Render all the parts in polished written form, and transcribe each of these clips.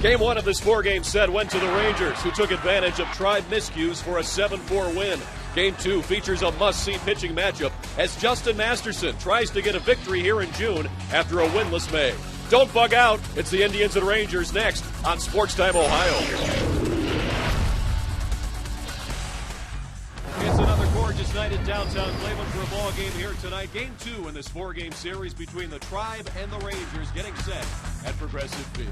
Game one of this four-game set went to the Rangers, who took advantage of tribe miscues for a 7-4 win. Game two features a must-see pitching matchup as Justin Masterson tries to get a victory here in June after a winless May. Don't bug out. It's the Indians and Rangers next on Sports Time Ohio. It's another gorgeous night in downtown Cleveland for a ball game here tonight. Game two in this four-game series between the Tribe and the Rangers getting set at Progressive Field.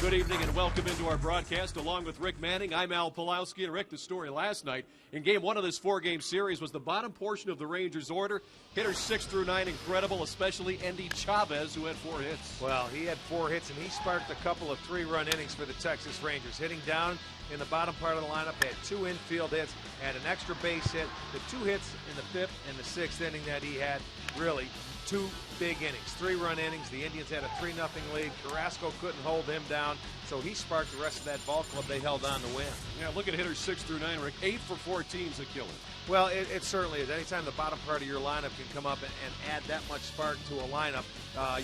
Good evening and welcome into our broadcast along with Rick Manning. I'm Al Pulowski. And Rick, the story last night in game one of this four-game series was the bottom portion of the Rangers' order. Hitters 6 through 9 incredible, especially Endy Chavez, who had 4 hits. Well, he had 4 hits, and he sparked a couple of 3-run innings for the Texas Rangers. Hitting down in the bottom part of the lineup, had 2 infield hits, had an extra base hit. The 2 hits in the 5th and the 6th inning that he had, really 2 big innings, 3-run innings. The Indians had a 3-0 lead. Carrasco couldn't hold him down, so he sparked the rest of that ball club. They held on to win. Yeah, look at hitters 6 through 9, Rick. 8 for 14 is a killer. Well, it certainly is. Anytime the bottom part of your lineup can come up and add that much spark to a lineup,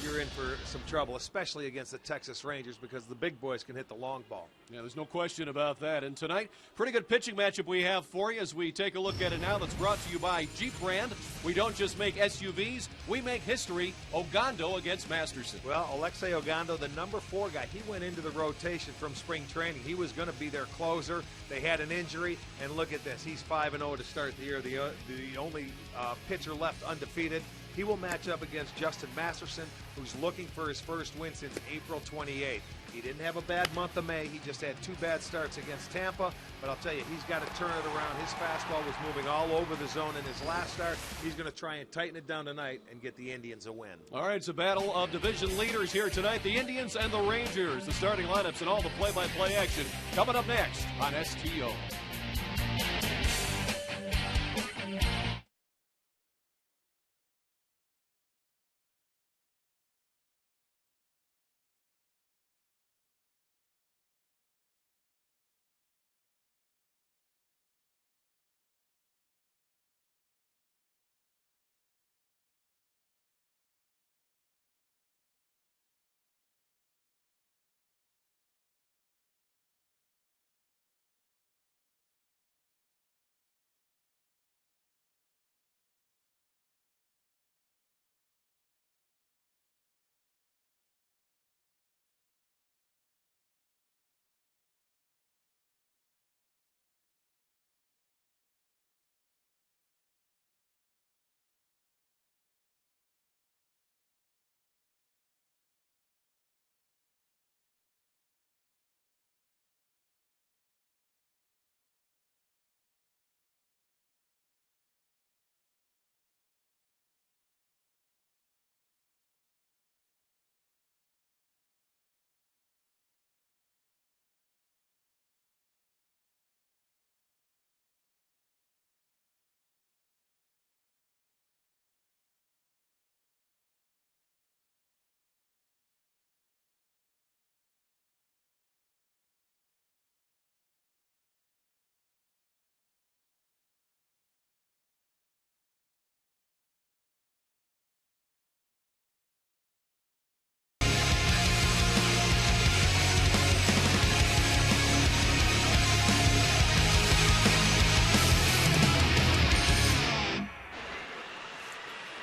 you're in for some trouble, especially against the Texas Rangers, because the big boys can hit the long ball. Yeah, there's no question about that. And tonight, pretty good pitching matchup we have for you as we take a look at it now. That's brought to you by Jeep brand. We don't just make SUVs, we make history. Ogando against Masterson. Well, Alexei Ogando, the number 4 guy, he went into the rotation from spring training. He was going to be their closer. They had an injury, and look at this. He's 5-0 to start the year, the only pitcher left undefeated. He will match up against Justin Masterson, who's looking for his first win since April 28th. He didn't have a bad month of May. He just had 2 bad starts against Tampa. But I'll tell you, he's got to turn it around. His fastball was moving all over the zone in his last start. He's going to try and tighten it down tonight and get the Indians a win. All right, it's a battle of division leaders here tonight. The Indians and the Rangers. The starting lineups and all the play-by-play action coming up next on STO.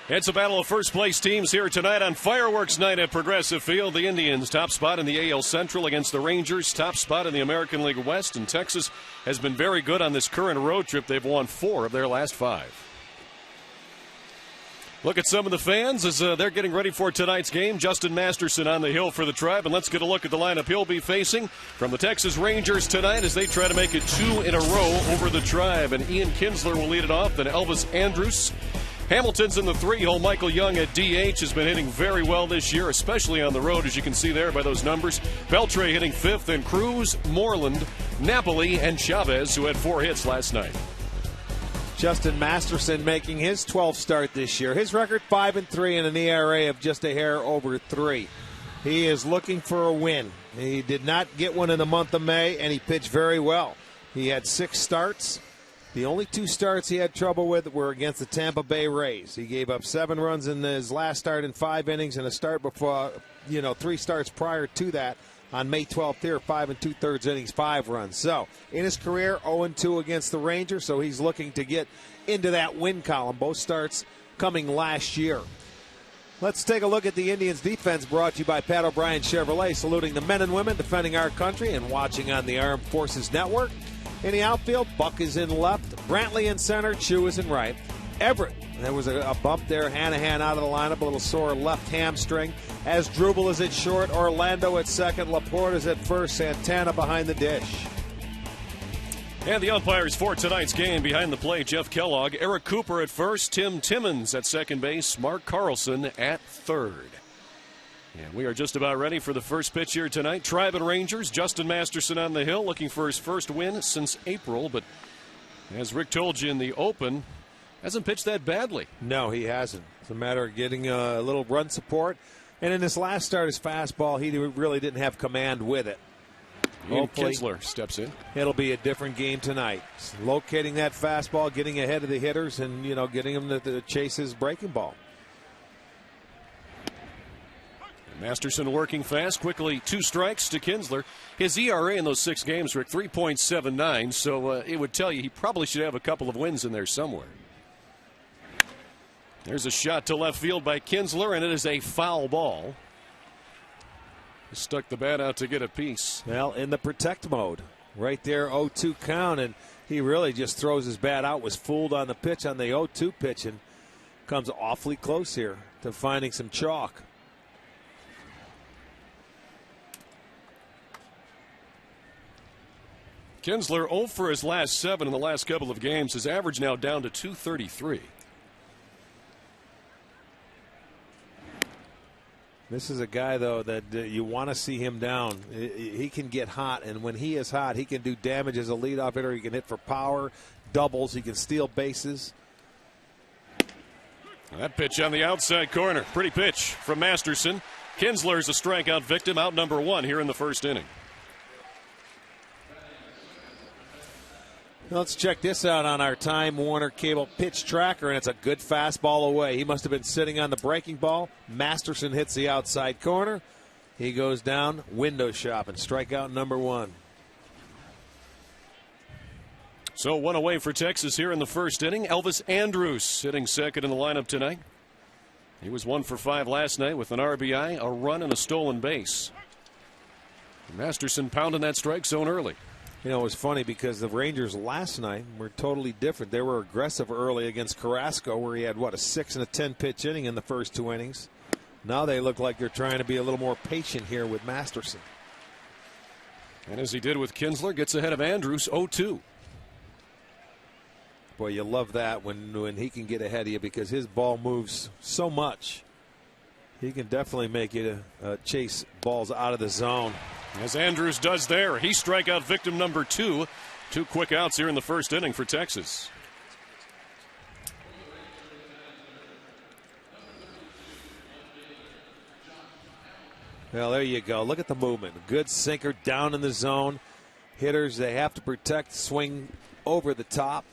It's a battle of first-place teams here tonight on Fireworks Night at Progressive Field. The Indians top spot in the AL Central against the Rangers, top spot in the American League West, and Texas has been very good on this current road trip. They've won 4 of their last 5. Look at some of the fans as they're getting ready for tonight's game. Justin Masterson on the hill for the Tribe, and let's get a look at the lineup he'll be facing from the Texas Rangers tonight as they try to make it 2 in a row over the Tribe. And Ian Kinsler will lead it off, then Elvis Andrus. Hamilton's in the 3-hole. Michael Young at DH has been hitting very well this year, especially on the road, as you can see there by those numbers. Beltre hitting 5th, and Cruz, Moreland, Napoli, and Chavez, who had 4 hits last night. Justin Masterson making his 12th start this year. His record 5-3 and an ERA of just a hair over 3. He is looking for a win. He did not get one in the month of May, and he pitched very well. He had 6 starts. The only 2 starts he had trouble with were against the Tampa Bay Rays. He gave up 7 runs in his last start in 5 innings, and a start before, 3 starts prior to that. on May 12th here, 5 2/3 innings, 5 runs. So in his career, 0-2 against the Rangers, so he's looking to get into that win column. Both starts coming last year. Let's take a look at the Indians' defense, brought to you by Pat O'Brien Chevrolet, saluting the men and women defending our country and watching on the Armed Forces Network. In the outfield, Buck is in left, Brantley in center, Chu is in right. Everett, there was a bump there, Hanahan out of the lineup, a little sore left hamstring. As Drubel is at short, Orlando at second, Laporte is at first, Santana behind the dish. And the umpires for tonight's game: behind the plate, Jeff Kellogg, Eric Cooper at first, Tim Timmons at second base, Mark Carlson at third. And we are just about ready for the first pitch here tonight. Tribe and Rangers, Justin Masterson on the hill, looking for his first win since April. But as Rick told you in the open, hasn't pitched that badly. No, he hasn't. It's a matter of getting a little run support. And in his last start, his fastball, he really didn't have command with it. Ian Kinsler steps in. It'll be a different game tonight. Locating that fastball, getting ahead of the hitters, and getting him to chase his breaking ball. Masterson working fast, quickly 2 strikes to Kinsler. His ERA in those 6 games, Rick, 3.79, so it would tell you he probably should have a couple of wins in there somewhere. There's a shot to left field by Kinsler, and it is a foul ball. He stuck the bat out to get a piece. Well, in the protect mode. Right there, 0-2 count, and he really just throws his bat out, was fooled on the pitch on the 0-2 pitch, and comes awfully close here to finding some chalk. Kinsler 0 for his last 7 in the last couple of games. His average now down to 233. This is a guy, though, that you want to see him down. He can get hot, and when he is hot, he can do damage as a leadoff hitter. He can hit for power, doubles. He can steal bases. That pitch on the outside corner. Pretty pitch from Masterson. Kinsler's a strikeout victim, out number 1 here in the first inning. Let's check this out on our Time Warner Cable pitch tracker, and it's a good fastball away. He must have been sitting on the breaking ball. Masterson hits the outside corner. He goes down, window shopping, strikeout number 1. So 1 away for Texas here in the first inning. Elvis Andrus sitting second in the lineup tonight. He was 1 for 5 last night with an RBI, a run, and a stolen base. Masterson pounding that strike zone early. It was funny because the Rangers last night were totally different. They were aggressive early against Carrasco, where he had, a 6 and a 10 pitch inning in the first 2 innings. Now they look like they're trying to be a little more patient here with Masterson. And as he did with Kinsler, gets ahead of Andrus 0-2. Boy, you love that when he can get ahead of you, because his ball moves so much. He can definitely make you chase balls out of the zone. As Andrus does there, he's strikeout victim number 2. 2 quick outs here in the first inning for Texas. Well, there you go. Look at the movement. Good sinker down in the zone. Hitters, they have to protect, swing over the top.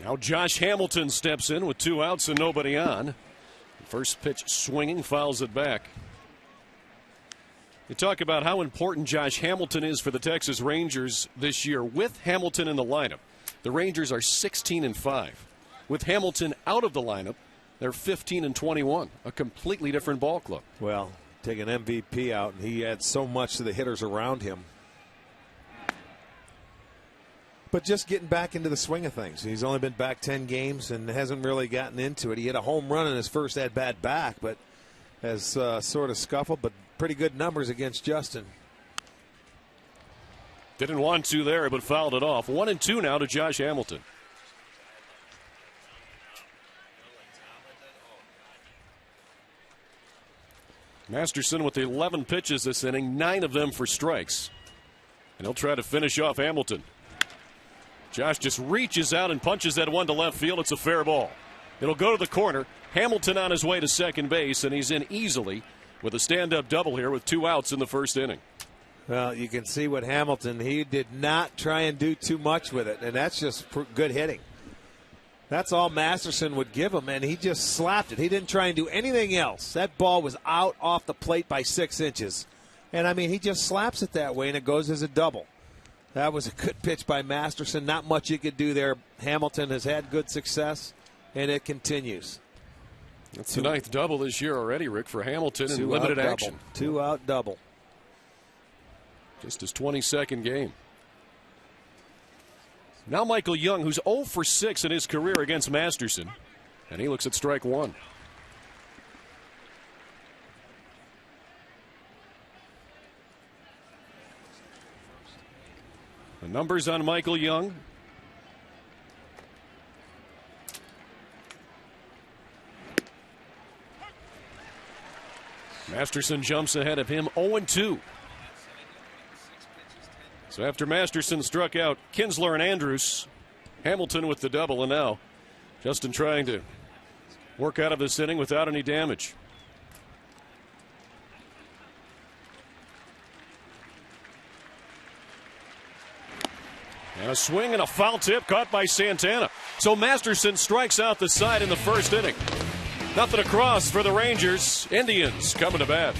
Now Josh Hamilton steps in with 2 outs and nobody on. First pitch swinging, fouls it back. You talk about how important Josh Hamilton is for the Texas Rangers this year. With Hamilton in the lineup, the Rangers are 16-5. With Hamilton out of the lineup, they're 15-21. A completely different ball club. Well, take an MVP out, and he adds so much to the hitters around him. But just getting back into the swing of things. He's only been back 10 games and hasn't really gotten into it. He hit a home run in his first at-bat back, but has sort of scuffled, but pretty good numbers against Justin. Didn't want to there, but fouled it off. 1-2 now to Josh Hamilton. Masterson with 11 pitches this inning, 9 of them for strikes. And he'll try to finish off Hamilton. Josh just reaches out and punches that one to left field. It's a fair ball. It'll go to the corner. Hamilton on his way to second base, and he's in easily with a stand-up double here with 2 outs in the first inning. Well, you can see what Hamilton, he did not try and do too much with it, and that's just good hitting. That's all Masterson would give him, and he just slapped it. He didn't try and do anything else. That ball was out off the plate by 6 inches. And, I mean, he just slaps it that way, and it goes as a double. That was a good pitch by Masterson. Not much you could do there. Hamilton has had good success, and it continues. That's the 9th double this year already, Rick, for Hamilton in limited action. 2-out double. Just his 22nd game. Now Michael Young, who's 0 for 6 in his career against Masterson, and he looks at strike one. The numbers on Michael Young. Masterson jumps ahead of him 0-2. So after Masterson struck out Kinsler and Andrus, Hamilton with the double, and now Justin trying to work out of this inning without any damage. And a swing and a foul tip caught by Santana. So Masterson strikes out the side in the first inning. Nothing across for the Rangers. Indians coming to bat.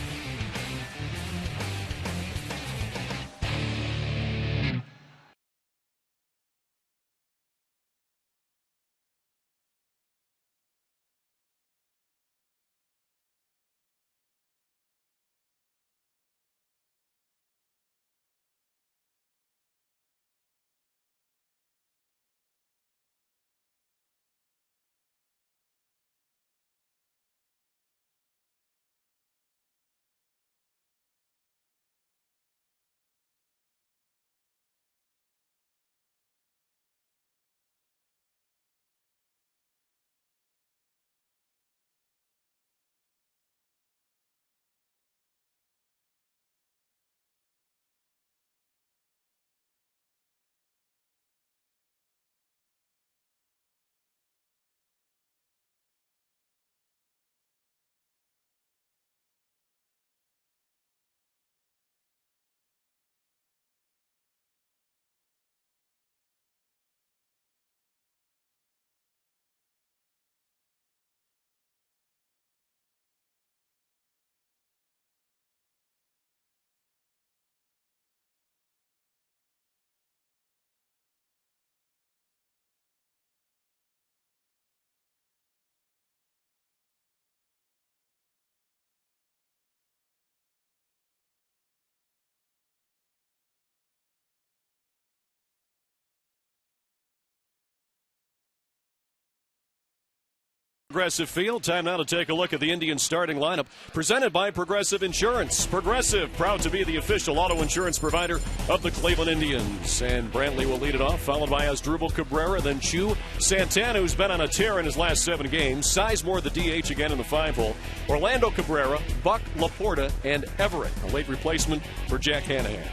Progressive Field. Time now to take a look at the Indians starting lineup presented by Progressive Insurance. Progressive, proud to be the official auto insurance provider of the Cleveland Indians. And Brantley will lead it off, followed by Asdrubal Cabrera, then Chu. Santana, who's been on a tear in his last 7 games. Sizemore, the DH, again in the 5-hole. Orlando Cabrera, Buck, Laporta, and Everett, a late replacement for Jack Hanahan.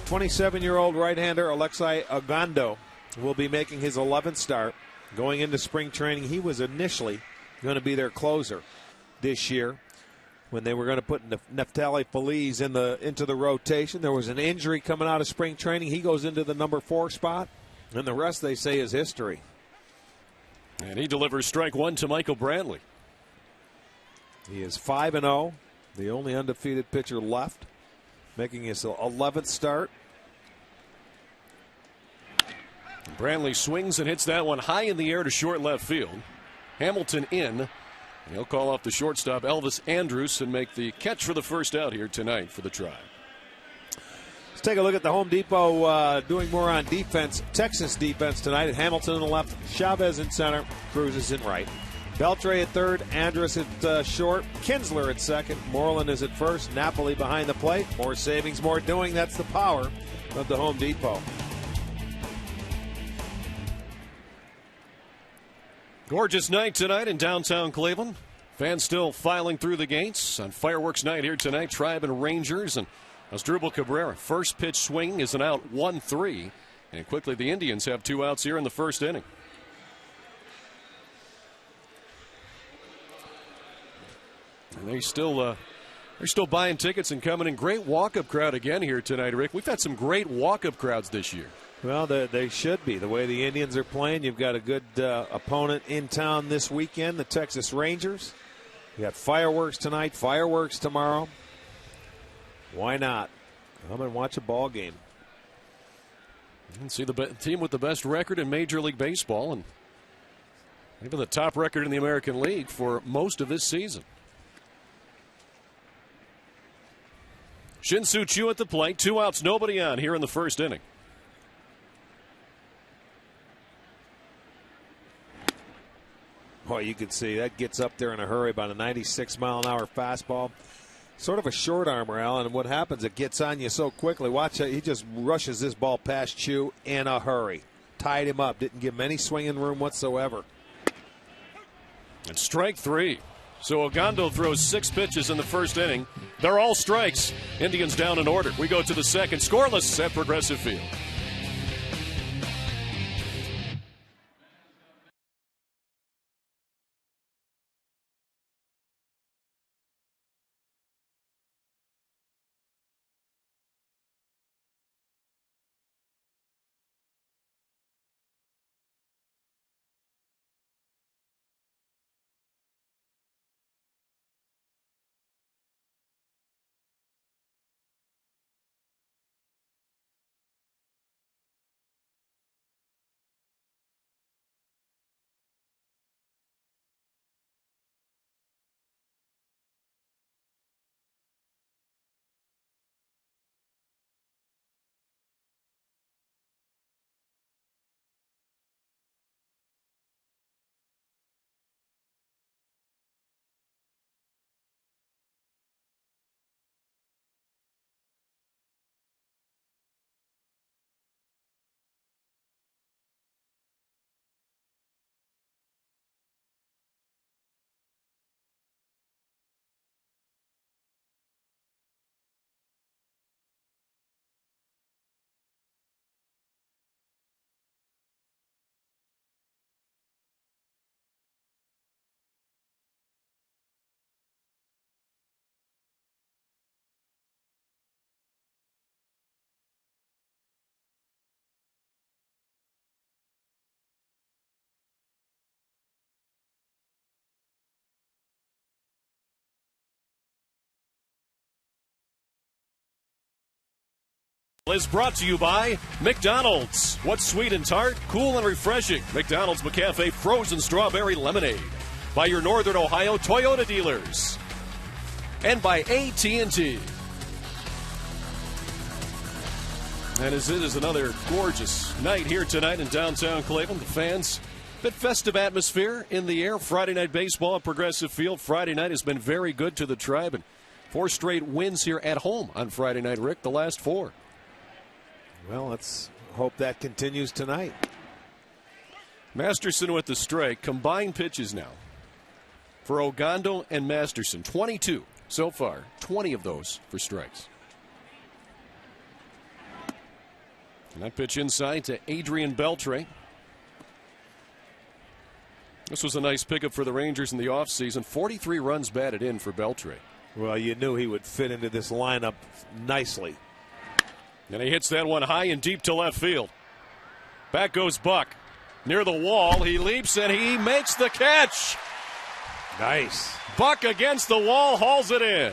27-year-old right-hander Alexei Ogando will be making his 11th start. Going into spring training, he was initially going to be their closer this year when they were going to put Neftali Feliz into the rotation. There was an injury coming out of spring training. He goes into the number 4 spot, and the rest, they say, is history. And he delivers strike one to Michael Brantley. He is 5-0, the only undefeated pitcher left, making his 11th start. Brantley swings and hits that one high in the air to short left field. Hamilton in. And he'll call off the shortstop Elvis Andrus and make the catch for the first out here tonight for the Tribe. Let's take a look at the Home Depot doing more on defense. Texas defense tonight. Hamilton on the left, Chavez in center, Cruz is in right. Beltre at third, Andrus at short, Kinsler at second, Moreland is at first, Napoli behind the plate. More savings, more doing. That's the power of the Home Depot. Gorgeous night tonight in downtown Cleveland. Fans still filing through the gates on fireworks night here tonight. Tribe and Rangers and Asdrubal Cabrera. First pitch swing is an out, 1-3. And quickly the Indians have 2 outs here in the first inning. And they still They're still buying tickets and coming in. Great walk-up crowd again here tonight, Rick. We've had some great walk-up crowds this year. Well, they should be. The way the Indians are playing, you've got a good opponent in town this weekend, the Texas Rangers. You got fireworks tonight, fireworks tomorrow. Why not? Come and watch a ball game. And see the team with the best record in Major League Baseball and maybe the top record in the American League for most of this season. Shin-Soo Choo at the plate. 2 outs, nobody on here in the first inning. Boy, you can see that gets up there in a hurry, about a 96-mile-an-hour fastball. Sort of a short armor, Alan, and what happens, it gets on you so quickly. Watch it, he just rushes this ball past Choo in a hurry. Tied him up, didn't give him any swinging room whatsoever. And strike 3. So Ogando throws 6 pitches in the first inning. They're all strikes. Indians down in order. We go to the second, scoreless at Progressive Field. Is brought to you by McDonald's. What's sweet and tart, cool and refreshing? McDonald's McCafe frozen strawberry lemonade. By your Northern Ohio Toyota dealers. And by AT&T. And as it is another gorgeous night here tonight in downtown Cleveland, the fans, bit festive atmosphere in the air. Friday night baseball at Progressive Field. Friday night has been very good to the Tribe, and 4 straight wins here at home on Friday night, Rick, the last 4. Well, let's hope that continues tonight. Masterson with the strike. Combined pitches now for Ogando and Masterson. 22 so far. 20 of those for strikes. And that pitch inside to Adrian Beltre. This was a nice pickup for the Rangers in the offseason. 43 runs batted in for Beltre. Well, you knew he would fit into this lineup nicely. And he hits that one high and deep to left field. Back goes Buck. Near the wall, he leaps and he makes the catch. Nice. Buck against the wall, hauls it in.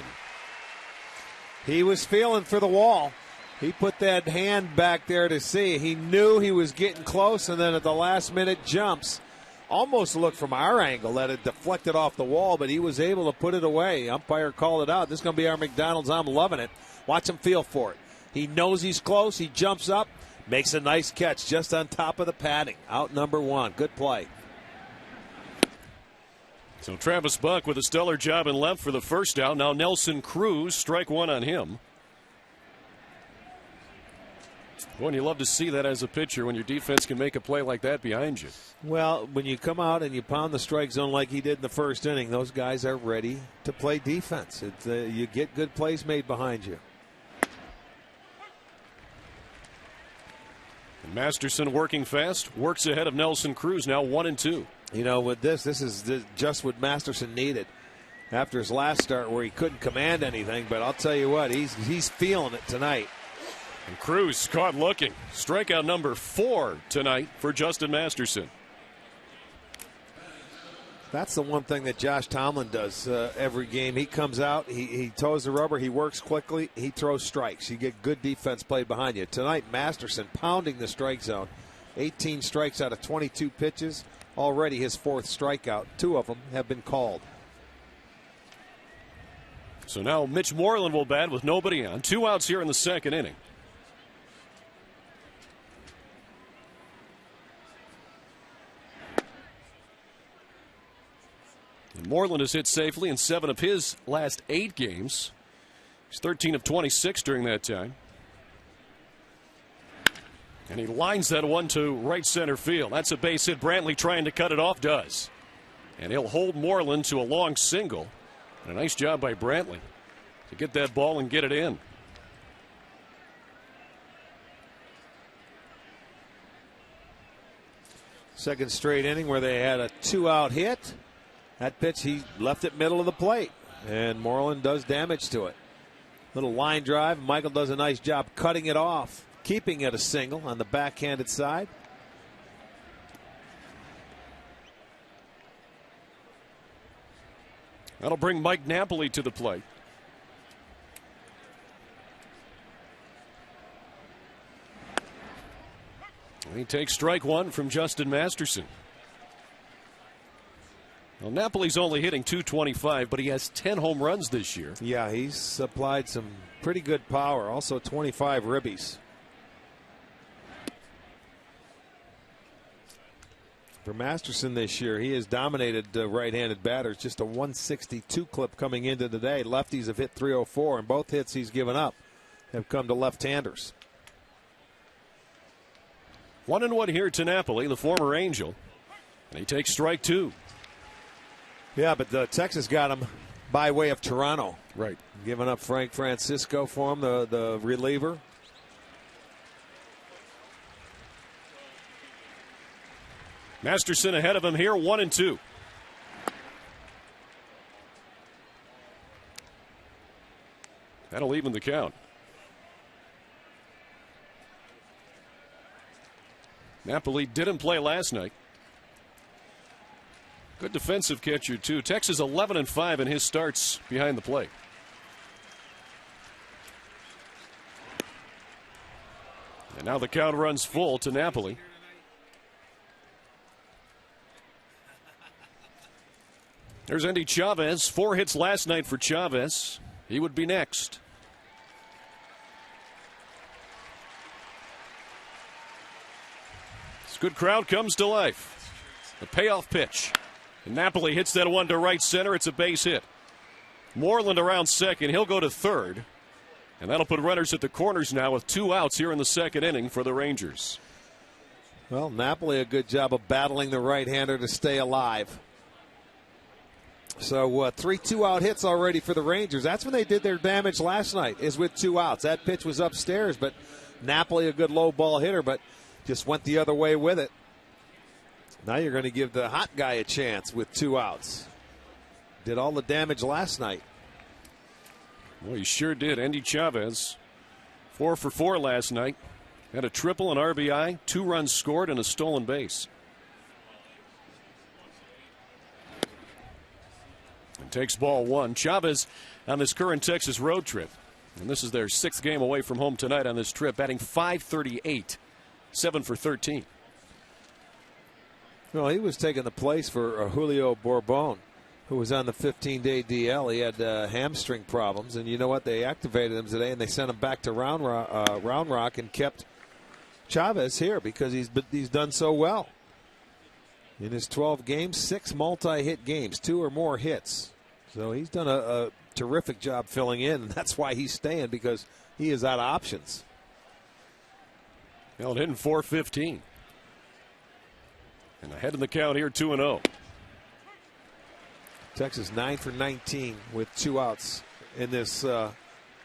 He was feeling for the wall. He put that hand back there to see. He knew he was getting close, and then at the last minute jumps. Almost looked from our angle that it deflected off the wall, but he was able to put it away. Umpire called it out. This is going to be our McDonald's. I'm loving it. Watch him feel for it. He knows he's close. He jumps up, makes a nice catch just on top of the padding. Out number 1. Good play. So Travis Buck with a stellar job in left for the first out. Now Nelson Cruz, strike 1 on him. Boy, and you love to see that as a pitcher when your defense can make a play like that behind you. Well, when you come out and you pound the strike zone like he did in the first inning, those guys are ready to play defense. You get good plays made behind you. Masterson working fast, works ahead of Nelson Cruz, now 1-2. You know, with this is just what Masterson needed. after his last start where he couldn't command anything. But I'll tell you what, he's feeling it tonight. And Cruz caught looking. Strikeout number 4 tonight for Justin Masterson. That's the one thing that Josh Tomlin does every game. He comes out, he toes the rubber, he works quickly, he throws strikes. You get good defense played behind you. Tonight, Masterson pounding the strike zone. 18 strikes out of 22 pitches. Already his 4th strikeout. 2 of them have been called. So now Mitch Moreland will bat with nobody on. 2 outs here in the 2nd inning. And Moreland has hit safely in 7 of his last 8 games. He's 13 of 26 during that time. And he lines that one to right center field. That's a base hit. Brantley trying to cut it off does. And he'll hold Moreland to a long single. And a nice job by Brantley to get that ball and get it in. Second straight inning where they had a 2-out hit. That pitch, he left it middle of the plate, and Moreland does damage to it. Little line drive. Michael does a nice job cutting it off, keeping it a single on the backhanded side. That'll bring Mike Napoli to the plate. And he takes strike 1 from Justin Masterson. Well, Napoli's only hitting .225, but he has 10 home runs this year. Yeah, he's applied some pretty good power. Also 25 ribbies. For Masterson this year, he has dominated right-handed batters. Just a 162 clip coming into today. Lefties have hit 304, and both hits he's given up have come to left-handers. 1-1 here to Napoli, the former Angel. And he takes strike 2. Yeah, but Texas got him by way of Toronto. Right. Giving up Frank Francisco for him, the reliever. Masterson ahead of him here, 1-2. That'll even the count. Napoli didn't play last night. Good defensive catcher, too. Texas 11-5 in his starts behind the plate. And now the count runs full to Napoli. There's Andy Chavez. 4 hits last night for Chavez. He would be next. This good crowd comes to life. The payoff pitch. And Napoli hits that one to right center. It's a base hit. Moreland around second. He'll go to third. And that'll put runners at the corners now with 2 outs here in the 2nd inning for the Rangers. Well, Napoli a good job of battling the right-hander to stay alive. So 3 2-out hits already for the Rangers. That's when they did their damage last night, is with 2 outs. That pitch was upstairs, but Napoli a good low ball hitter, but just went the other way with it. Now you're going to give the hot guy a chance with 2 outs. Did all the damage last night. Well, he sure did. Andy Chavez, 4 for 4 last night. Had a triple, an RBI, 2 runs scored, and a stolen base. And takes ball 1. Chavez on this current Texas road trip. And this is their 6th game away from home tonight on this trip, batting .538, 7 for 13. Well, he was taking the place for Julio Bourbon, who was on the 15-day DL. He had hamstring problems, and you know what? They activated him today, and they sent him back to Round Rock and kept Chavez here because he's done so well. In his 12 games, 6 multi-hit games, 2 or more hits. So he's done a terrific job filling in, and that's why he's staying, because he is out of options. Well, hitting .415. And ahead in the count here, 2-0. Texas 9 for 19 with 2 outs in this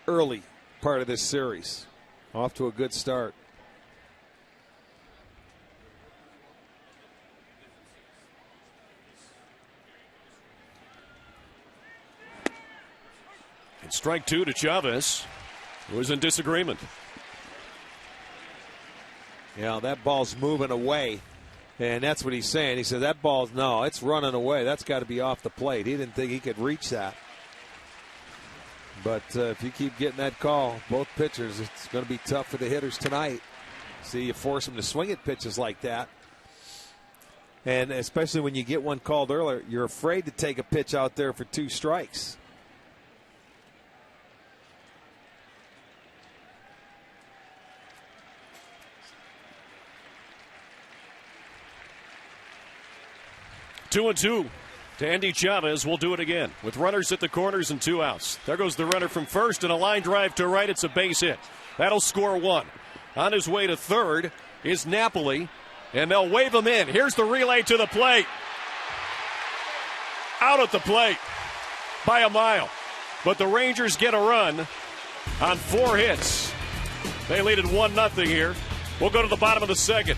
early part of this series. Off to a good start. Strike 2 to Chavez, who was in disagreement. Yeah, that ball's moving away, and that's what he's saying. He said that ball's, no, it's running away. That's got to be off the plate. He didn't think he could reach that. But if you keep getting that call, both pitchers, it's going to be tough for the hitters tonight. See, you force them to swing at pitches like that. And especially when you get one called earlier, you're afraid to take a pitch out there for 2 strikes. Two and two to Andy Chavez. Will do it again with runners at the corners and 2 outs. There goes the runner from first, and a line drive to right. It's a base hit. That'll score 1. On his way to third is Napoli, and they'll wave him in. Here's the relay to the plate. Out at the plate by a mile. But the Rangers get a run on 4 hits. They lead it 1-0 here. We'll go to the bottom of the second.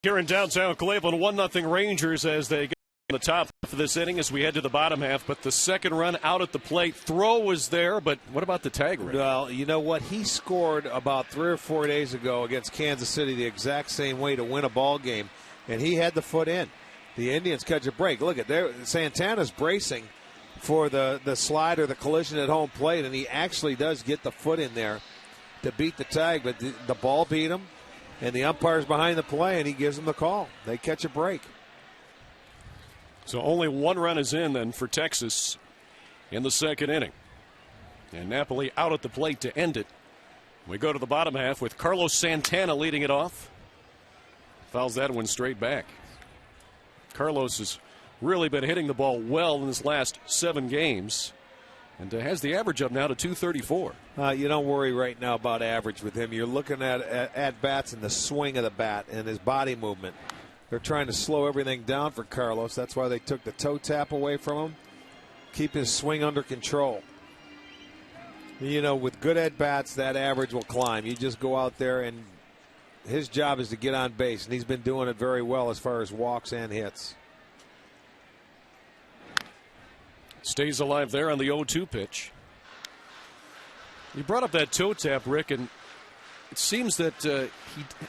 Here in downtown Cleveland, 1-0 Rangers as they get in the top half of this inning as we head to the bottom half. But the second run out at the plate, throw was there, but what about the tag run? Well, you know what? He scored about 3 or 4 days ago against Kansas City the exact same way to win a ball game, and he had the foot in. The Indians catch a break. Look at there, Santana's bracing for the slide or the collision at home plate, and he actually does get the foot in there to beat the tag, but the ball beat him. And the umpire's behind the play, and he gives them the call. They catch a break. So only 1 run is in then for Texas in the second inning. And Napoli out at the plate to end it. We go to the bottom half with Carlos Santana leading it off. Fouls that one straight back. Carlos has really been hitting the ball well in his last 7 games. And has the average up now to 234. You don't worry right now about average with him. You're looking at bats and the swing of the bat and his body movement. They're trying to slow everything down for Carlos. That's why they took the toe tap away from him. Keep his swing under control. You know, with good at bats, that average will climb. You just go out there, and his job is to get on base, and he's been doing it very well as far as walks and hits. Stays alive there on the 0-2 pitch. You brought up that toe tap, Rick, and it seems that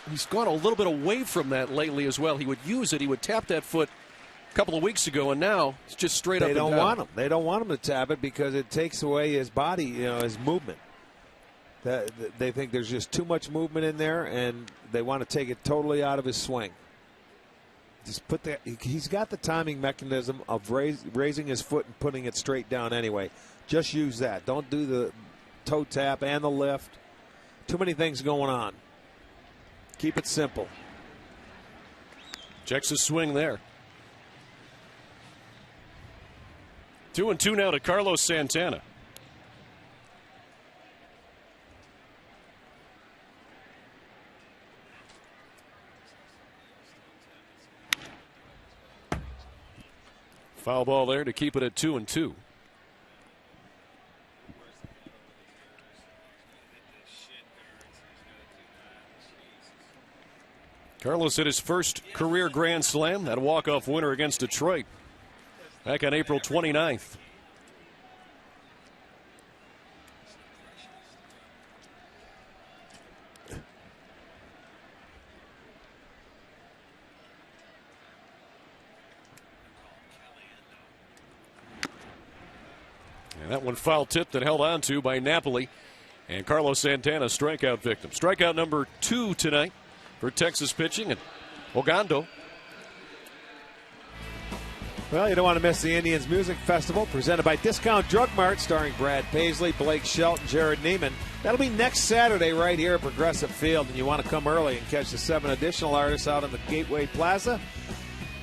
he's gone a little bit away from that lately as well. He would use it. He would tap that foot a couple of weeks ago, and now it's just straight up and down. They don't want him. They don't want him to tap it because it takes away his body, his movement. They think there's just too much movement in there, and they want to take it totally out of his swing. Just put that. He's got the timing mechanism of raising his foot and putting it straight down anyway. Just use that. Don't do the toe tap and the lift. Too many things going on. Keep it simple. Checks his swing there. 2-2 now to Carlos Santana. Foul ball there to keep it at 2-2. Carlos hit his first career grand slam, that walk-off winner against Detroit back on April 29th. And that one foul tip that held on to by Napoli, and Carlos Santana strikeout victim. Strikeout number 2 tonight for Texas pitching, and Ogando. Well, you don't want to miss the Indians Music Festival, presented by Discount Drug Mart, starring Brad Paisley, Blake Shelton, Jared Neiman. That'll be next Saturday right here at Progressive Field, and you want to come early and catch the 7 additional artists out in the Gateway Plaza.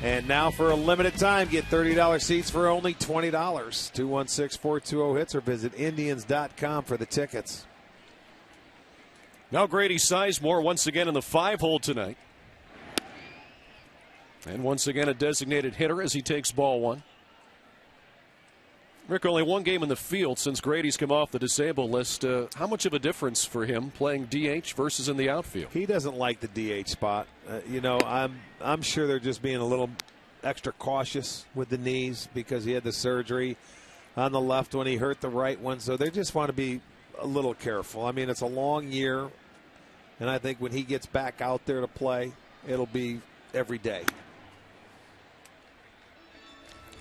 And now for a limited time, get $30 seats for only $20. 216-420-HITS or visit Indians.com for the tickets. Now Grady Sizemore once again in the 5-hole tonight. And once again a designated hitter as he takes ball 1. Rick, only one game in the field since Grady's come off the disabled list. How much of a difference for him playing DH versus in the outfield? He doesn't like the DH spot. I'm sure they're just being a little extra cautious with the knees because he had the surgery on the left when he hurt the right one. So they just want to be a little careful. I mean, it's a long year, and I think when he gets back out there to play, it'll be every day.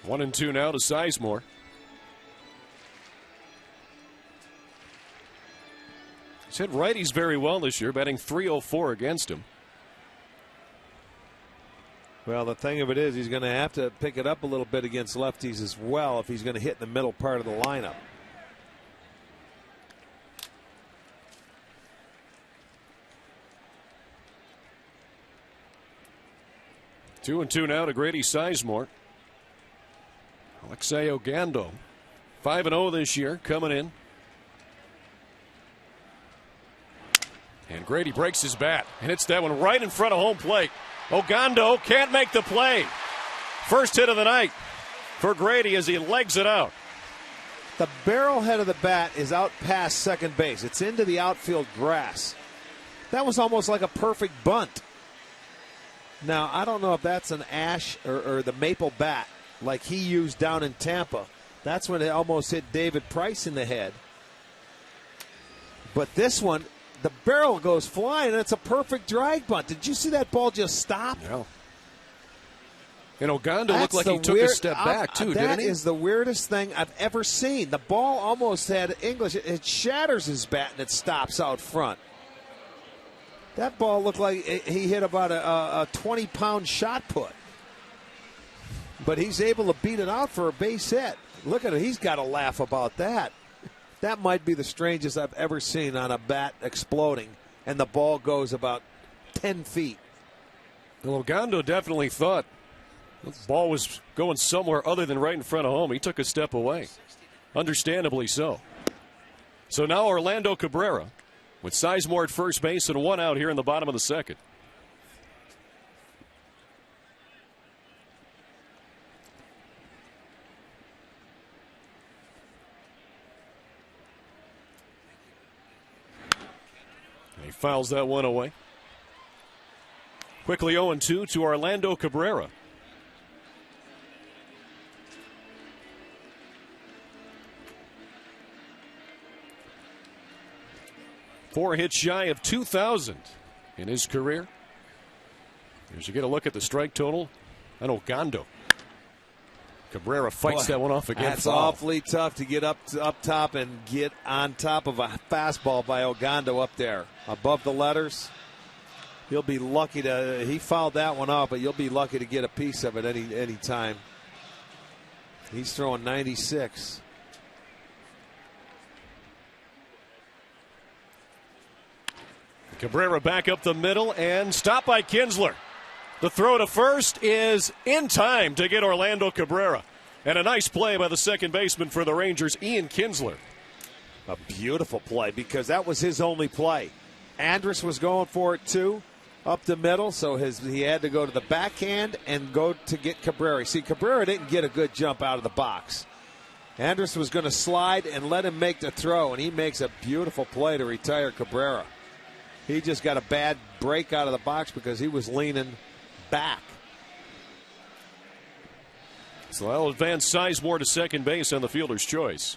1-2 now to Sizemore. He's hit righties very well this year, batting .304 against him. Well, the thing of it is, he's going to have to pick it up a little bit against lefties as well if he's going to hit in the middle part of the lineup. Two and two now to Grady Sizemore. Alexei Ogando, 5-0 this year, coming in. And Grady breaks his bat and hits that one right in front of home plate. Ogando can't make the play. First hit of the night for Grady as he legs it out. The barrel head of the bat is out past second base. It's into the outfield grass. That was almost like a perfect bunt. Now, I don't know if that's an ash or the maple bat like he used down in Tampa. That's when it almost hit David Price in the head. But this one, the barrel goes flying, and it's a perfect drag bunt. Did you see that ball just stop? No. And Ogando looked like he took a step back, too, didn't he? That is the weirdest thing I've ever seen. The ball almost had English. It shatters his bat, and it stops out front. That ball looked like he hit about a 20-pound shot put. But he's able to beat it out for a base hit. Look at it. He's got to laugh about that. That might be the strangest I've ever seen on a bat exploding, and the ball goes about 10 feet. Well, Ogando definitely thought the ball was going somewhere other than right in front of home. He took a step away. Understandably so. So now Orlando Cabrera with Sizemore at first base and one out here in the bottom of the second. He fouls that one away. Quickly 0-2 to Orlando Cabrera. Four hits shy of 2,000 in his career. As you get a look at the strike total, and Ogando. Cabrera fights that one off again. That's awfully tough to get up top and get on top of a fastball by Ogando up there. Above the letters. He'll be lucky to, he fouled that one off, but you'll be lucky to get a piece of it any time. He's throwing 96. Cabrera back up the middle and stopped by Kinsler. The throw to first is in time to get Orlando Cabrera. And a nice play by the second baseman for the Rangers, Ian Kinsler. A beautiful play because that was his only play. Andrus was going for it too, up the middle, so he had to go to the backhand and go to get Cabrera. See, Cabrera didn't get a good jump out of the box. Andrus was going to slide and let him make the throw, and he makes a beautiful play to retire Cabrera. He just got a bad break out of the box because he was leaning back. So that'll advance Sizemore to second base on the fielder's choice.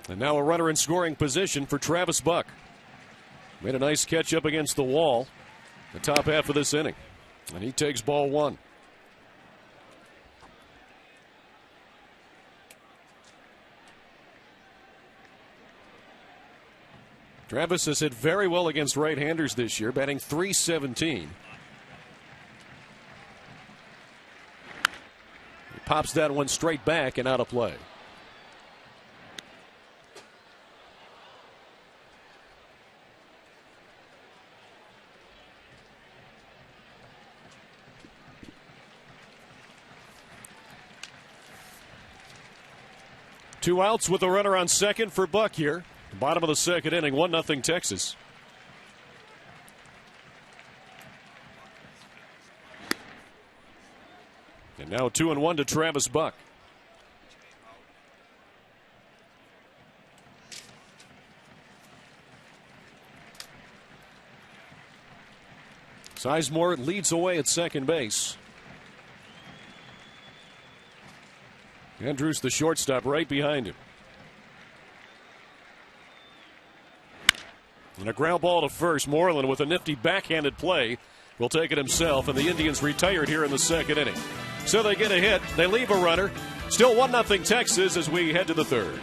And now a runner in scoring position for Travis Buck. Made a nice catch up against the wall the top half of this inning. And he takes ball one. Travis has hit very well against right-handers this year, batting .317. He pops that one straight back and out of play. Two outs with a runner on second for Buck here. Bottom of the second inning, 1-0 Texas. And now 2-1 to Travis Buck. Sizemore leads away at second base. Andrus, the shortstop, right behind him. And a ground ball to first. Moreland with a nifty backhanded play will take it himself, and the Indians retired here in the second inning. So they get a hit. They leave a runner. Still 1-0 Texas as we head to the third.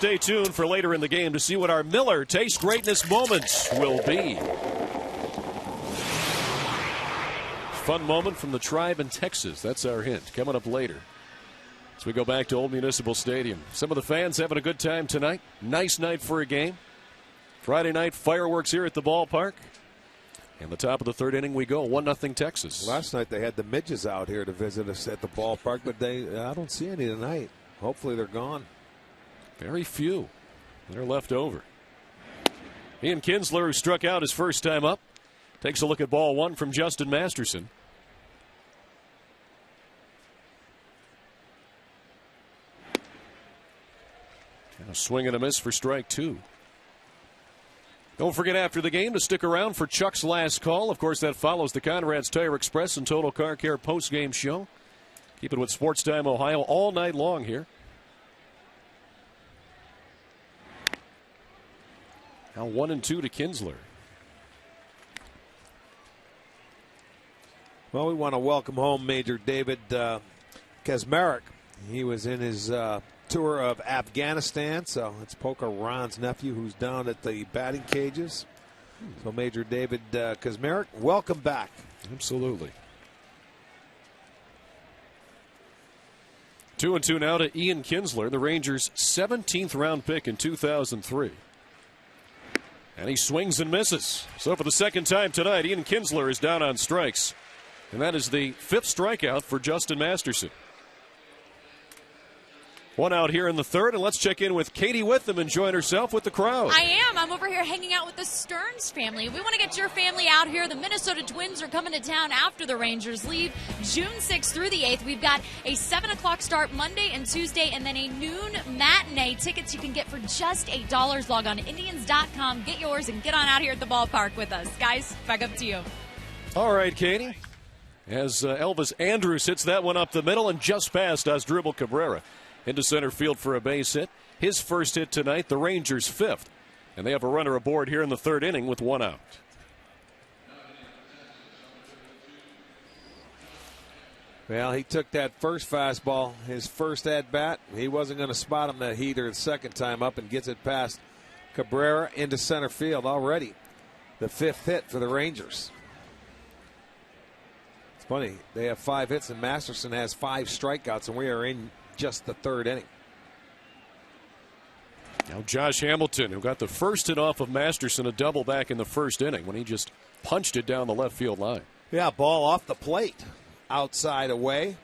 Stay tuned for later in the game to see what our Miller Taste Greatness moments will be. Fun moment from the tribe in Texas. That's our hint. Coming up later as we go back to Old Municipal Stadium. Some of the fans having a good time tonight. Nice night for a game. Friday night fireworks here at the ballpark. And the top of the third inning we go. 1-0 Texas. Last night they had the midges out here to visit us at the ballpark, but I don't see any tonight. Hopefully they're gone. Very few. They're left over. Ian Kinsler, who struck out his first time up, takes a look at ball one from Justin Masterson. And a swing and a miss for strike two. Don't forget after the game to stick around for Chuck's last call. Of course, that follows the Conrad's Tire Express and Total Car Care post-game show. Keep it with Sports Time Ohio all night long here. Now 1-2 to Kinsler. Well, we want to welcome home Major David Kaczmarek. He was in his tour of Afghanistan, so it's Poker Ron's nephew who's down at the batting cages. So Major David Kaczmarek, welcome back. Absolutely. 2-2 now to Ian Kinsler, the Rangers' 17th round pick in 2003. And he swings and misses. So for the second time tonight, Ian Kinsler is down on strikes. And that is the 5th strikeout for Justin Masterson. One out here in the third, and let's check in with Katie Witham enjoying herself with the crowd. I am. I'm over here hanging out with the Stearns family. We want to get your family out here. The Minnesota Twins are coming to town after the Rangers leave June 6th through the 8th. We've got a 7 o'clock start Monday and Tuesday, and then a noon matinee. Tickets you can get for just $8. Log on to Indians.com, get yours, and get on out here at the ballpark with us. Guys, back up to you. All right, Katie. As Elvis Andrus hits that one up the middle and just past Asdrubal Cabrera into center field for a base hit. His first hit tonight, the Rangers' 5th. And they have a runner aboard here in the third inning with 1 out. Well, he took that first fastball, his first at-bat. He wasn't going to spot him that heater the second time up and gets it past Cabrera into center field already. The 5th hit for the Rangers. It's funny, they have 5 hits and Masterson has 5 strikeouts, and we are in just the third inning. Now Josh Hamilton, who got the first hit off of Masterson, a double back in the first inning when he just punched it down the left field line. Yeah, ball off the plate, outside away.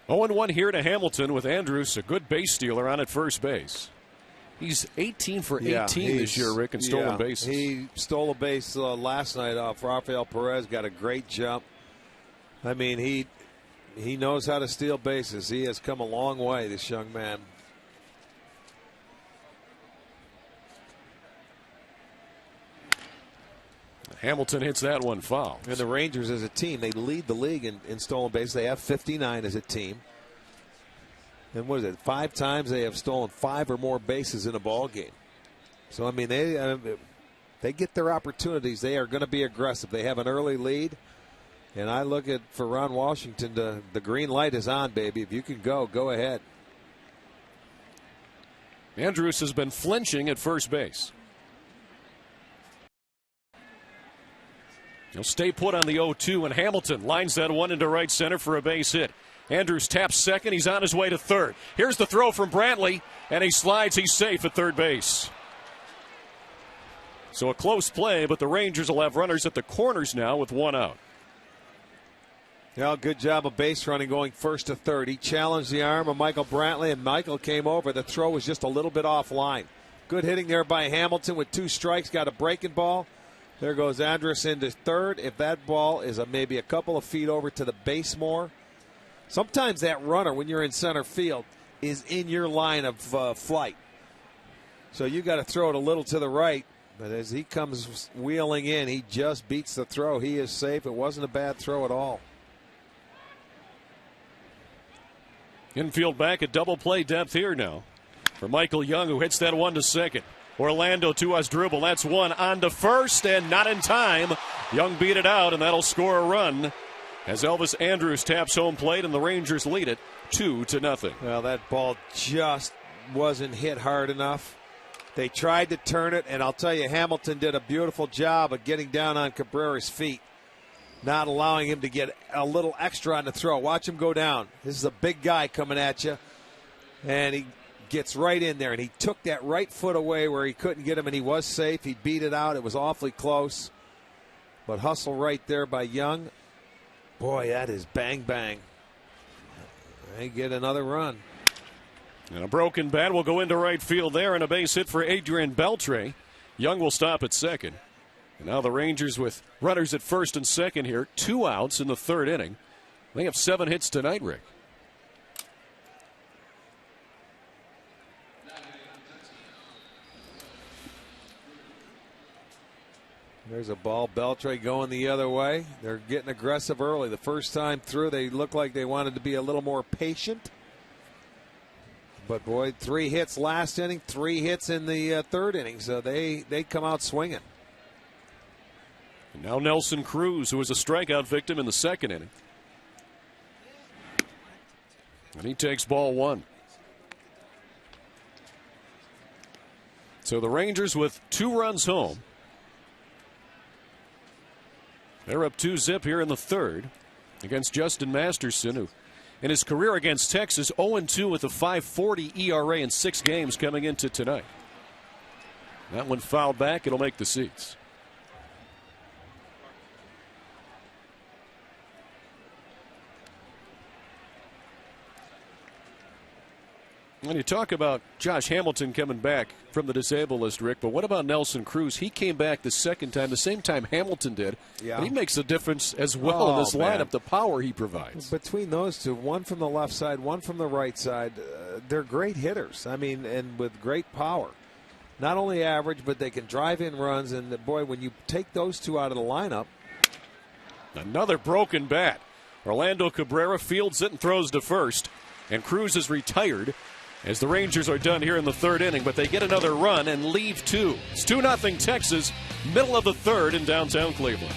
Oh, and 1 here to Hamilton with Andrus, a good base stealer on at first base. He's 18 for 18 this year, Rick, in stolen bases. He stole a base last night off Rafael Perez, got a great jump. I mean, he knows how to steal bases. He has come a long way, this young man. Hamilton hits that one foul. And the Rangers as a team, they lead the league in stolen bases. They have 59 as a team. And what is it? 5 times they have stolen 5 or more bases in a ball game. So I mean, they get their opportunities. They are going to be aggressive. They have an early lead, and I look at for Ron Washington. The green light is on, baby. If you can go ahead. Andrus has been flinching at first base. He'll stay put on the 0-2, and Hamilton lines that one into right center for a base hit. Andrus taps second. He's on his way to third. Here's the throw from Brantley, and he slides. He's safe at third base. So a close play, but the Rangers will have runners at the corners now with 1 out. Yeah, good job of base running going first to third. He challenged the arm of Michael Brantley, and Michael came over. The throw was just a little bit offline. Good hitting there by Hamilton with 2 strikes. Got a breaking ball. There goes Andrus into third. If that ball is maybe a couple of feet over to the base more, sometimes that runner, when you're in center field, is in your line of flight. So you got to throw it a little to the right. But as he comes wheeling in, he just beats the throw. He is safe. It wasn't a bad throw at all. Infield back at double play depth here now for Michael Young, who hits that one to second. Orlando to Asdrubal. That's one on to first, and not in time. Young beat it out, and that'll score a run as Elvis Andrus taps home plate, and the Rangers lead it 2-0. Well, that ball just wasn't hit hard enough. They tried to turn it, and I'll tell you, Hamilton did a beautiful job of getting down on Cabrera's feet, not allowing him to get a little extra on the throw. Watch him go down. This is a big guy coming at you, and he gets right in there, and he took that right foot away where he couldn't get him, and he was safe. He beat it out. It was awfully close, but hustle right there by Young. Boy, that is bang bang. They get another run. And a broken bat will go into right field there, and a base hit for Adrian Beltre. Young will stop at second. And now the Rangers with runners at first and second here, 2 outs in the third inning. They have 7 hits tonight, Rick. There's a ball. Beltre going the other way. They're getting aggressive early. The first time through, they looked like they wanted to be a little more patient. But boy, 3 hits last inning, 3 hits in the third inning, so they come out swinging. And now Nelson Cruz, who was a strikeout victim in the second inning. And he takes ball 1. So the Rangers with 2 runs home. They're up 2-0 here in the third against Justin Masterson, who in his career against Texas 0-2 with a 5.40 ERA in 6 games coming into tonight. That one fouled back. It'll make the seats. When you talk about Josh Hamilton coming back from the disabled list, Rick, but what about Nelson Cruz? He came back the second time, the same time Hamilton did. Yeah. And he makes a difference as well in this lineup, the power he provides. Between those two, one from the left side, one from the right side, they're great hitters. I mean, and with great power. Not only average, but they can drive in runs. And, boy, when you take those two out of the lineup. Another broken bat. Orlando Cabrera fields it and throws to first. And Cruz is retired as the Rangers are done here in the third inning, but they get another run and leave 2. It's 2-0 Texas, middle of the third in downtown Cleveland.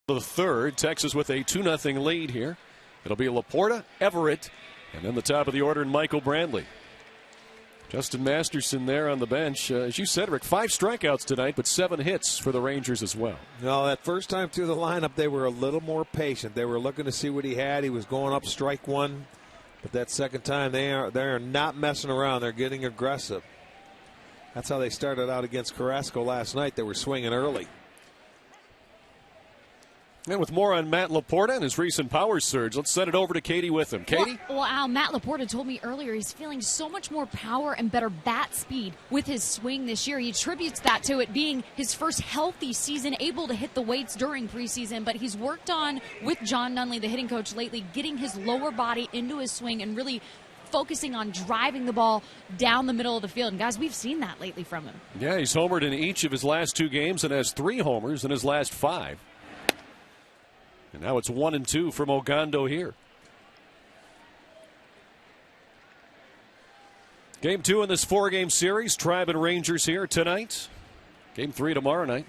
The third, Texas with a 2-0 lead here. It'll be Laporta, Everett, and then the top of the order, Michael Brantley. Justin Masterson there on the bench. As you said, Rick, 5 strikeouts tonight, but 7 hits for the Rangers as well. No, that first time through the lineup, they were a little more patient. They were looking to see what he had. He was going up strike 1. But that second time, they are not messing around. They're getting aggressive. That's how they started out against Carrasco last night. They were swinging early. And with more on Matt Laporta and his recent power surge, let's send it over to Katie with him. Katie? Well, Al, Matt Laporta told me earlier he's feeling so much more power and better bat speed with his swing this year. He attributes that to it being his first healthy season, able to hit the weights during preseason. But he's worked on, with John Nunley, the hitting coach, lately, getting his lower body into his swing and really focusing on driving the ball down the middle of the field. And, guys, we've seen that lately from him. Yeah, he's homered in each of his last 2 games and has 3 homers in his last 5. And now it's 1-2 from Ogando here. Game 2 in this 4-game series. Tribe and Rangers here tonight. Game 3 tomorrow night.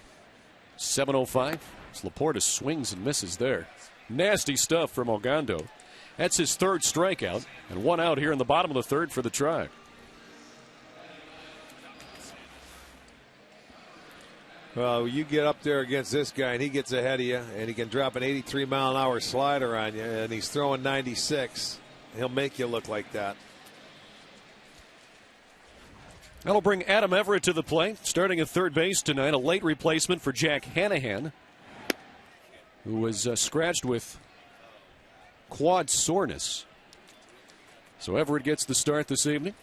7:05. As Laporta swings and misses there. Nasty stuff from Ogando. That's his 3rd strikeout. And 1 out here in the bottom of the 3rd for the Tribe. Well, you get up there against this guy, and he gets ahead of you, and he can drop an 83-mile-an-hour slider on you, and he's throwing 96. He'll make you look like that. That'll bring Adam Everett to the plate, starting at third base tonight. A late replacement for Jack Hanahan, who was scratched with quad soreness. So Everett gets the start this evening.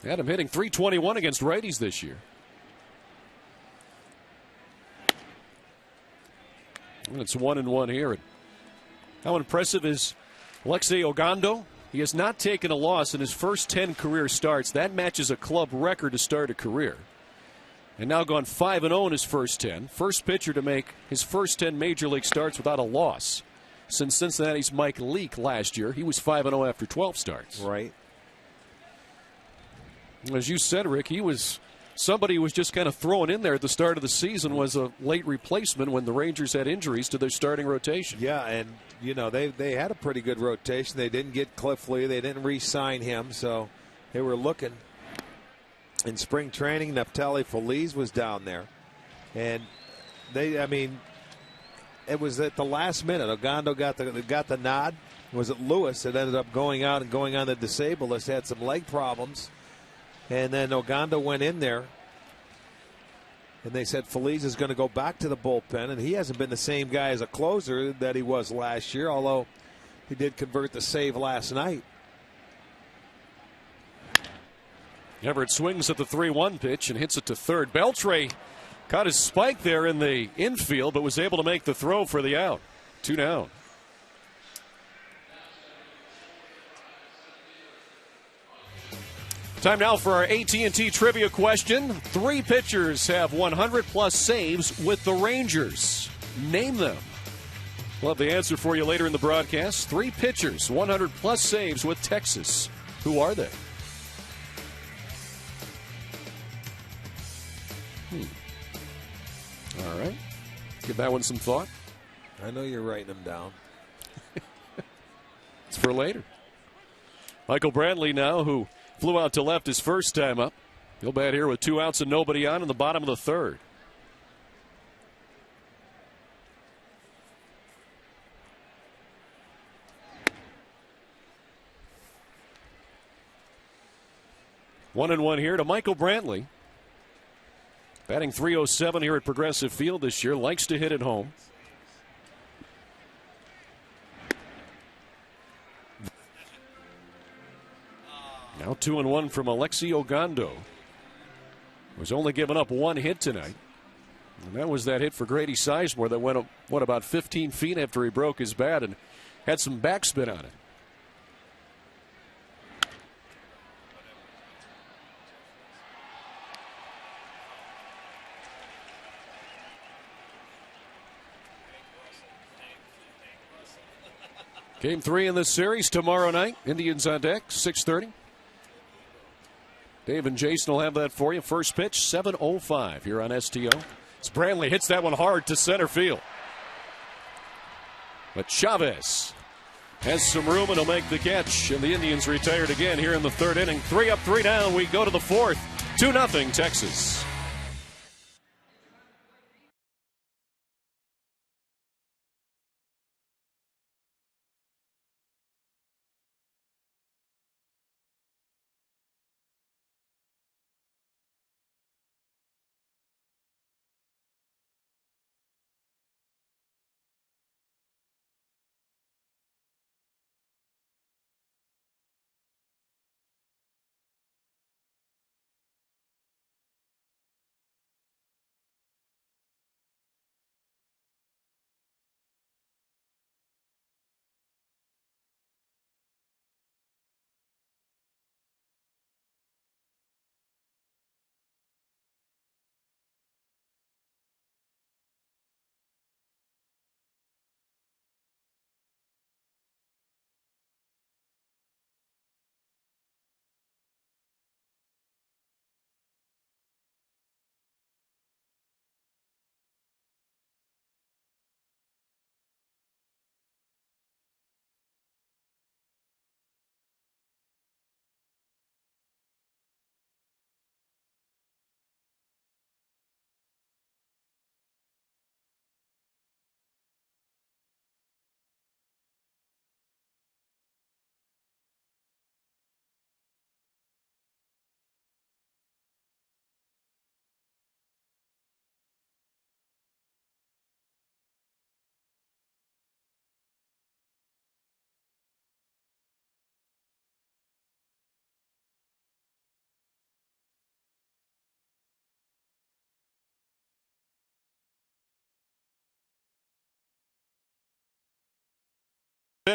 Adam hitting .321 against righties this year. And it's 1-1 here. And how impressive is Alexei Ogando? He has not taken a loss in his first 10 career starts. That matches a club record to start a career. And now gone 5-0 in his first 10. First pitcher to make his first 10 major league starts without a loss since Cincinnati's Mike Leake last year. He was 5-0 after 12 starts. Right. As you said, Rick, he was somebody who was just kind of thrown in there at the start of the season, was a late replacement when the Rangers had injuries to their starting rotation. Yeah, and, you know, they had a pretty good rotation. They didn't get Cliff Lee. They didn't re-sign him, so they were looking. In spring training, Neftali Feliz was down there. And it was at the last minute. Ogando got the nod. Was it Lewis that ended up going out and going on the disabled list, had some leg problems. And then Ogando went in there, and they said Feliz is going to go back to the bullpen, and he hasn't been the same guy as a closer that he was last year, although he did convert the save last night. Everett swings at the 3-1 pitch and hits it to third. Beltre caught his spike there in the infield, but was able to make the throw for the out. 2 down. Time now for our AT&T trivia question. 3 pitchers have 100-plus saves with the Rangers. Name them. We'll have the answer for you later in the broadcast. 3 pitchers, 100-plus saves with Texas. Who are they? All right. Give that one some thought. I know you're writing them down. It's for later. Michael Brantley now, who flew out to left his first time up. He'll bat here with 2 outs and nobody on in the bottom of the third. One and one here to Michael Brantley. Batting .307 here at Progressive Field this year. Likes to hit at home. Now 2-1 from Alexei Ogando, who's only given up 1 hit tonight. And that was that hit for Grady Sizemore that went, about 15 feet after he broke his bat and had some backspin on it. Game 3 in this series tomorrow night. Indians on deck, 6:30. Dave and Jason will have that for you. First pitch, 7:05 here on STO. As Brantley hits that one hard to center field. But Chavez has some room and he'll make the catch. And the Indians retired again here in the 3rd inning. 3 up, 3 down. We go to the 4th. 2-0 Texas.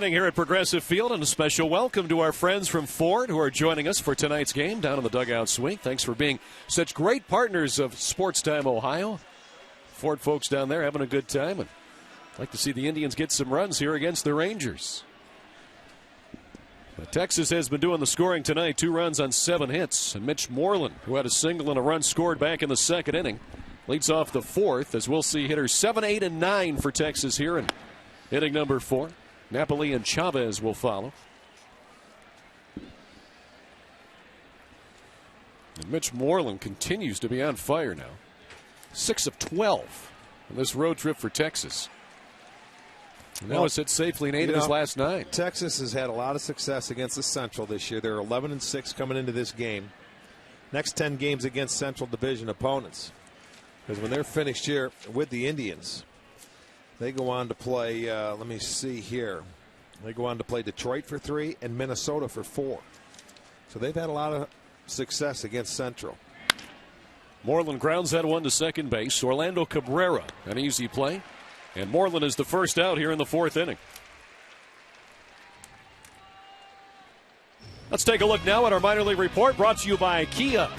inning here at Progressive Field, and a special welcome to our friends from Ford who are joining us for tonight's game down in the dugout swing. Thanks for being such great partners of Sports Time Ohio. Ford folks down there having a good time, and I'd like to see the Indians get some runs here against the Rangers. But Texas has been doing the scoring tonight, 2 runs on 7 hits, and Mitch Moreland, who had a single and a run scored back in the second inning, leads off the 4th, as we'll see hitters 7, 8, and 9 for Texas here in inning number 4. Napoli and Chavez will follow. And Mitch Moreland continues to be on fire now. 6 of 12 on this road trip for Texas. And now it's hit safely in 8 of his last 9. Texas has had a lot of success against the Central this year. They're 11-6 coming into this game. Next 10 games against Central Division opponents. Because when they're finished here with the Indians, they go on to play, let me see here. They go on to play Detroit for 3 and Minnesota for 4. So they've had a lot of success against Central. Moreland grounds that one to second base. Orlando Cabrera, an easy play. And Moreland is the first out here in the 4th inning. Let's take a look now at our minor league report, brought to you by Kia.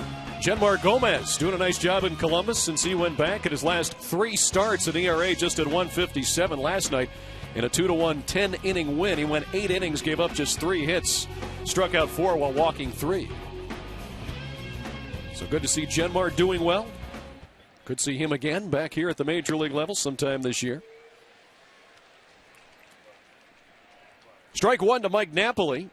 Genmar Gomez doing a nice job in Columbus since he went back at his last 3 starts, an ERA just at 157 last night in a 2-1 10-inning win. He went 8 innings, gave up just 3 hits, struck out 4 while walking 3. So good to see Genmar doing well. Could see him again back here at the major league level sometime this year. Strike 1 to Mike Napoli.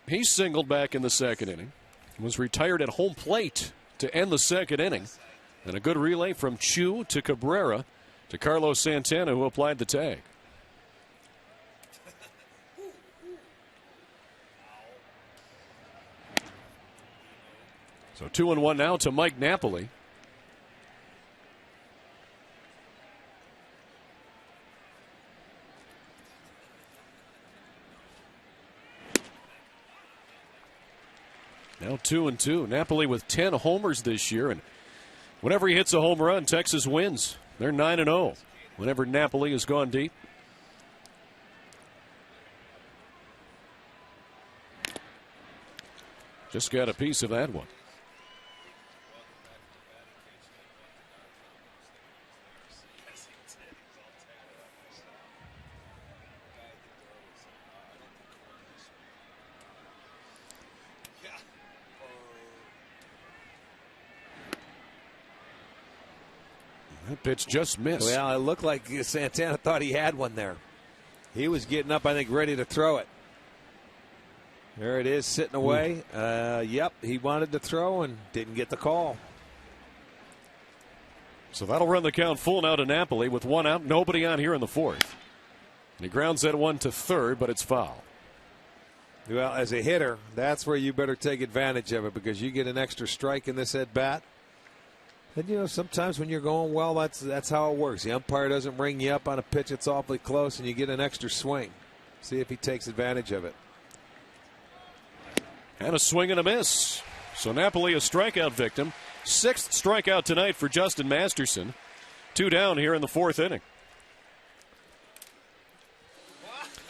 He singled back in the second inning. Was retired at home plate to end the second inning. And a good relay from Chu to Cabrera to Carlos Santana, who applied the tag. So 2-1 now to Mike Napoli. Now 2-2. Napoli with 10 homers this year, and whenever he hits a home run, Texas wins. They're 9-0 whenever Napoli has gone deep. Just got a piece of that one. That pitch just missed. Well, it looked like Santana thought he had one there. He was getting up, I think, ready to throw it. There it is, sitting away. Yep, he wanted to throw and didn't get the call. So that'll run the count full now to Napoli with 1 out, nobody on here in the 4th. And he grounds that one to third, but it's foul. Well, as a hitter, that's where you better take advantage of it, because you get an extra strike in this at bat. And, you know, sometimes when you're going well, that's how it works. The umpire doesn't ring you up on a pitch that's awfully close, and you get an extra swing. See if he takes advantage of it. And a swing and a miss. So Napoli a strikeout victim. 6th strikeout tonight for Justin Masterson. 2 down here in the 4th inning.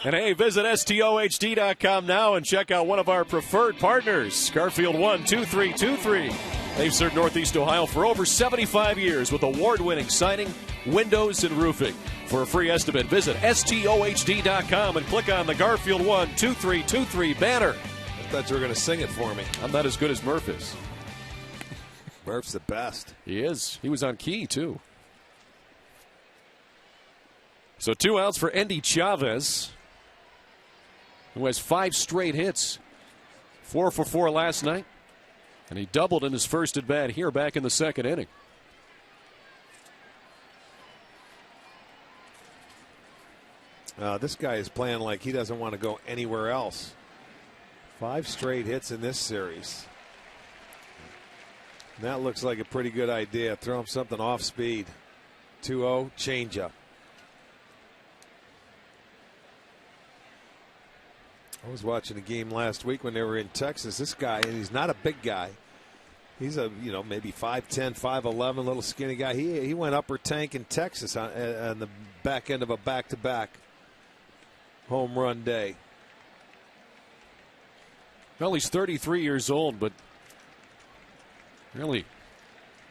And hey, visit STOHD.com now and check out one of our preferred partners, Garfield 12323. They've served Northeast Ohio for over 75 years with award-winning siding, windows, and roofing. For a free estimate, visit STOHD.com and click on the Garfield 12323 banner. I thought you were going to sing it for me. I'm not as good as Murph is. Murph's the best. He is. He was on key, too. So 2 outs for Endy Chavez, who has 5 straight hits. 4 for 4 last night. And he doubled in his first at bat here back in the second inning. This guy is playing like he doesn't want to go anywhere else. 5 straight hits in this series. That looks like a pretty good idea. Throw him something off speed. 2-0 changeup. I was watching a game last week when they were in Texas. This guy, and he's not a big guy. He's a, maybe 5'10", 5'11", little skinny guy. He went upper tank in Texas on the back end of a back-to-back. home run day. Well, he's 33 years old, but really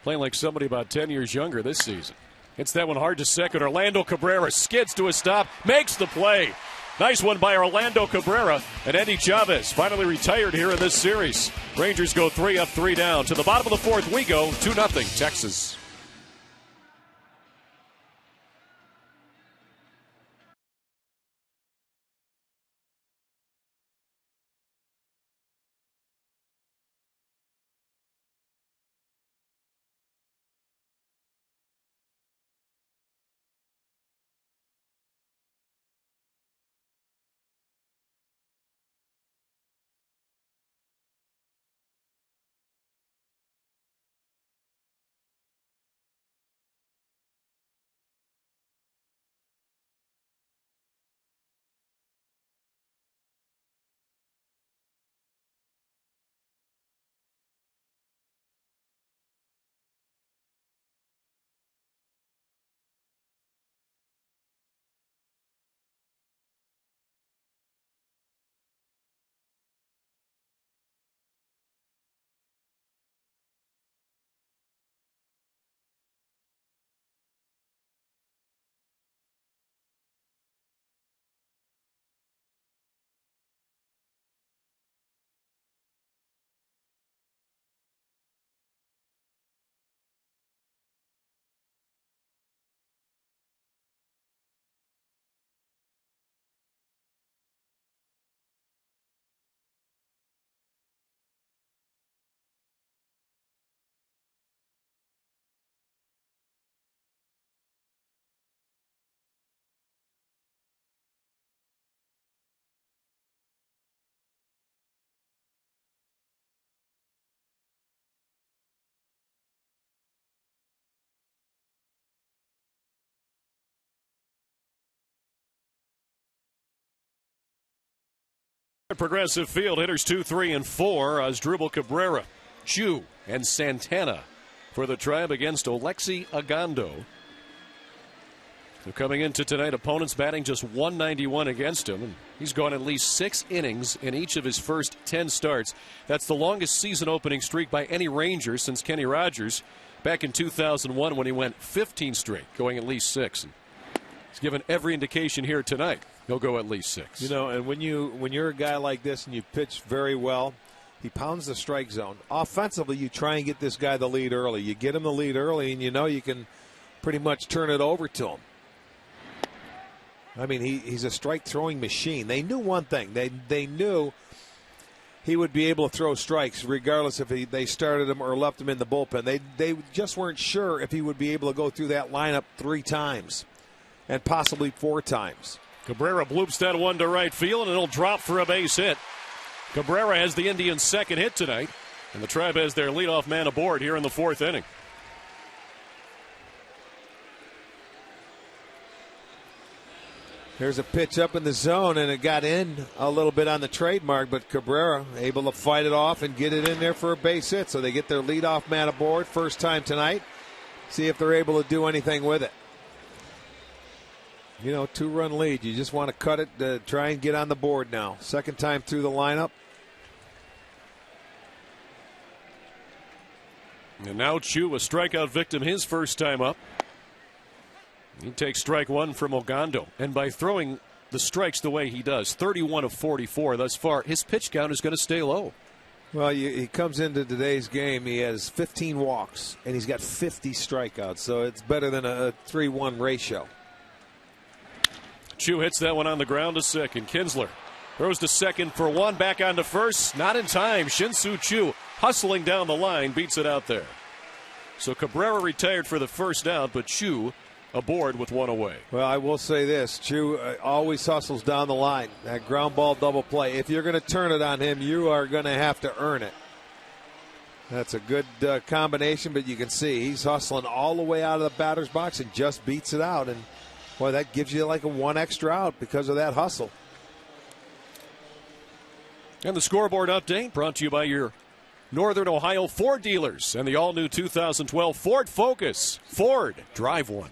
playing like somebody about 10 years younger this season. Hits that one hard to second. Orlando Cabrera skids to a stop, makes the play. Nice one by Orlando Cabrera. And Eddie Chavez finally retired here in this series. Rangers go 3 up, 3 down. To the bottom of the fourth we go, 2-0 Texas. Progressive Field, hitters 2, 3, and 4. Asdrubal Cabrera, Chu, and Santana for the Tribe against Alexi Agando. So coming into tonight, opponents batting just 191 against him, and he's gone at least 6 innings in each of his first 10 starts. That's the longest season opening streak by any Ranger since Kenny Rogers back in 2001 when he went 15 straight, going at least 6. And he's given every indication here tonight he'll go at least 6. You know, and when you're a guy like this and you pitch very well, he pounds the strike zone. Offensively, you try and get this guy the lead early. You get him the lead early, and you know you can pretty much turn it over to him. I mean, he's a strike-throwing machine. They knew one thing. They knew he would be able to throw strikes regardless if they started him or left him in the bullpen. They just weren't sure if he would be able to go through that lineup 3 times and possibly 4 times. Cabrera bloops that one to right field, and it'll drop for a base hit. Cabrera has the Indians' second hit tonight, and the Tribe has their leadoff man aboard here in the 4th inning. There's a pitch up in the zone, and it got in a little bit on the trademark, but Cabrera able to fight it off and get it in there for a base hit. So they get their leadoff man aboard, first time tonight. See if they're able to do anything with it. You know, 2-run lead. You just want to cut it to try and get on the board now. Second time through the lineup. And now Chu, a strikeout victim, his first time up. He takes strike 1 from Ogando. And by throwing the strikes the way he does, 31 of 44 thus far, his pitch count is going to stay low. Well, he comes into today's game, he has 15 walks, and he's got 50 strikeouts. So it's better than a 3-1 ratio. Chu hits that one on the ground to second. Kinsler throws to second for 1, back on to first. Not in time. Shin-Soo Chu hustling down the line, beats it out there. So Cabrera retired for the first out, but Chu aboard with 1 away. Well, I will say this. Chu always hustles down the line. That ground ball double play. If you're going to turn it on him, you are going to have to earn it. That's a good combination, but you can see he's hustling all the way out of the batter's box and just beats it out. And boy, that gives you like a 1 extra out because of that hustle. And the scoreboard update brought to you by your Northern Ohio Ford dealers and the all-new 2012 Ford Focus. Ford, drive one.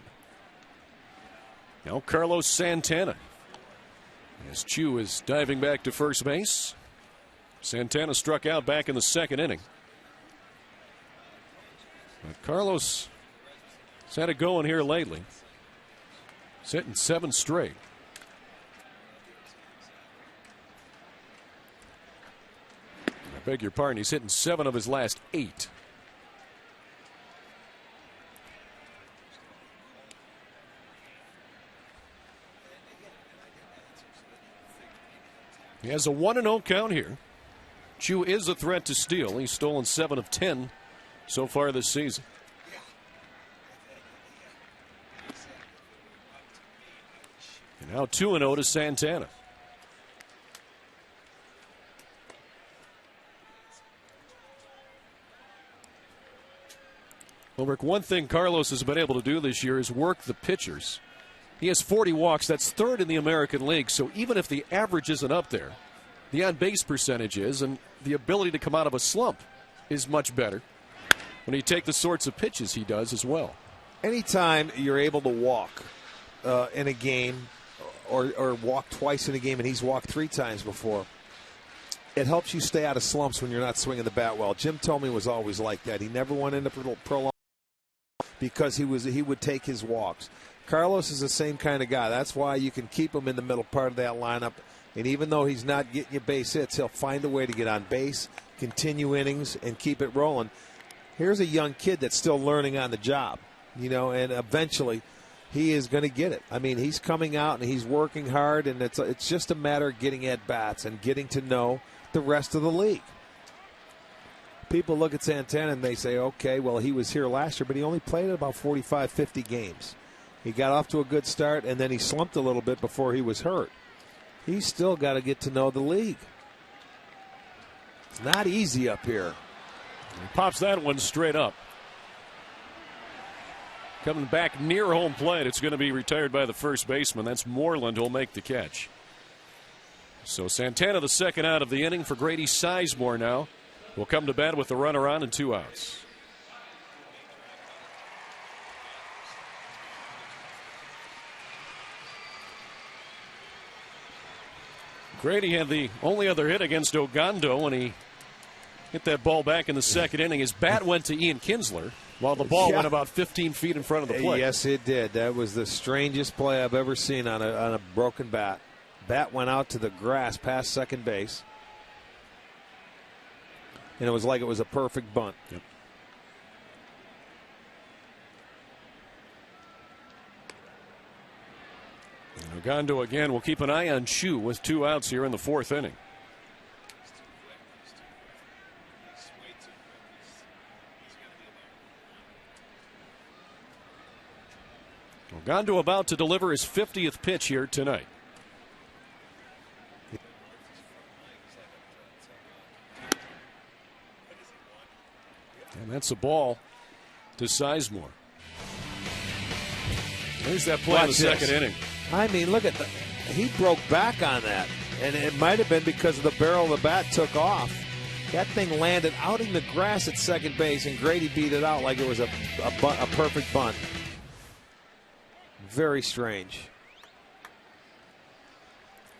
Now Carlos Santana. As Chu is diving back to first base. Santana struck out back in the second inning. But Carlos has had it going here lately. He's hitting 7 straight. I beg your pardon, he's hitting 7 of his last 8. He has a 1-0 count here. Chu is a threat to steal. He's stolen 7 of 10 so far this season. And now 2-0 to Santana. Well, Rick, one thing Carlos has been able to do this year is work the pitchers. He has 40 walks. That's 3rd in the American League. So even if the average isn't up there, the on-base percentage is, and the ability to come out of a slump is much better when you take the sorts of pitches he does as well. Anytime you're able to walk in a game or walk twice in a game, and he's walked 3 times before, it helps you stay out of slumps when you're not swinging the bat well. Jim Thome was always like that. He never went into prolonged because he would take his walks. Carlos is the same kind of guy. That's why you can keep him in the middle part of that lineup. And even though he's not getting you base hits, he'll find a way to get on base, continue innings, and keep it rolling. Here's a young kid that's still learning on the job, and eventually he is going to get it. I mean, he's coming out and he's working hard, and it's just a matter of getting at bats and getting to know the rest of the league. People look at Santana and they say, okay, well, he was here last year, but he only played about 45, 50 games. He got off to a good start, and then he slumped a little bit before he was hurt. He's still got to get to know the league. It's not easy up here. He pops that one straight up. Coming back near home plate. It's going to be retired by the first baseman. That's Moreland who'll make the catch. So Santana, the second out of the inning for Grady Sizemore now, will come to bat with the runner on and 2 outs. Grady had the only other hit against Ogando when he hit that ball back in the second inning. His bat went to Ian Kinsler while the ball went about 15 feet in front of the plate. Yes, it did. That was the strangest play I've ever seen on a broken bat. Bat went out to the grass past second base. And it was like it was a perfect bunt. Yep. Ogando again will keep an eye on Chu with 2 outs here in the 4th inning. Ogando about to deliver his 50th pitch here tonight. And that's a ball to Sizemore. There's that play in the second inning. I mean, look at he broke back on that, and it might have been because the barrel of the bat took off. That thing landed out in the grass at second base, and Grady beat it out like it was a perfect bunt. Very strange.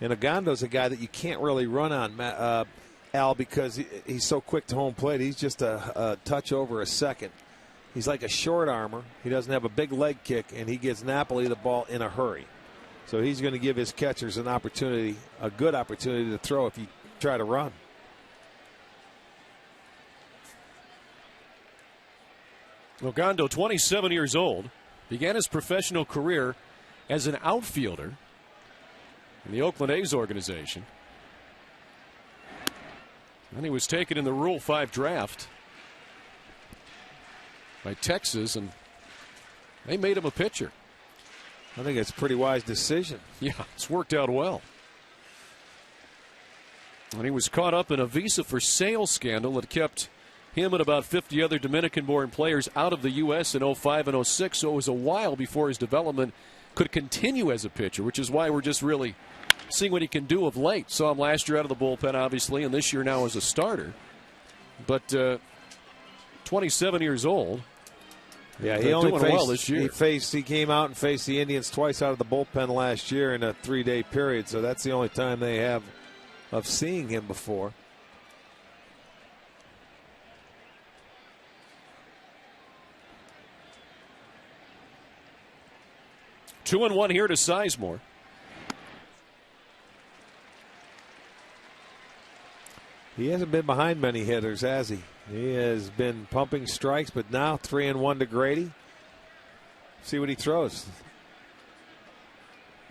And Ogando's a guy that you can't really run on, Al, because he's so quick to home plate. He's just a touch over a second. He's like a short armor. He doesn't have a big leg kick, and he gives Napoli the ball in a hurry. So he's going to give his catchers an opportunity, a good opportunity to throw if you try to run. Ogando, 27 years old, began his professional career as an outfielder in the Oakland A's organization. And he was taken in the Rule 5 draft by Texas, and they made him a pitcher. I think it's a pretty wise decision. Yeah, it's worked out well. And he was caught up in a visa for sale scandal that kept him and about 50 other Dominican-born players out of the U.S. in 05 and 06, so it was a while before his development could continue as a pitcher, which is why we're just really seeing what he can do of late. Saw him last year out of the bullpen, obviously, and this year now as a starter. But 27 years old, Yeah, They're only doing faced, well this year. He came out and faced the Indians twice out of the bullpen last year in a 3-day period, so that's the only time they have of seeing him before. Two and one here to Sizemore. He hasn't been behind many hitters, has he? He has been pumping strikes, but now 3-1 to Grady. See what he throws.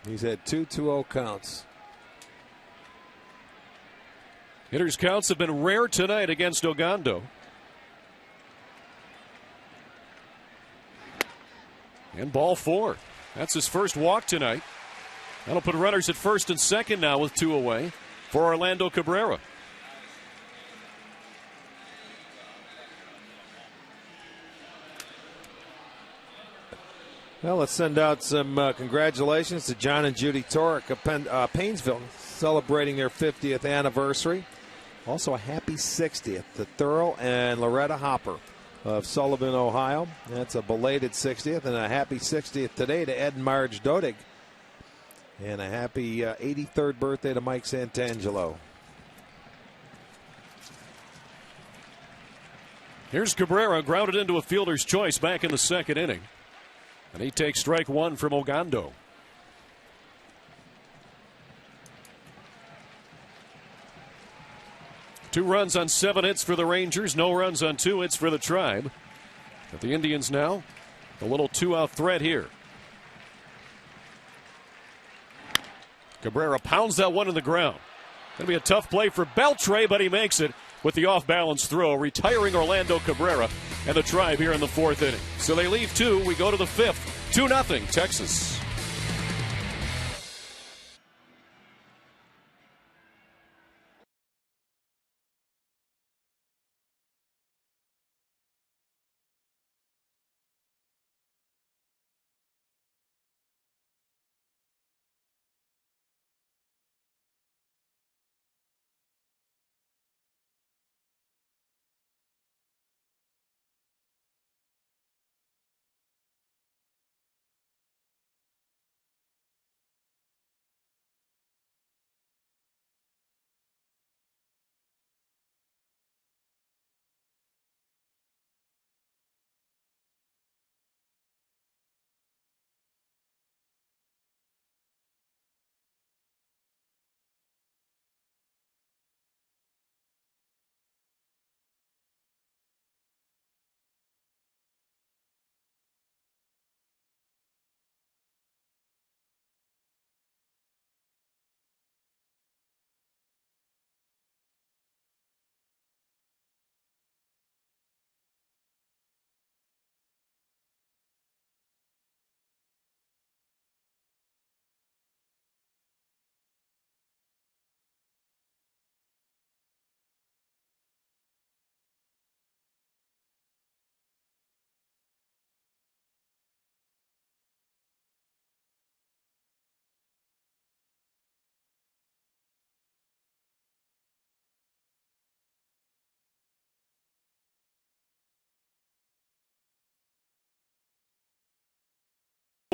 He's had 2 2-0 counts. Hitters' counts have been rare tonight against Ogando. And ball 4. That's his first walk tonight. That'll put runners at first and second now with 2 away for Orlando Cabrera. Well, let's send out some congratulations to John and Judy Torek of Painesville, celebrating their 50th anniversary. Also a happy 60th to Thurl and Loretta Hopper of Sullivan, Ohio. That's a belated 60th, and a happy 60th today to Ed and Marge Dodig. And a happy 83rd birthday to Mike Santangelo. Here's Cabrera, grounded into a fielder's choice back in the second inning. And he takes strike 1 from Ogando. Two runs on 7 hits for the Rangers. No runs on 2 hits for the Tribe. But the Indians now, a little 2-out threat here. Cabrera pounds that one in the ground. Going to be a tough play for Beltre, but he makes it with the off-balance throw, retiring Orlando Cabrera and the Tribe here in the 4th inning. So they leave 2. We go to the 5th. 2-0 Texas.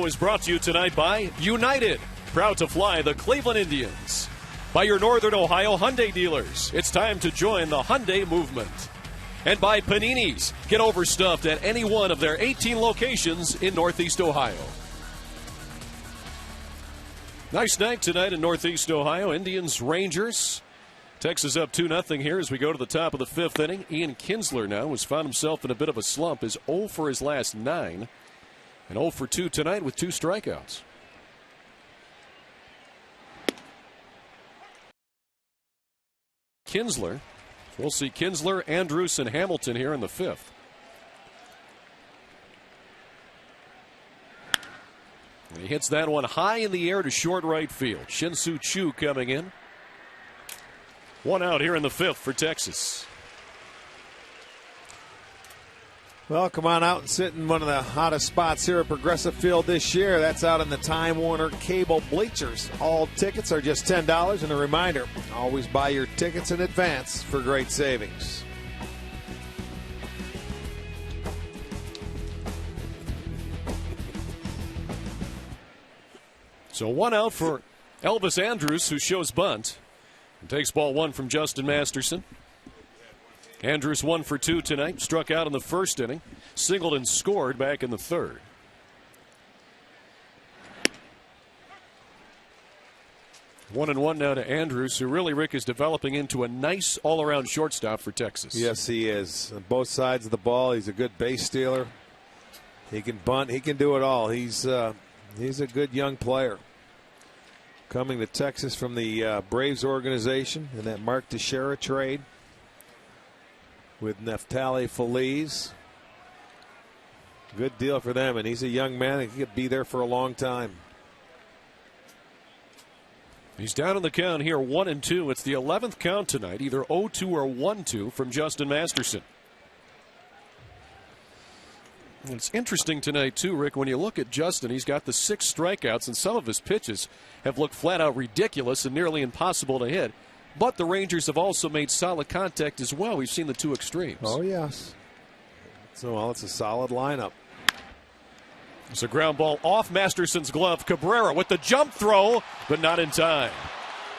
Is brought to you tonight by United, proud to fly the Cleveland Indians. By your Northern Ohio Hyundai dealers, it's time to join the Hyundai movement. And by Panini's, get overstuffed at any one of their 18 locations in Northeast Ohio. Nice night tonight in Northeast Ohio. Indians, Rangers. Texas up 2-0 here as we go to the top of the 5th inning. Ian Kinsler now has found himself in a bit of a slump. Is 0 for his last 9. And 0 for 2 tonight with 2 strikeouts. Kinsler. We'll see Kinsler, Andrus, and Hamilton here in the 5th. And he hits that one high in the air to short right field. Shin-Soo Choo coming in. 1 out here in the 5th for Texas. Well, come on out and sit in one of the hottest spots here at Progressive Field this year. That's out in the Time Warner Cable bleachers. All tickets are just $10. And a reminder, always buy your tickets in advance for great savings. So 1 out for Elvis Andrus, who shows bunt and takes ball 1 from Justin Masterson. Andrus 1 for 2 tonight. Struck out in the first inning. Singled and scored back in the third. 1-1 now to Andrus, who really, Rick, is developing into a nice all-around shortstop for Texas. Yes, he is. On both sides of the ball, he's a good base stealer. He can bunt. He can do it all. He's a good young player. Coming to Texas from the Braves organization in that Mark Teixeira trade with Neftali Feliz. Good deal for them, and he's a young man. He could be there for a long time. He's down in the count here, 1-2. It's the 11th count tonight, either 0-2 or 1-2 from Justin Masterson. And it's interesting tonight, too, Rick, when you look at Justin, he's got the 6 strikeouts, and some of his pitches have looked flat out ridiculous and nearly impossible to hit. But the Rangers have also made solid contact as well. We've seen the 2 extremes. Oh, yes. So, well, it's a solid lineup. It's a ground ball off Masterson's glove. Cabrera with the jump throw, but not in time.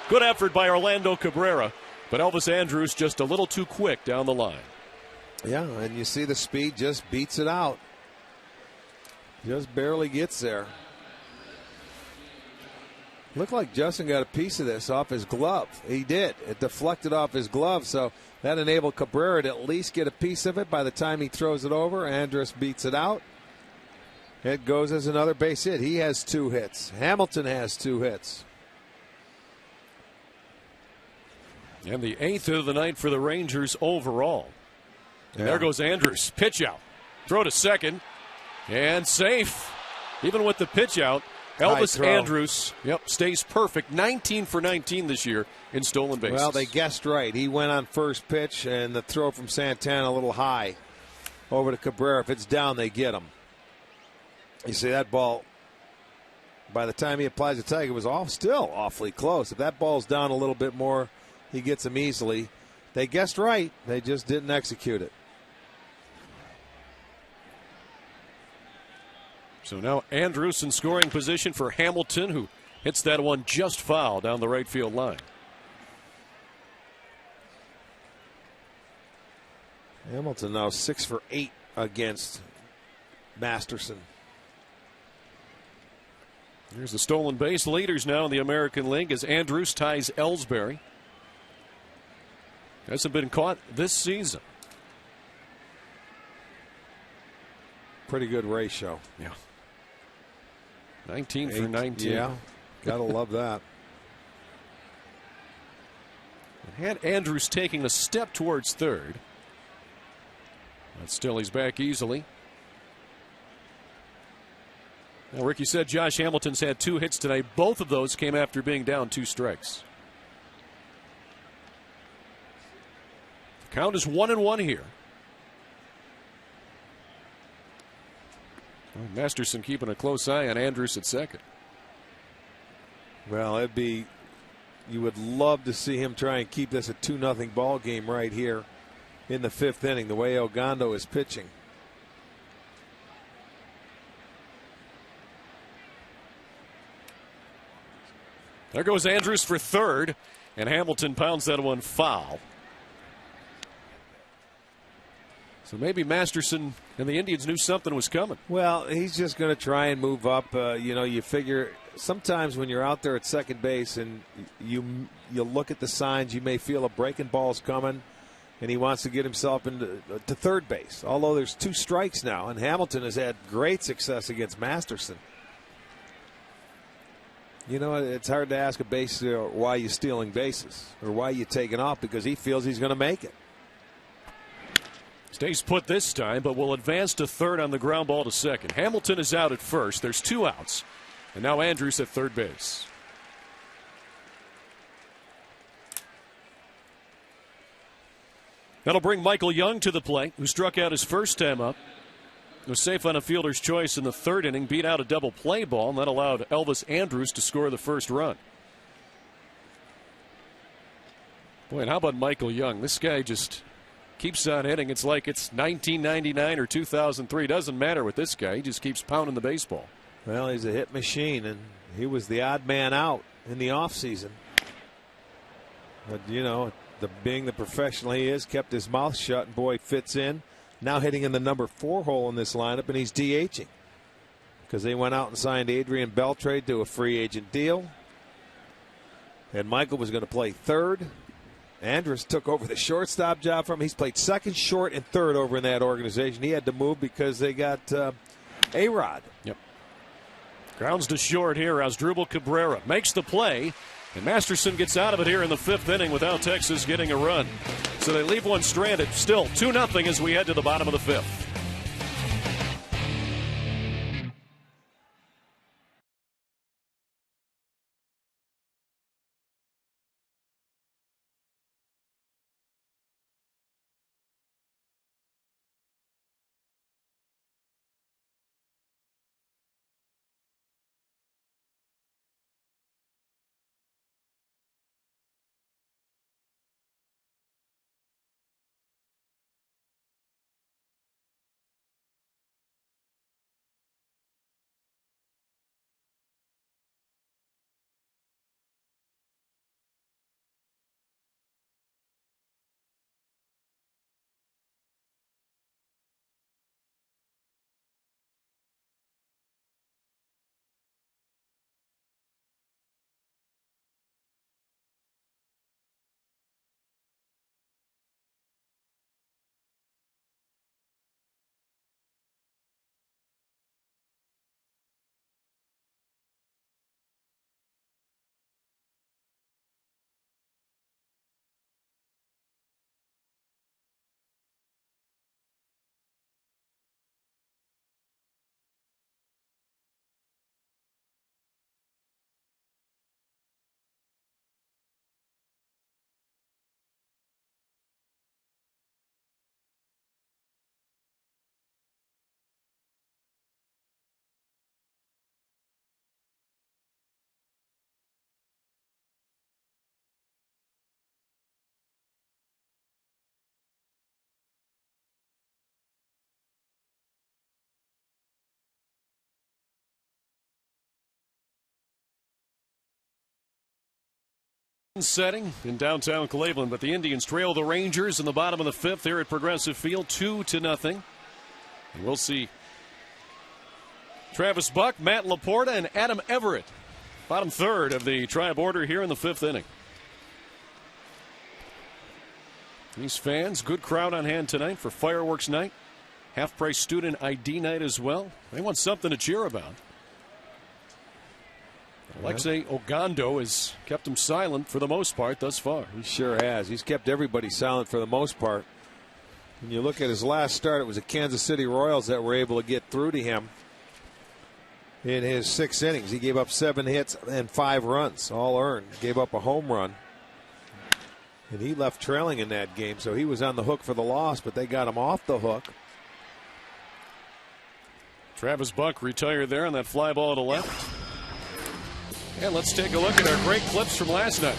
Good effort by Orlando Cabrera, but Elvis Andrus just a little too quick down the line. Yeah, and you see the speed just beats it out. Just barely gets there. Looked like Justin got a piece of this off his glove. He did. It deflected off his glove, so that enabled Cabrera to at least get a piece of it. By the time he throws it over, Andrus beats it out. It goes as another base hit. He has 2 hits. Hamilton has 2 hits. And the 8th of the night for the Rangers overall. And there goes Andrus. Pitch out. Throw to second. And safe. Even with the pitch out, Elvis Andrus stays perfect. 19 for 19 this year in stolen bases. Well, they guessed right. He went on first pitch, and the throw from Santana a little high over to Cabrera. If it's down, they get him. You see that ball, by the time he applies the tag, it was still awfully close. If that ball's down a little bit more, he gets him easily. They guessed right. They just didn't execute it. So now Andrus in scoring position for Hamilton, who hits that one just foul down the right field line. Hamilton now 6 for 8 against Masterson. Here's the stolen base leaders now in the American League as Andrus ties Ellsbury. Hasn't been caught this season. Pretty good ratio. Yeah. 19 for 19. Yeah, gotta love that. Had Andrus taking a step towards third. But still he's back easily. Now, Ricky said Josh Hamilton's had 2 hits today. Both of those came after being down 2 strikes. The count is 1-1 here. Masterson keeping a close eye on Andrus at second. Well, you would love to see him try and keep this a 2-0 ball game right here in the 5th inning, the way Ogando is pitching. There goes Andrus for third, and Hamilton pounds that one foul. So maybe Masterson and the Indians knew something was coming. Well, he's just going to try and move up. You figure sometimes when you're out there at second base and you look at the signs, you may feel a breaking ball's coming, and he wants to get himself into third base. Although there's 2 strikes now, and Hamilton has had great success against Masterson. You know, it's hard to ask a base why you're stealing bases or why you're taking off, because he feels he's going to make it. Stays put this time, but will advance to third on the ground ball to second. Hamilton is out at first. There's 2 outs. And now Andrus at third base. That'll bring Michael Young to the plate, who struck out his first time up. Was safe on a fielder's choice in the 3rd inning, beat out a double play ball, and that allowed Elvis Andrus to score the first run. Boy, and how about Michael Young? This guy just keeps on hitting. It's like it's 1999 or 2003. Doesn't matter with this guy. He just keeps pounding the baseball. Well, he's a hit machine, and he was the odd man out in the offseason. But, you know, being the professional he is, kept his mouth shut, and boy, fits in. Now hitting in the number 4 hole in this lineup, and he's DHing because they went out and signed Adrian Beltre to a free agent deal. And Michael was going to play third. Andrus took over the shortstop job from him. He's played second, short, and third over in that organization. He had to move because they got A-Rod. Yep. Grounds to short here. Asdrubal Cabrera makes the play. And Masterson gets out of it here in the 5th inning without Texas getting a run. So they leave one stranded. Still 2-0 as we head to the bottom of the 5th. Setting in downtown Cleveland, but the Indians trail the Rangers in the bottom of the 5th here at Progressive Field, 2-0. And we'll see Travis Buck, Matt Laporta, and Adam Everett, bottom third of the Tribe order here in the 5th inning. These fans, good crowd on hand tonight for fireworks night, half-price student ID night as well. They want something to cheer about. Alexei Ogando has kept him silent for the most part thus far. He sure has. He's kept everybody silent for the most part. When you look at his last start, it was the Kansas City Royals that were able to get through to him in his 6 innings. He gave up 7 hits and 5 runs, all earned. Gave up a home run. And he left trailing in that game, so he was on the hook for the loss, but they got him off the hook. Travis Buck retired there on that fly ball to left. And let's take a look at our great clips from last night.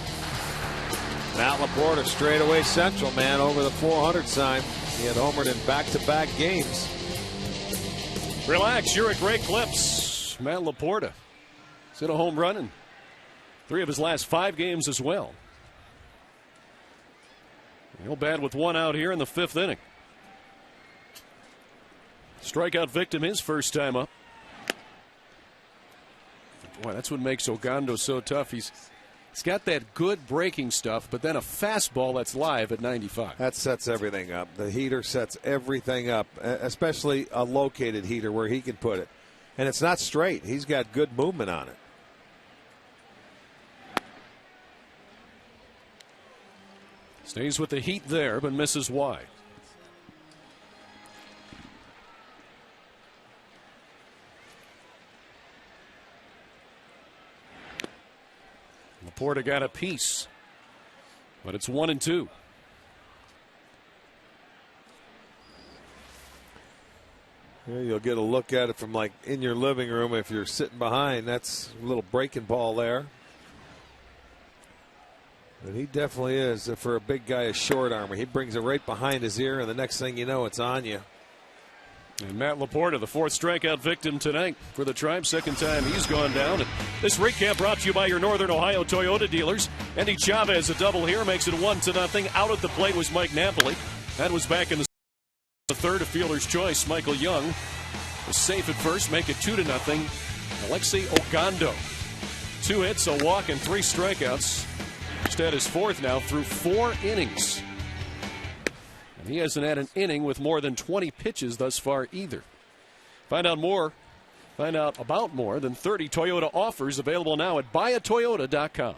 Matt Laporta straightaway central, man, over the 400 sign. He had homered in back-to-back games. Relax, you're at Great Clips. Matt Laporta has hit a home run in 3 of his last 5 games as well. No bad with 1 out here in the 5th inning. Strikeout victim his first time up. Boy, that's what makes Ogando so tough. He's got that good breaking stuff, but then a fastball that's live at 95. That sets everything up. The heater sets everything up, especially a located heater where he can put it. And it's not straight. He's got good movement on it. Stays with the heat there, but misses wide. Laporta got a piece, but it's 1-2. Yeah, you'll get a look at it from like in your living room if you're sitting behind. That's a little breaking ball there. And he definitely is, for a big guy, a short armor. He brings it right behind his ear, and the next thing you know, it's on you. And Matt Laporta, the fourth strikeout victim tonight for the Tribe. Second time he's gone down. And this recap brought to you by your Northern Ohio Toyota dealers. Andy Chavez, a double here, makes it 1-0. Out at the plate was Mike Napoli. That was back in the third, a fielder's choice. Michael Young was safe at first, make it 2-0. Alexei Ogando, 2 hits, a walk, and 3 strikeouts. Just at his fourth now through 4 innings. And he hasn't had an inning with more than 20 pitches thus far either. Find out about more than 30 Toyota offers available now at buyatoyota.com.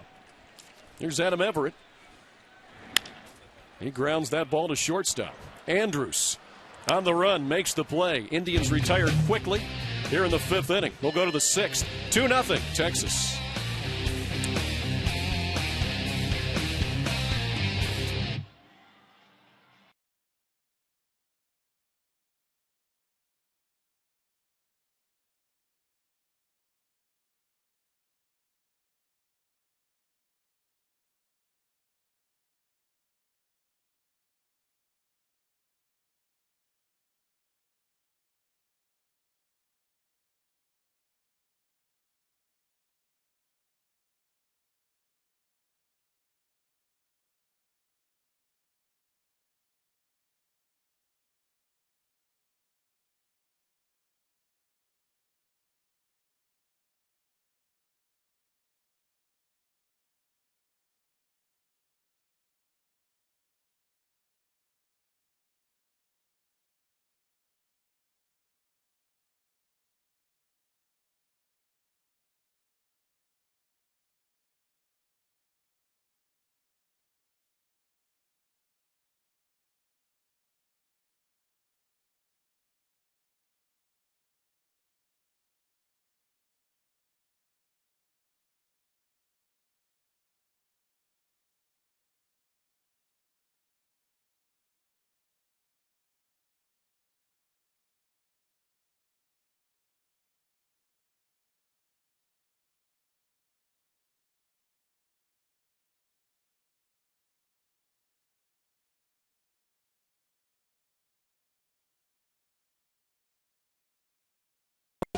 Here's Adam Everett. He grounds that ball to shortstop. Andrews on the run, makes the play. Indians retired quickly here in the 5th inning. We'll go to the 6th. 2-0 Texas.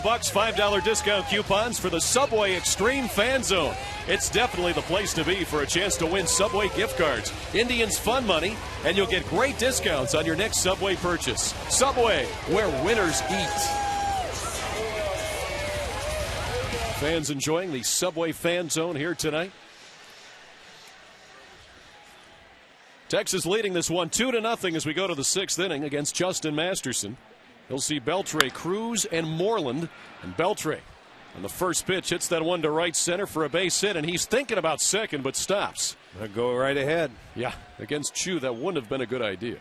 $5 discount coupons for the Subway Extreme Fan Zone. It's definitely the place to be for a chance to win Subway gift cards, Indians fun money, and you'll get great discounts on your next Subway purchase. Subway, where winners eat. Fans enjoying the Subway Fan Zone here tonight. Texas leading this one 2-0 as we go to the 6th inning against Justin Masterson. He'll see Beltre, Cruz, and Moreland. And Beltre on the first pitch hits that one to right center for a base hit, and he's thinking about second but stops. I'll go right ahead. Yeah, against Chu, that wouldn't have been a good idea.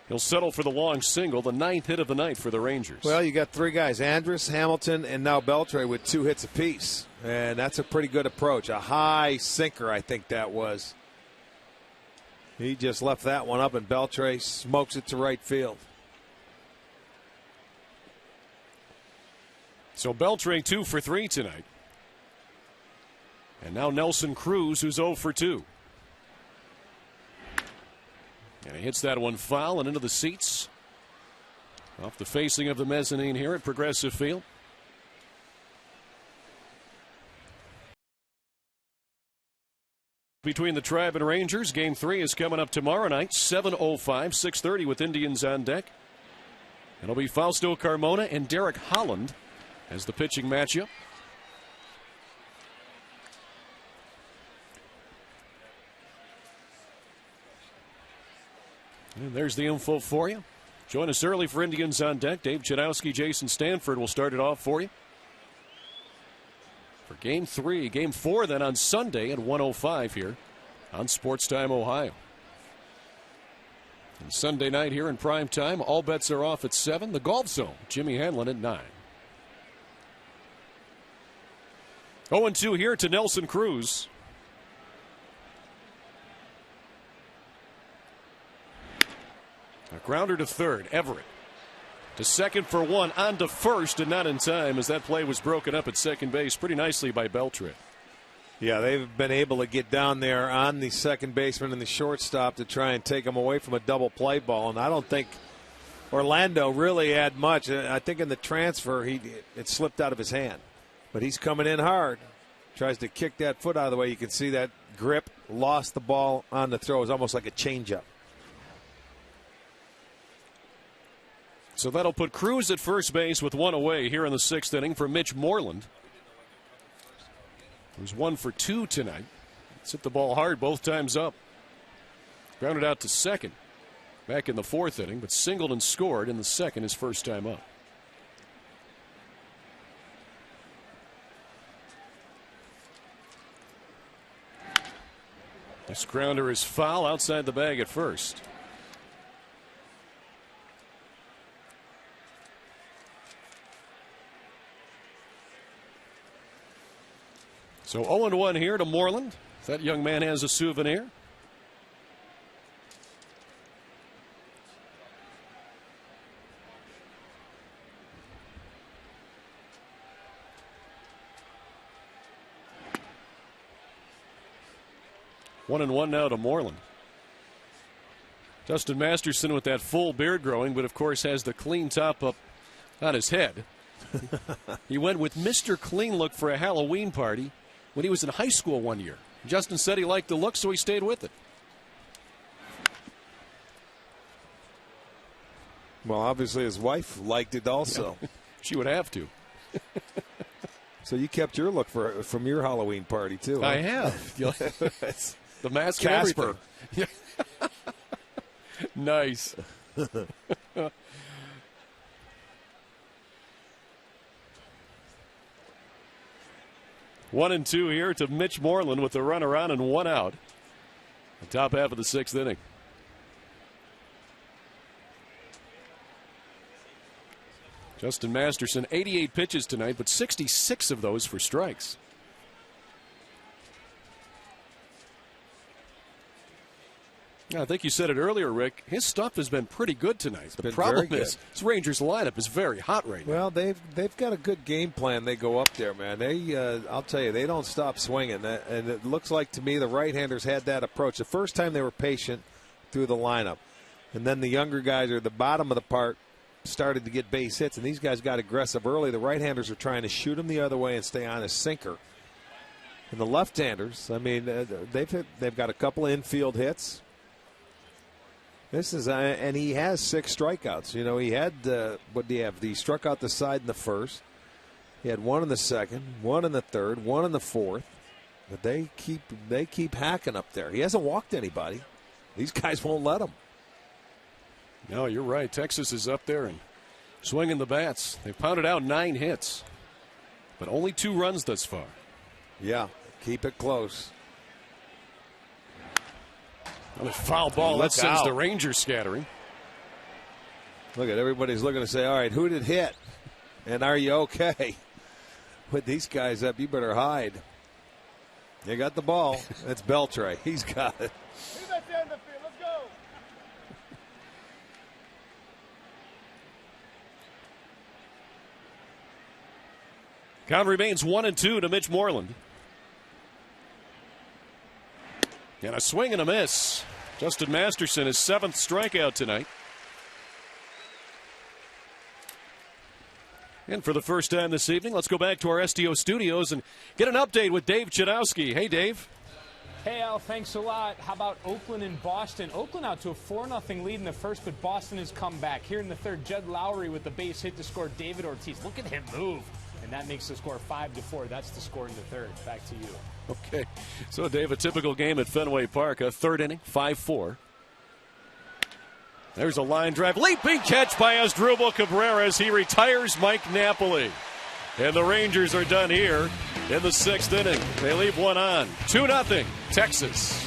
He'll settle for the long single, the 9th hit of the night for the Rangers. Well, you got 3 guys, Andrus, Hamilton, and now Beltre with 2 hits apiece. And that's a pretty good approach. A high sinker, I think that was. He just left that one up, and Beltre smokes it to right field. So Beltre 2 for 3 tonight. And now Nelson Cruz, who's 0 for 2. And he hits that one foul and into the seats. Off the facing of the mezzanine here at Progressive Field. Between the Tribe and Rangers, Game 3 is coming up tomorrow night, 7:05, 6:30 with Indians on deck. It'll be Fausto Carmona and Derek Holland as the pitching matchup. And there's the info for you. Join us early for Indians on deck. Dave Chudowski, Jason Stanford will start it off for you. For Game 3, Game 4 then on Sunday at 1:05 here on Sports Time Ohio. And Sunday night here in prime time, all bets are off at 7. The Golf Zone, Jimmy Hanlon at 9. 0-2 here to Nelson Cruz. A grounder to third. Everett to second for 1. On to first, and not in time as that play was broken up at second base pretty nicely by Beltre. Yeah, they've been able to get down there on the second baseman and the shortstop to try and take him away from a double play ball. And I don't think Orlando really had much. I think in the transfer, it slipped out of his hand. But he's coming in hard. Tries to kick that foot out of the way. You can see that grip, lost the ball on the throw. It was almost like a changeup. So that'll put Cruz at first base with one away here in the 6th inning for Mitch Moreland, who's 1 for 2 tonight. It's hit the ball hard both times up. Grounded out to second back in the 4th inning, but singled and scored in the 2nd his first time up. This grounder is foul outside the bag at first. So 0-1 here to Moreland. That young man has a souvenir. One and one now to Moreland. Justin Masterson with that full beard growing, but of course has the clean top up on his head. He went with Mr. Clean look for a Halloween party when he was in high school one year. Justin said he liked the look, so he stayed with it. Well, obviously his wife liked it also. Yeah, she would have to. So you kept your look from your Halloween party, too. Huh? I have. The mask Casper. and everything. Nice. 1-2 here to Mitch Moreland with the run around and 1 out. The top half of the 6th inning. Justin Masterson, 88 pitches tonight, but 66 of those for strikes. I think you said it earlier, Rick. His stuff has been pretty good tonight. The problem is this Rangers lineup is very hot right now. Well, they've got a good game plan. They go up there, man. I'll tell you, they don't stop swinging. And it looks like to me the right-handers had that approach. The first time they were patient through the lineup, and then the younger guys are at the bottom of the park started to get base hits, and these guys got aggressive early. The right-handers are trying to shoot them the other way and stay on a sinker. And the left-handers, I mean, they've got a couple of infield hits. This is and he has 6 strikeouts. You know, he had what do you have? He struck out the side in the first. He had 1 in the 2nd, 1 in the 3rd, 1 in the 4th. But they keep hacking up there. He hasn't walked anybody. These guys won't let him. No, you're right. Texas is up there and swinging the bats. They've pounded out 9 hits, but only 2 runs thus far. Yeah, keep it close. Well, a foul ball that sends the Rangers scattering. Look at everybody's looking to say, all right, who did hit? And are you okay? With these guys up, you better hide. You got the ball. That's Beltre. He's got it. He's at the end of the field. Let's go. Count remains 1-2 to Mitch Moreland. And a swing and a miss. Justin Masterson, his 7th strikeout tonight. And for the first time this evening, let's go back to our STO studios and get an update with Dave Chudowski. Hey, Dave. Hey, Al, thanks a lot. How about Oakland and Boston? Oakland out to a 4-0 lead in the first, but Boston has come back. Here in the 3rd, Judd Lowry with the base hit to score David Ortiz. Look at him move. And that makes the score 5-4. That's the score in the 3rd. Back to you. Okay. So, Dave, a typical game at Fenway Park. A 3rd inning, 5-4. There's a line drive. Leaping catch by Asdrubal Cabrera as he retires Mike Napoli. And the Rangers are done here in the 6th inning. They leave one on. 2-0, Texas.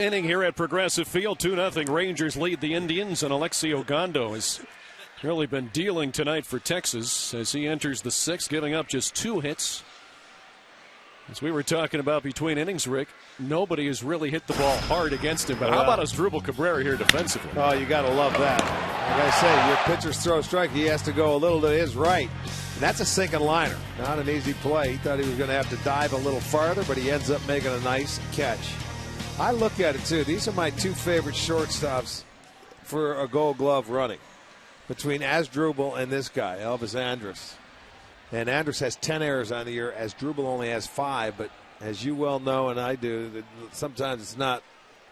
Inning here at Progressive Field, 2-0. Rangers lead the Indians, and Alexi Ogando has really been dealing tonight for Texas as he enters the sixth, giving up just 2 hits. As we were talking about between innings, Rick, nobody has really hit the ball hard against him. But how about Asdrubal Cabrera here defensively? Oh, you got to love that. Like I say, your pitchers throw a strike, he has to go a little to his right. And that's a sinking liner. Not an easy play. He thought he was going to have to dive a little farther, but he ends up making a nice catch. I look at it, too. These are my 2 favorite shortstops for a Gold Glove running, between Asdrubal and this guy, Elvis Andrus. And Andrus has 10 errors on the year. Asdrubal only has 5, but as you well know, and I do, that sometimes it's not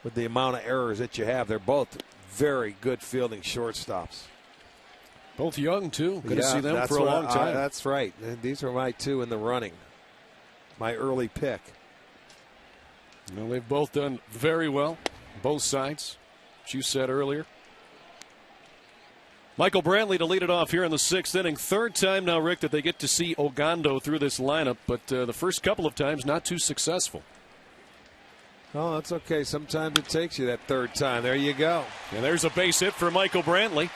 with the amount of errors that you have. They're both very good fielding shortstops. Both young, too. Good to see them for a long time. That's right. And these are my 2 in the running. My early pick. Well, they've both done very well, both sides, as you said earlier. Michael Brantley to lead it off here in the 6th inning. 3rd time now, Rick, that they get to see Ogando through this lineup, but the first couple of times not too successful. Oh, that's okay. Sometimes it takes you that 3rd time. There you go. And there's a base hit for Michael Brantley.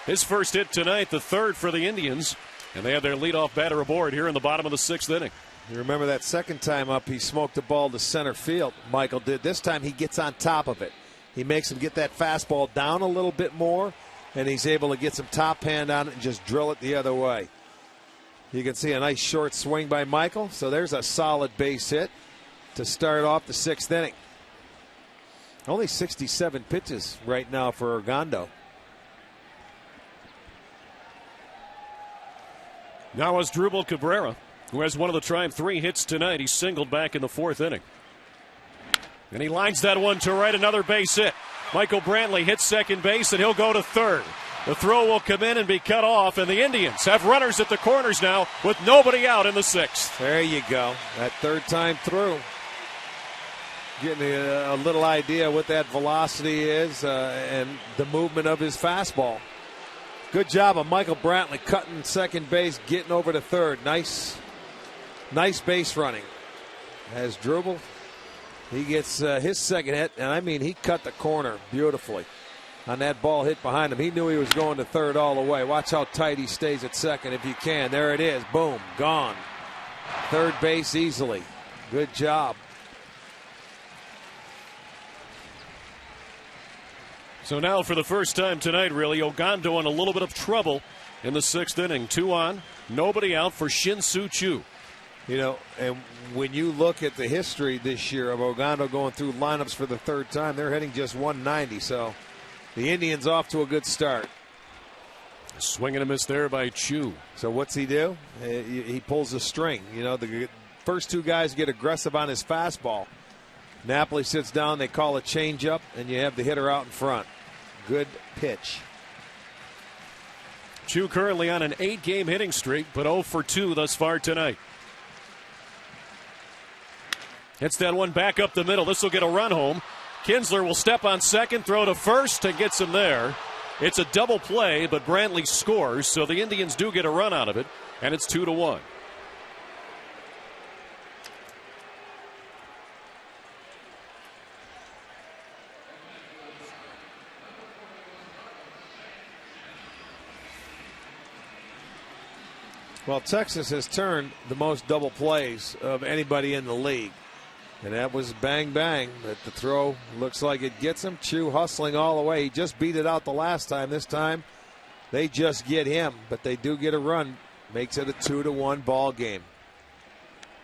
His first hit tonight, the 3rd for the Indians. And they have their leadoff batter aboard here in the bottom of the 6th inning. You remember that second time up, he smoked the ball to center field. Michael did. This time he gets on top of it. He makes him get that fastball down a little bit more, and he's able to get some top hand on it and just drill it the other way. You can see a nice short swing by Michael. So there's a solid base hit to start off the 6th inning. Only 67 pitches right now for Ogando. Now Asdrubal Cabrera, who has one of the Triumph 3 hits tonight. He singled back in the 4th inning. And he lines that one to right, another base hit. Michael Brantley hits second base, and he'll go to 3rd. The throw will come in and be cut off, and the Indians have runners at the corners now with nobody out in the 6th. There you go. That 3rd time through. Getting a little idea what that velocity is and the movement of his fastball. Good job of Michael Brantley cutting second base, getting over to 3rd. Nice base running. Asdrubal, he gets his second hit, and I mean he cut the corner beautifully on that ball hit behind him. He knew he was going to 3rd all the way. Watch how tight he stays at 2nd if you can. There it is. Boom. Gone. 3rd base easily. Good job. So now for the first time tonight, really, Ogando in a little bit of trouble in the 6th inning. 2 on, nobody out for Shin-Soo Choo. You know, and when you look at the history this year of Ogando going through lineups for the 3rd time, they're hitting just 190. So the Indians off to a good start. Swing and a miss there by Choo. So what's he do? He pulls a string. You know, the first 2 guys get aggressive on his fastball. Napoli sits down, they call a changeup, and you have the hitter out in front. Good pitch. Choo currently on an 8-game hitting streak, but 0 for 2 thus far tonight. Hits that one back up the middle. This will get a run home. Kinsler will step on second, throw to first, and gets him there. It's a double play, but Brantley scores, so the Indians do get a run out of it, and it's 2-1. Well, Texas has turned the most double plays of anybody in the league. And that was bang, bang. But the throw looks like it gets him. Choo hustling all the way. He just beat it out the last time. This time they just get him. But they do get a run. Makes it a 2-1 ball game.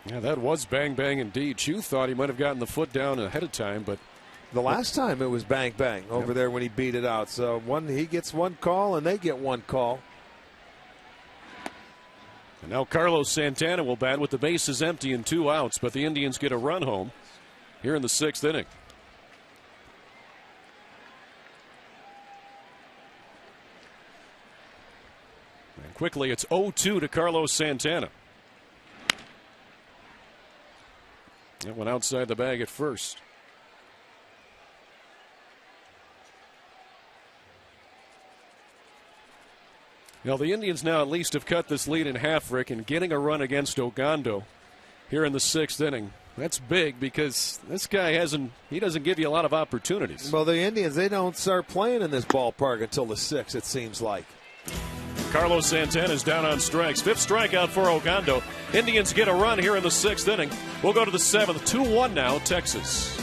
Yeah, that was bang, bang indeed. Choo thought he might have gotten the foot down ahead of time, but the last time it was bang, bang over there when he beat it out. So he gets one call and they get one call. And now Carlos Santana will bat with the bases empty and 2 outs, but the Indians get a run home here in the 6th inning. And quickly, it's 0-2 to Carlos Santana. That went outside the bag at first. Now, the Indians now at least have cut this lead in half, Rick, and getting a run against Ogando here in the 6th inning That's big because this guy he doesn't give you a lot of opportunities. Well, the Indians, they don't start playing in this ballpark until the 6th, it seems like. Carlos Santana's down on strikes. 5th strikeout for Ogando. Indians get a run here in the 6th inning. We'll go to the 7th. 2-1 now, Texas.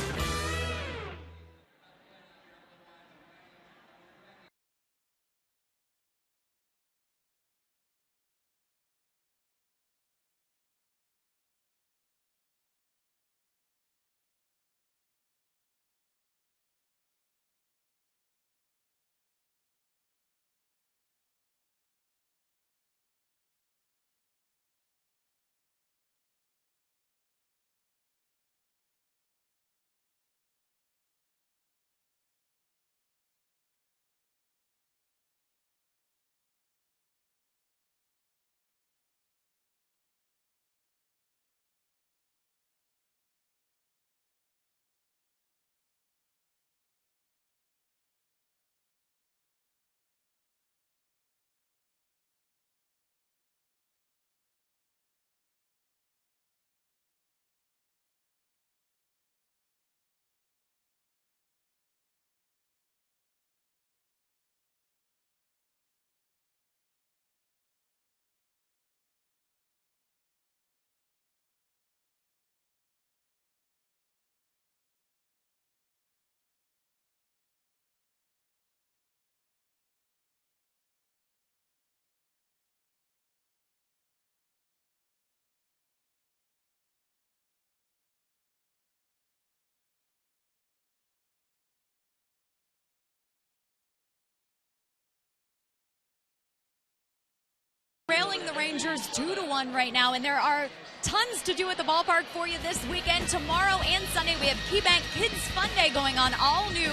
Trailing the Rangers 2-1 right now, and there are tons to do at the ballpark for you this weekend. Tomorrow and Sunday we have KeyBank Kids Fun Day going on. All new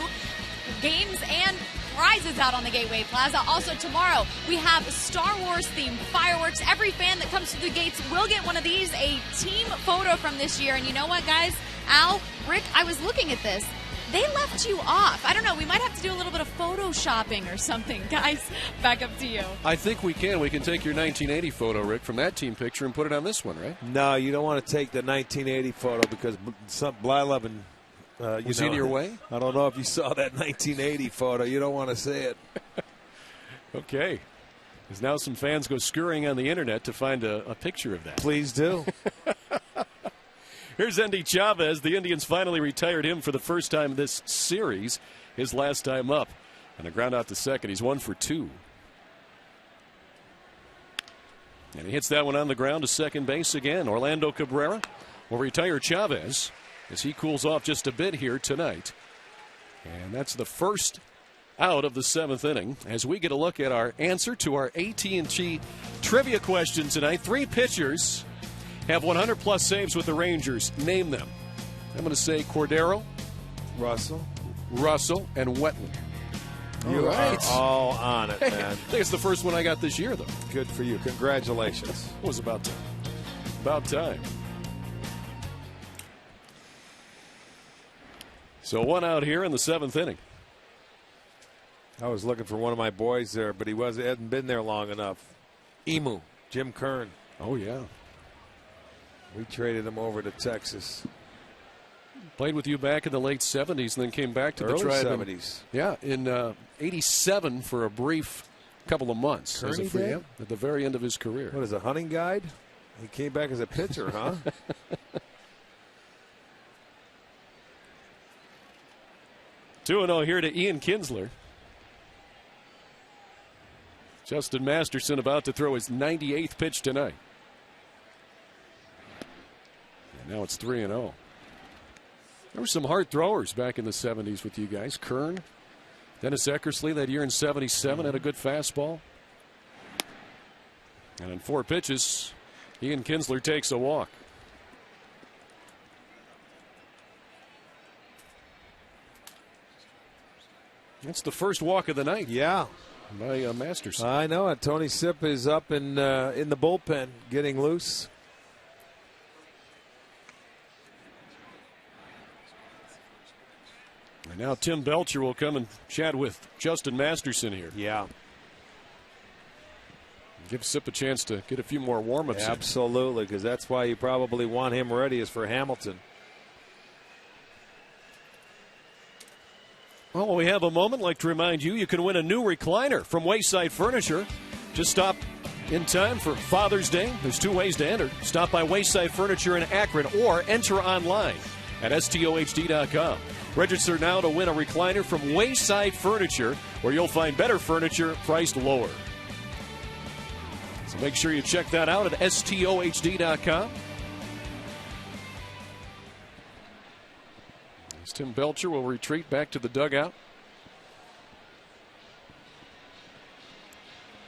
games and prizes out on the Gateway Plaza. Also tomorrow we have Star Wars themed fireworks. Every fan that comes through the gates will get one of these, a team photo from this year. And you know what, guys? Al, Rick, I was looking at this. They left you off. I don't know. We might have to do a little bit of photoshopping or something. Guys, back up to you. I think we can. We can take your 1980 photo, Rick, from that team picture and put it on this one, right? No, you don't want to take the 1980 photo because Blyleven, was in your way? I don't know if you saw that 1980 photo. You don't want to see it. Okay. Because now some fans go scurrying on the internet to find a picture of that. Please do. Here's Endy Chavez. The Indians finally retired him for the first time this series. His last time up. And a ground out to second. He's 1 for 2. And he hits that one on the ground to second base again. Orlando Cabrera will retire Chavez as he cools off just a bit here tonight. And that's the first out of the 7th inning as we get a look at our answer to our AT&T trivia question tonight. 3 pitchers have 100-plus saves with the Rangers. Name them. I'm going to say Cordero, Russell, and Wetton. You are all on it, man. I think it's the first one I got this year, though. Good for you. Congratulations. It was about time. About time. So 1 out here in the 7th inning. I was looking for one of my boys there, but he hadn't been there long enough. Emu, Jim Kern. Oh, yeah. We traded him over to Texas. Played with you back in the late 70s and then came back to the Tribe. Early 70s. In 87 for a brief couple of months. Kearney at the very end of his career. What is a hunting guide? He came back as a pitcher, huh? 2-0 here to Ian Kinsler. Justin Masterson about to throw his 98th pitch tonight. And now it's 3-0. There were some hard throwers back in the 70s with you guys. Kern, Dennis Eckersley that year in 77 had a good fastball. And in 4 pitches, Ian Kinsler takes a walk. That's the first walk of the night. Yeah. By Masterson. I know it. Tony Sipp is up in the bullpen getting loose. And now Tim Belcher will come and chat with Justin Masterson here. Yeah. Give Sipp a chance to get a few more warm-ups. Absolutely, because that's why you probably want him ready is for Hamilton. Well, while we have a moment, I'd like to remind you can win a new recliner from Wayside Furniture. Just stop in time for Father's Day. There's 2 ways to enter. Stop by Wayside Furniture in Akron or enter online at stohd.com. Register now to win a recliner from Wayside Furniture, where you'll find better furniture priced lower. So make sure you check that out at stohd.com. As Tim Belcher will retreat back to the dugout.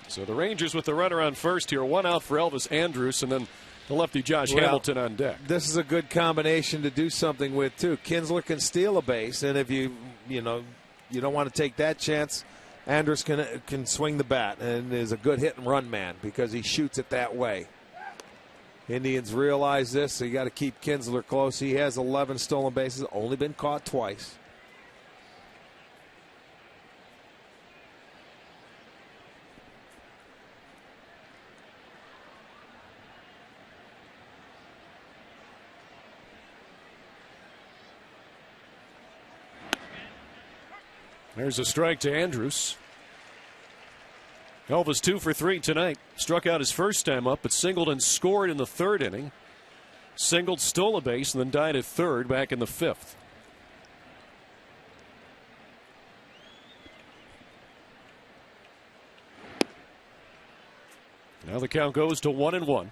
So the Rangers with the runner on first here. 1 out for Elvis Andrus, and then the lefty Josh Hamilton on deck. This is a good combination to do something with, too. Kinsler can steal a base, and if you don't want to take that chance, Andrus can swing the bat and is a good hit and run man because he shoots it that way. Indians realize this, so you got to keep Kinsler close. He has 11 stolen bases, only been caught twice. There's a strike to Andrus. Elvis 2 for 3 tonight. Struck out his first time up, but singled and scored in the 3rd inning. Singled, stole a base, and then died at 3rd back in the 5th. Now the count goes to 1-1.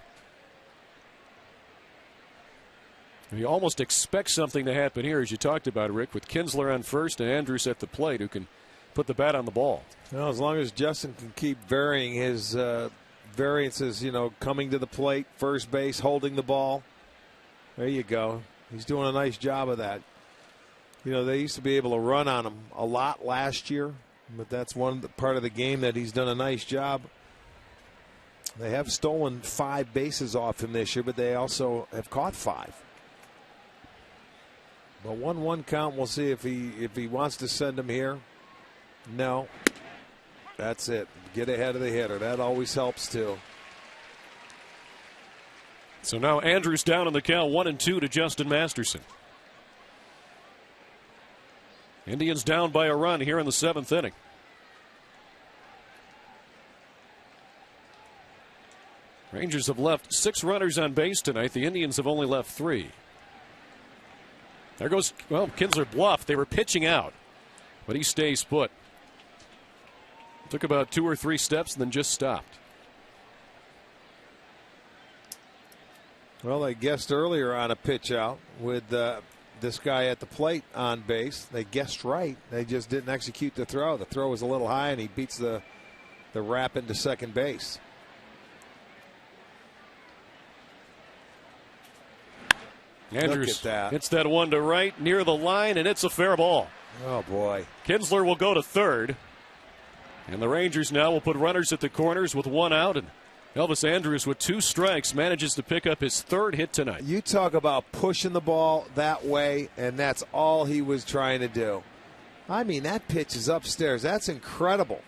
You almost expect something to happen here, as you talked about, Rick, with Kinsler on first and Andrus at the plate, who can put the bat on the ball. Well, as long as Justin can keep varying his variances, coming to the plate, first base, holding the ball. There you go. He's doing a nice job of that. They used to be able to run on him a lot last year, but that's one part of the game that he's done a nice job. They have stolen 5 bases off him this year, but they also have caught 5. But 1-1 count. We'll see if he wants to send him here. No. That's it. Get ahead of the hitter. That always helps too. So now Andrus down on the count, 1-2 to Justin Masterson. Indians down by a run here in the 7th inning. Rangers have left 6 runners on base tonight. The Indians have only left 3. There goes, Kinsler bluffed. They were pitching out, but he stays put. Took about 2 or 3 steps and then just stopped. Well, they guessed earlier on a pitch out with this guy at the plate on base. They guessed right. They just didn't execute the throw. The throw was a little high, and he beats the wrap into second base. Andrus hits that one to right near the line, and it's a fair ball. Oh, boy. Kinsler will go to 3rd. And the Rangers now will put runners at the corners with 1 out. And Elvis Andrus, with 2 strikes, manages to pick up his 3rd hit tonight. You talk about pushing the ball that way, and that's all he was trying to do. I mean, that pitch is upstairs. That's incredible.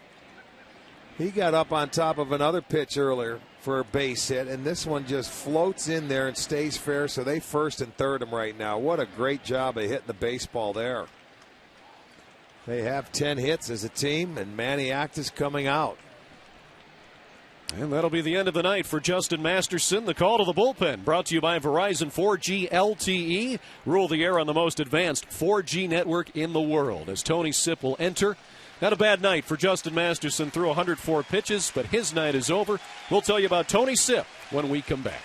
He got up on top of another pitch earlier for a base hit, and this one just floats in there and stays fair, so they 1st and 3rd him right now. What a great job of hitting the baseball there. They have 10 hits as a team, and Maniac is coming out. And that'll be the end of the night for Justin Masterson. The call to the bullpen brought to you by Verizon 4G LTE. Rule the air on the most advanced 4G network in the world as Tony Sipp will enter. Not a bad night for Justin Masterson through 104 pitches, but his night is over. We'll tell you about Tony Sipp when we come back.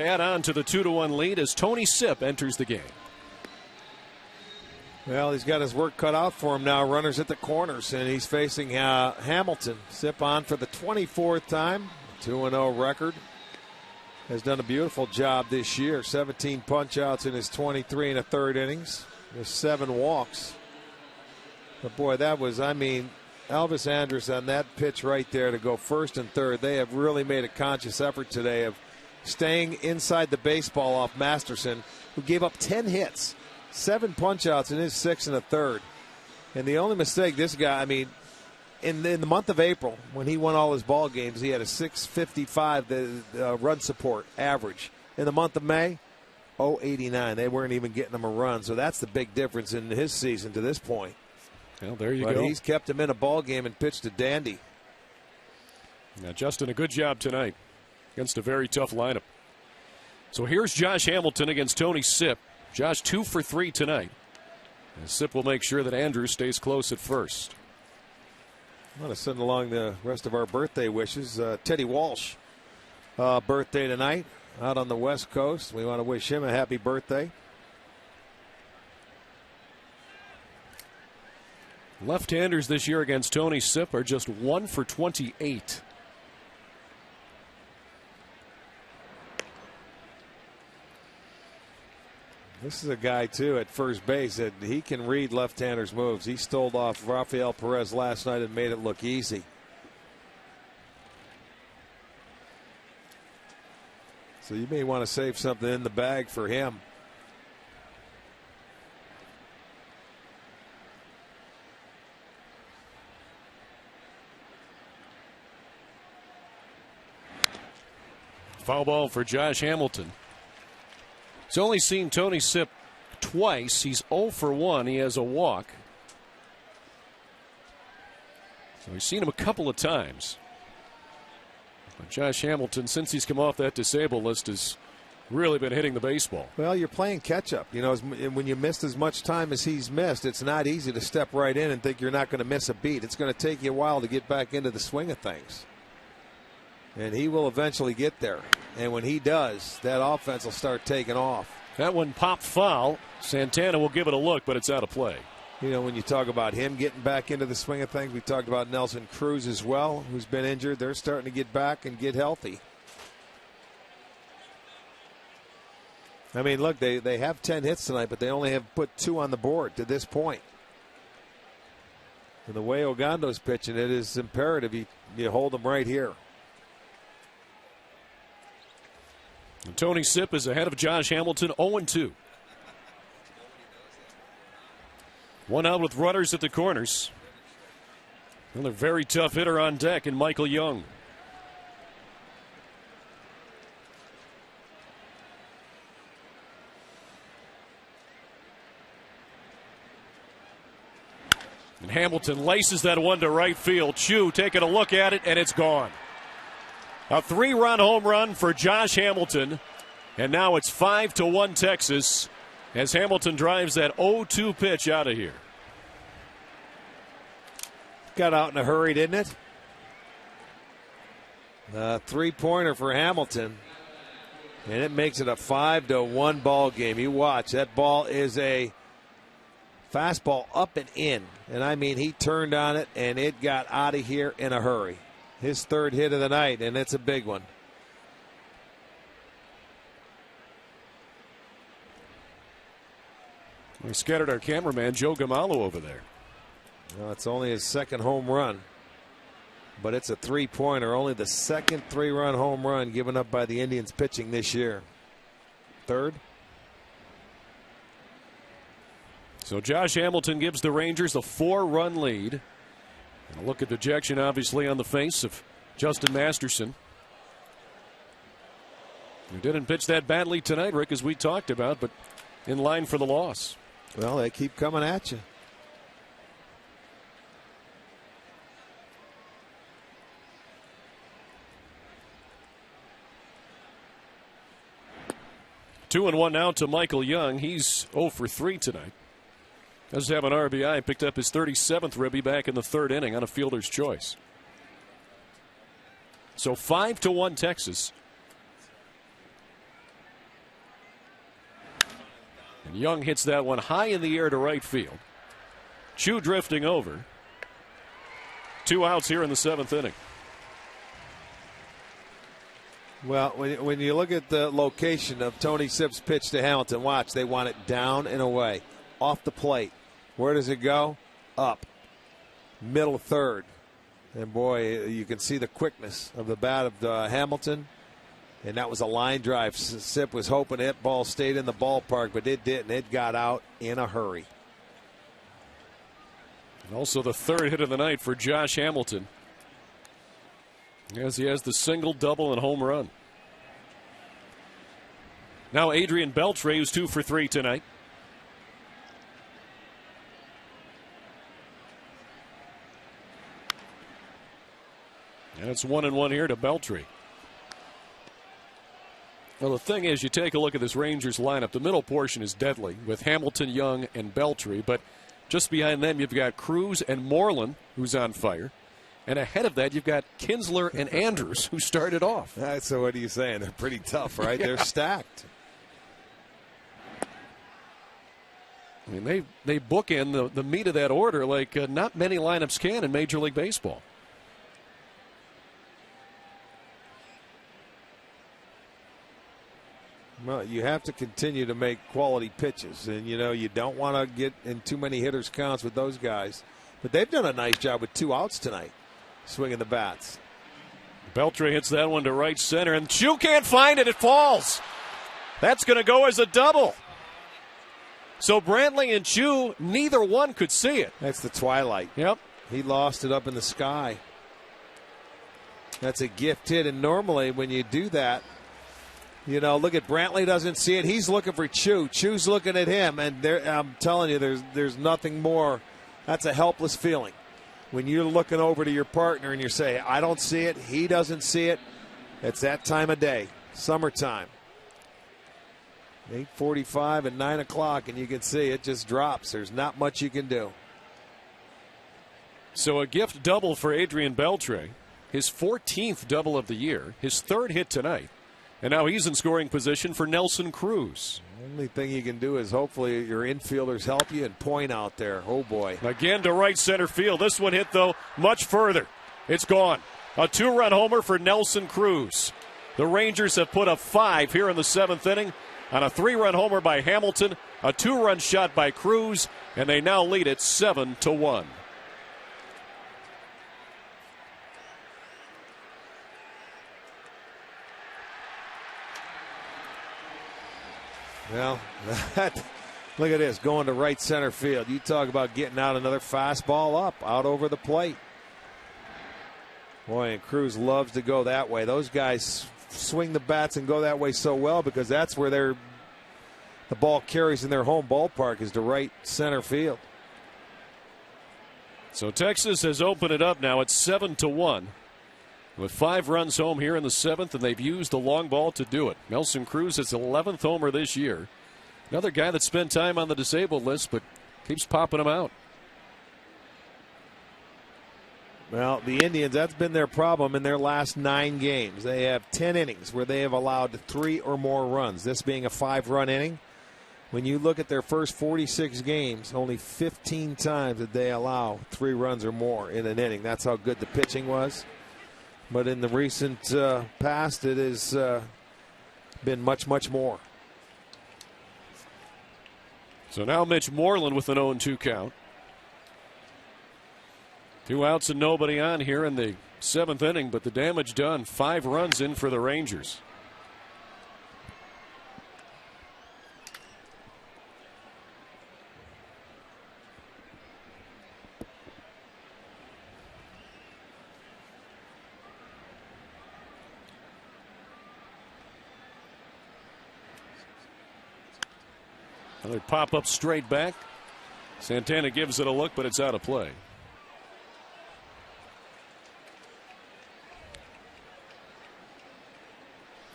Add on to the 2-1 lead as Tony Sipp enters the game. Well, he's got his work cut out for him now. Runners at the corners, and he's facing Hamilton. Sipp on for the 24th time. 2-0 record. Has done a beautiful job this year. 17 punch-outs in his 23 and a third innings. There's 7 walks. But boy, that was, Elvis Andrus on that pitch right there to go first and third. They have really made a conscious effort today of staying inside the baseball off Masterson, who gave up 10 hits. 7 punch-outs in his 6 and a third. And the only mistake this guy, in the month of April, when he won all his ball games, he had a 655 run support average. In the month of May, 089. They weren't even getting him a run. So that's the big difference in his season to this point. Well, there you but go. He's kept him in a ball game and pitched a dandy. Now, Justin, a good job tonight against a very tough lineup. So here's Josh Hamilton against Tony Sipp. Josh 2 for 3 tonight. And Sipp will make sure that Andrews stays close at first. I want to send along the rest of our birthday wishes. Teddy Walsh, birthday tonight out on the West Coast. We want to wish him a happy birthday. Left-handers this year against Tony Sipp are just 1 for 28. This is a guy, too, at first base that he can read left-handers' moves. He stole off Rafael Perez last night and made it look easy. So you may want to save something in the bag for him. Foul ball for Josh Hamilton. He's only seen Tony Sipp twice. He's 0 for 1. He has a walk. So we've seen him a couple of times. But Josh Hamilton, since he's come off that disabled list, has really been hitting the baseball. Well, you're playing catch-up. You know, when you missed as much time as he's missed, it's not easy to step right in and think you're not going to miss a beat. It's going to take you a while to get back into the swing of things. And he will eventually get there. And when he does, that offense will start taking off. That one popped foul. Santana will give it a look, but it's out of play. You know, when you talk about him getting back into the swing of things, we talked about Nelson Cruz as well, who's been injured. They're starting to get back and get healthy. Look, they have 10 hits tonight, but they only have put 2 on the board to this point. And the way Ogando's pitching, it is imperative you hold them right here. And Tony Sipp is ahead of Josh Hamilton, 0-2. One out with runners at the corners. Another very tough hitter on deck in Michael Young. And Hamilton laces that one to right field. Chu taking a look at it, and it's gone. A 3-run home run for Josh Hamilton. And now it's 5-1 Texas as Hamilton drives that 0-2 pitch out of here. Got out in a hurry, didn't it? A 3-pointer for Hamilton. And it makes it a 5-1 ball game. You watch. That ball is a fastball up and in. And he turned on it and it got out of here in a hurry. His 3rd hit of the night, and it's a big one. We scattered our cameraman, Joe Gamalo, over there. Well, it's only his 2nd home run, but it's a 3-pointer. Only the 2nd 3-run home run given up by the Indians pitching this year. 3rd. So Josh Hamilton gives the Rangers a 4-run lead. And a look at dejection, obviously, on the face of Justin Masterson. He didn't pitch that badly tonight, Rick, as we talked about, but in line for the loss. Well, they keep coming at you. Two and one now to Michael Young. He's 0 for 3 tonight. Does have an RBI, picked up his 37th ribby back in the 3rd inning on a fielder's choice. So 5-1 Texas. And Young hits that one high in the air to right field. Chu drifting over. 2 outs here in the 7th inning. Well, when you look at the location of Tony Sipp's pitch to Hamilton, watch, they want it down and away, off the plate. Where does it go? Up. Middle third. And boy, you can see the quickness of the bat of Hamilton. And that was a line drive. Sipp was hoping that ball stayed in the ballpark, but it didn't. It got out in a hurry. And also the 3rd hit of the night for Josh Hamilton, as he has the single, double, and home run. Now Adrian Beltre, who's 2 for 3 tonight. And it's 1-1 here to Beltre. Well, the thing is, you take a look at this Rangers lineup. The middle portion is deadly with Hamilton, Young, and Beltre. But just behind them, you've got Cruz and Moreland, who's on fire. And ahead of that, you've got Kinsler and Andrews, who started off. So what are you saying? They're pretty tough, right? Yeah. They're stacked. I mean, they bookend the meat of that order like not many lineups can in Major League Baseball. Well, you have to continue to make quality pitches. And, you don't want to get in too many hitters' counts with those guys. But they've done a nice job with 2 outs tonight, swinging the bats. Beltre hits that one to right center, and Chu can't find it. It falls. That's going to go as a double. So Brantley and Chu, neither one could see it. That's the twilight. Yep. He lost it up in the sky. That's a gift hit, and normally when you do that, look at Brantley doesn't see it. He's looking for Chu. Chu's looking at him, and I'm telling you, there's nothing more. That's a helpless feeling. When you're looking over to your partner and you're saying, I don't see it, he doesn't see it. It's that time of day, summertime. 8:45 and 9 o'clock, and you can see it just drops. There's not much you can do. So a gift double for Adrian Beltre, his 14th double of the year, his 3rd hit tonight. And now he's in scoring position for Nelson Cruz. The only thing you can do is hopefully your infielders help you and point out there. Oh, boy. Again to right center field. This one hit, though, much further. It's gone. A 2-run homer for Nelson Cruz. The Rangers have put up 5 here in the 7th inning on a 3-run homer by Hamilton, a 2-run shot by Cruz, and they now lead it 7-1. Well, look at this, going to right center field. You talk about getting out another fastball up, out over the plate. Boy, and Cruz loves to go that way. Those guys swing the bats and go that way so well because that's where the ball carries in their home ballpark is to right center field. So Texas has opened it up now. It's 7-1. With 5 runs home here in the 7th, and they've used the long ball to do it. Nelson Cruz his 11th homer this year. Another guy that spent time on the disabled list, but keeps popping them out. Well, the Indians, that's been their problem in their last 9 games. They have 10 innings where they have allowed 3 or more runs, this being a 5-run inning. When you look at their first 46 games, only 15 times did they allow 3 runs or more in an inning. That's how good the pitching was. But in the recent past, it has been much, much more. So now Mitch Moreland with an 0-2 count. 2 outs and nobody on here in the 7th inning, but the damage done. 5 runs in for the Rangers. Another pop up straight back. Santana gives it a look, but it's out of play.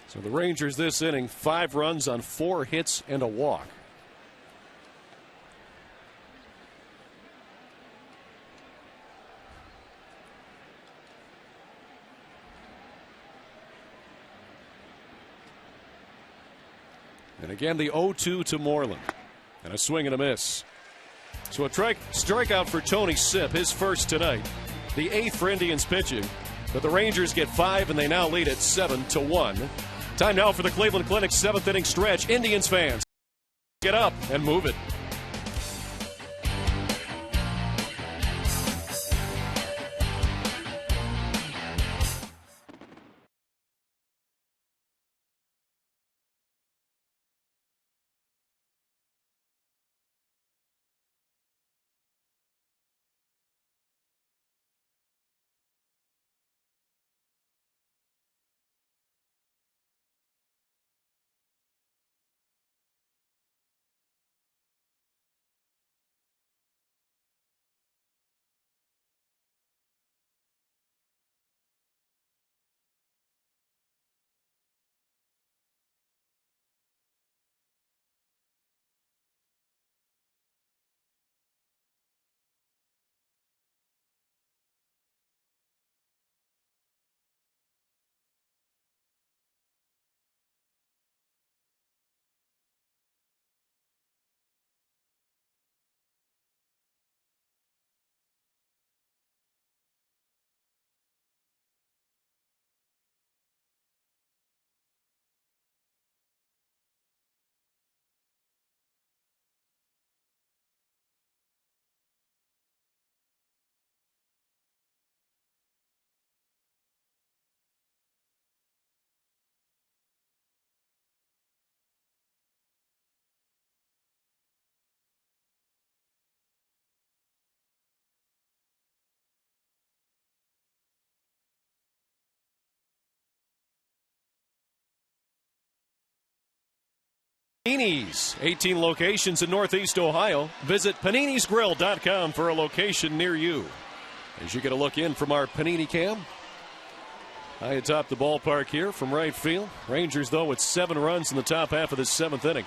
So the Rangers this inning, 5 runs on 4 hits and a walk. And again, the 0-2 to Moreland. And a swing and a miss. So a strikeout for Tony Sipp, his first tonight. The 8th for Indians pitching. But the Rangers get 5, and they now lead at 7-1. Time now for the Cleveland Clinic's 7th inning stretch. Indians fans, get up and move it. Panini's, 18 locations in Northeast Ohio. Visit paninisgrill.com for a location near you. As you get a look in from our Panini cam. High atop the ballpark here from right field. Rangers, though, with 7 runs in the top half of the 7th inning.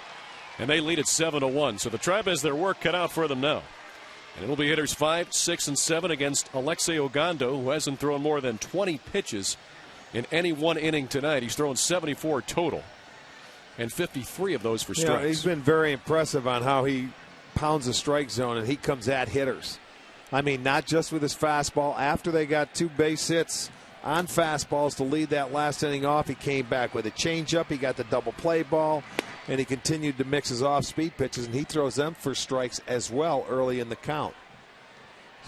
And they lead at 7-1. So the Tribe has their work cut out for them now. And it'll be hitters 5, 6, and 7 against Alexei Ogando, who hasn't thrown more than 20 pitches in any one inning tonight. He's thrown 74 total. And 53 of those for strikes. Yeah, he's been very impressive on how he pounds the strike zone and he comes at hitters. I mean, not just with his fastball. After they got 2 base hits on fastballs to lead that last inning off, he came back with a changeup. He got the double play ball, and he continued to mix his off-speed pitches, and he throws them for strikes as well early in the count.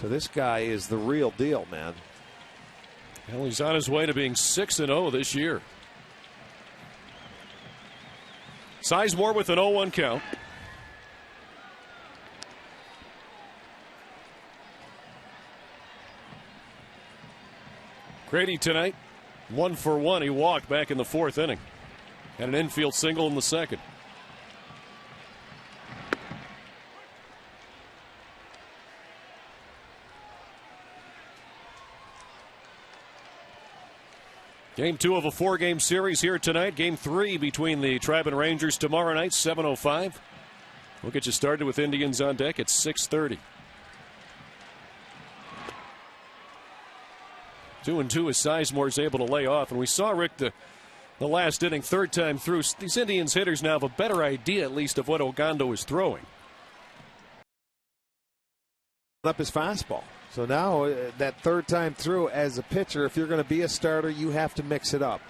So this guy is the real deal, man. Well, he's on his way to being 6-0 this year. Sizemore with an 0-1 count. Grady tonight, 1 for 1. He walked back in the 4th inning. And an infield single in the 2nd. Game 2 of a 4-game series here tonight. Game 3 between the Tribe and Rangers tomorrow night, 7:05. We'll get you started with Indians on deck at 6:30. 2-2 as Sizemore is able to lay off. And we saw, Rick, the last inning, 3rd time through. These Indians hitters now have a better idea, at least, of what Ogando is throwing. Up his fastball. So now that 3rd time through as a pitcher, if you're going to be a starter, you have to mix it up.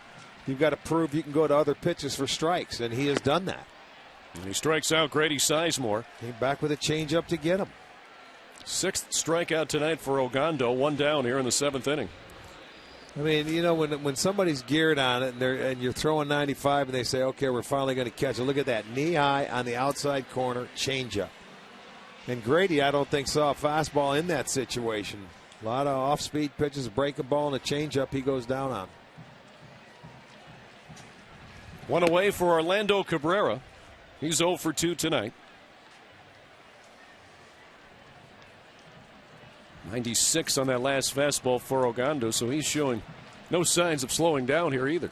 You've got to prove you can go to other pitches for strikes, and he has done that. And he strikes out Grady Sizemore. Came back with a changeup to get him. 6th strikeout tonight for Ogando. 1 down here in the 7th inning. I mean, you know, when somebody's geared on it and you're throwing 95 and they say, okay, we're finally going to catch it. Look at that, knee high on the outside corner, changeup. And Grady, I don't think, saw a fastball in that situation. A lot of off-speed pitches, break a ball, and a changeup he goes down on. 1 away for Orlando Cabrera. He's 0 for 2 tonight. 96 on that last fastball for Ogando, so he's showing no signs of slowing down here either.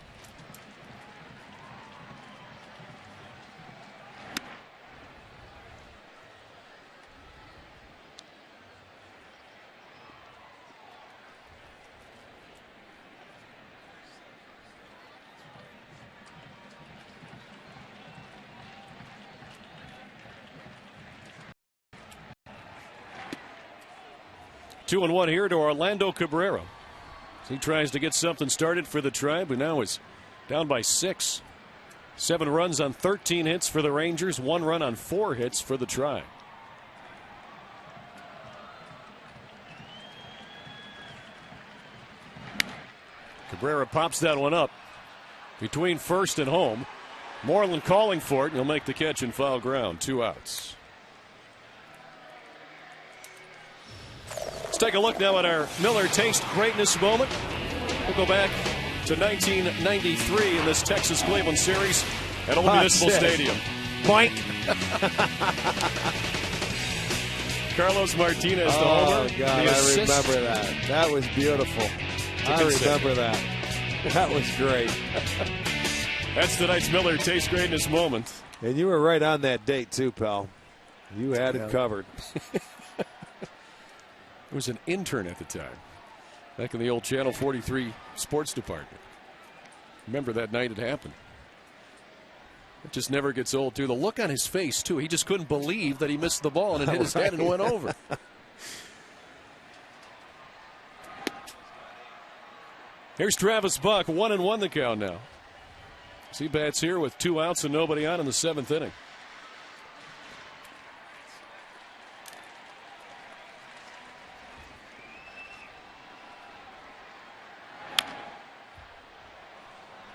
2-1 here to Orlando Cabrera. He tries to get something started for the Tribe, but now is down by 6. 7 runs on 13 hits for the Rangers, 1 run on 4 hits for the Tribe. Cabrera pops that one up between first and home. Moreland calling for it, and he'll make the catch in foul ground. 2 outs. Let's take a look now at our Miller Taste Greatness moment. We'll go back to 1993 in this Texas Cleveland series at Old Municipal Stadium. Boink. Carlos Martinez, the homer. Oh, God, I remember that. That was beautiful. I remember that. That was great. That's tonight's Miller Taste Greatness moment. And you were right on that date, too, pal. You had it covered. I was an intern at the time, back in the old Channel 43 sports department. Remember that night it happened. It just never gets old, too. The look on his face, too. He just couldn't believe that he missed the ball and it hit his head and went over. Here's Travis Buck, 1-1 the count now. He bats here with 2 outs and nobody on in the 7th inning.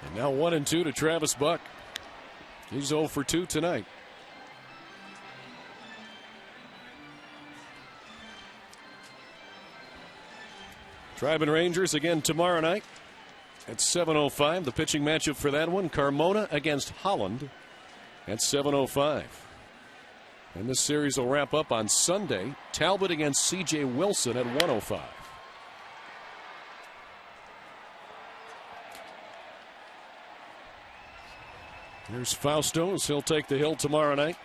And now 1-2 to Travis Buck. He's 0 for 2 tonight. Tribe and Rangers again tomorrow night at 7:05. The pitching matchup for that one, Carmona against Holland at 7:05. And this series will wrap up on Sunday. Talbot against C.J. Wilson at 1:05. Here's Fausto as he'll take the hill tomorrow night.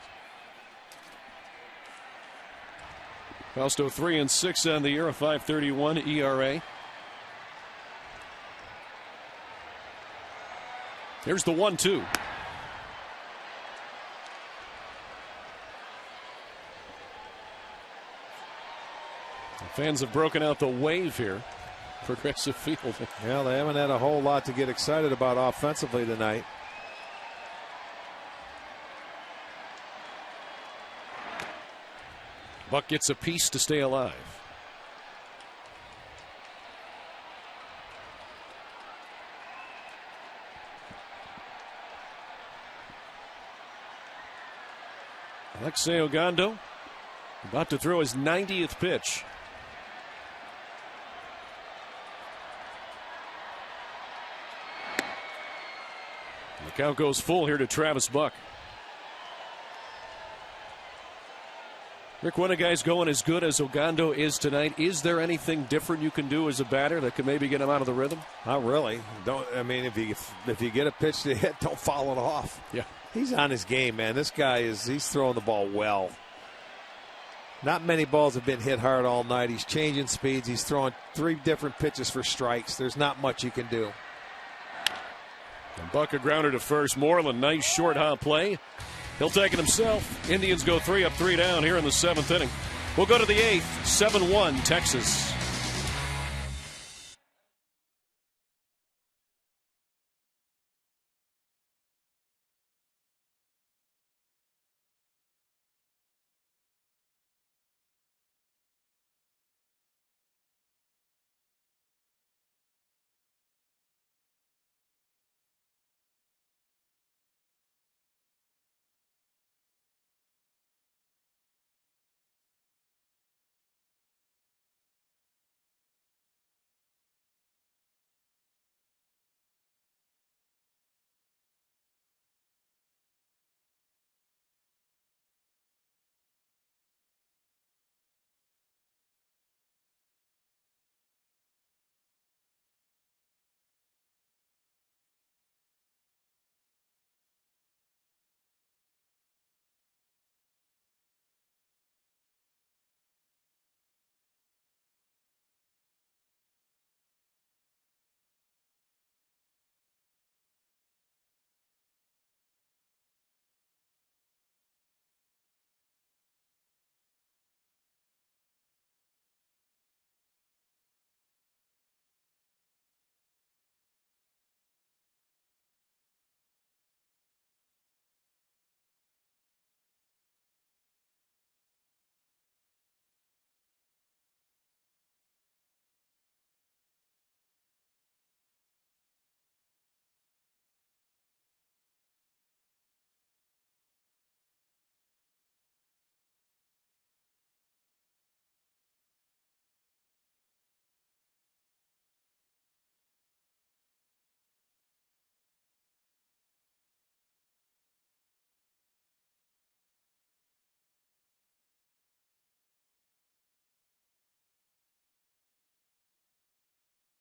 Fausto 3-6 on the year, a 5.31 ERA. Here's the 1-2. The fans have broken out the wave here. Progressive Field. Yeah, they haven't had a whole lot to get excited about offensively tonight. Buck gets a piece to stay alive. Alexei Ogando about to throw his 90th pitch. The count goes full here to Travis Buck. Rick, when a guy's going as good as Ogando is tonight, is there anything different you can do as a batter that could maybe get him out of the rhythm? Not really. If you get a pitch to hit, don't foul it off. Yeah. He's on his game, man. This guy he's throwing the ball well. Not many balls have been hit hard all night. He's changing speeds. He's throwing 3 different pitches for strikes. There's not much you can do. And Buck a grounder to first. Moreland, nice short hop play. He'll take it himself. Indians go 3 up, 3 down here in the 7th inning. We'll go to the 8th. 7-1 Texas.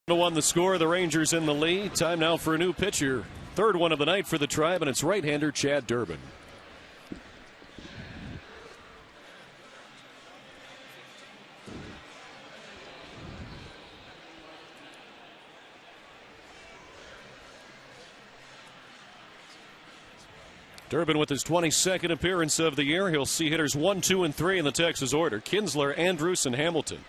7-1 the score. The Rangers in the lead. Time now for a new pitcher. Third one of the night for the Tribe, and it's right-hander Chad Durbin. Durbin with his 22nd appearance of the year. He'll see hitters 1, 2, and 3 in the Texas order. Kinsler, Andrus, and Hamilton.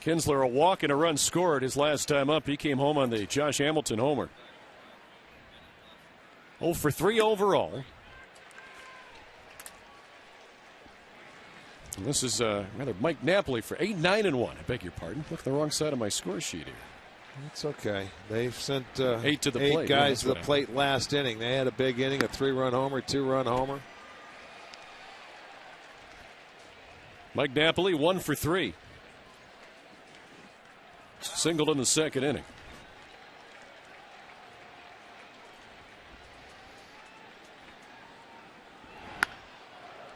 Kinsler, a walk and a run scored his last time up. He came home on the Josh Hamilton homer. 0 for 3 overall. And this is rather Mike Napoli for 8, 9, and 1. I beg your pardon. Look at the wrong side of my score sheet here. It's okay. They've sent 8 to the plate. 8 guys to the plate last inning. They had a big inning, a 3-run homer, 2-run homer. Mike Napoli 1 for 3. Singled in the second inning.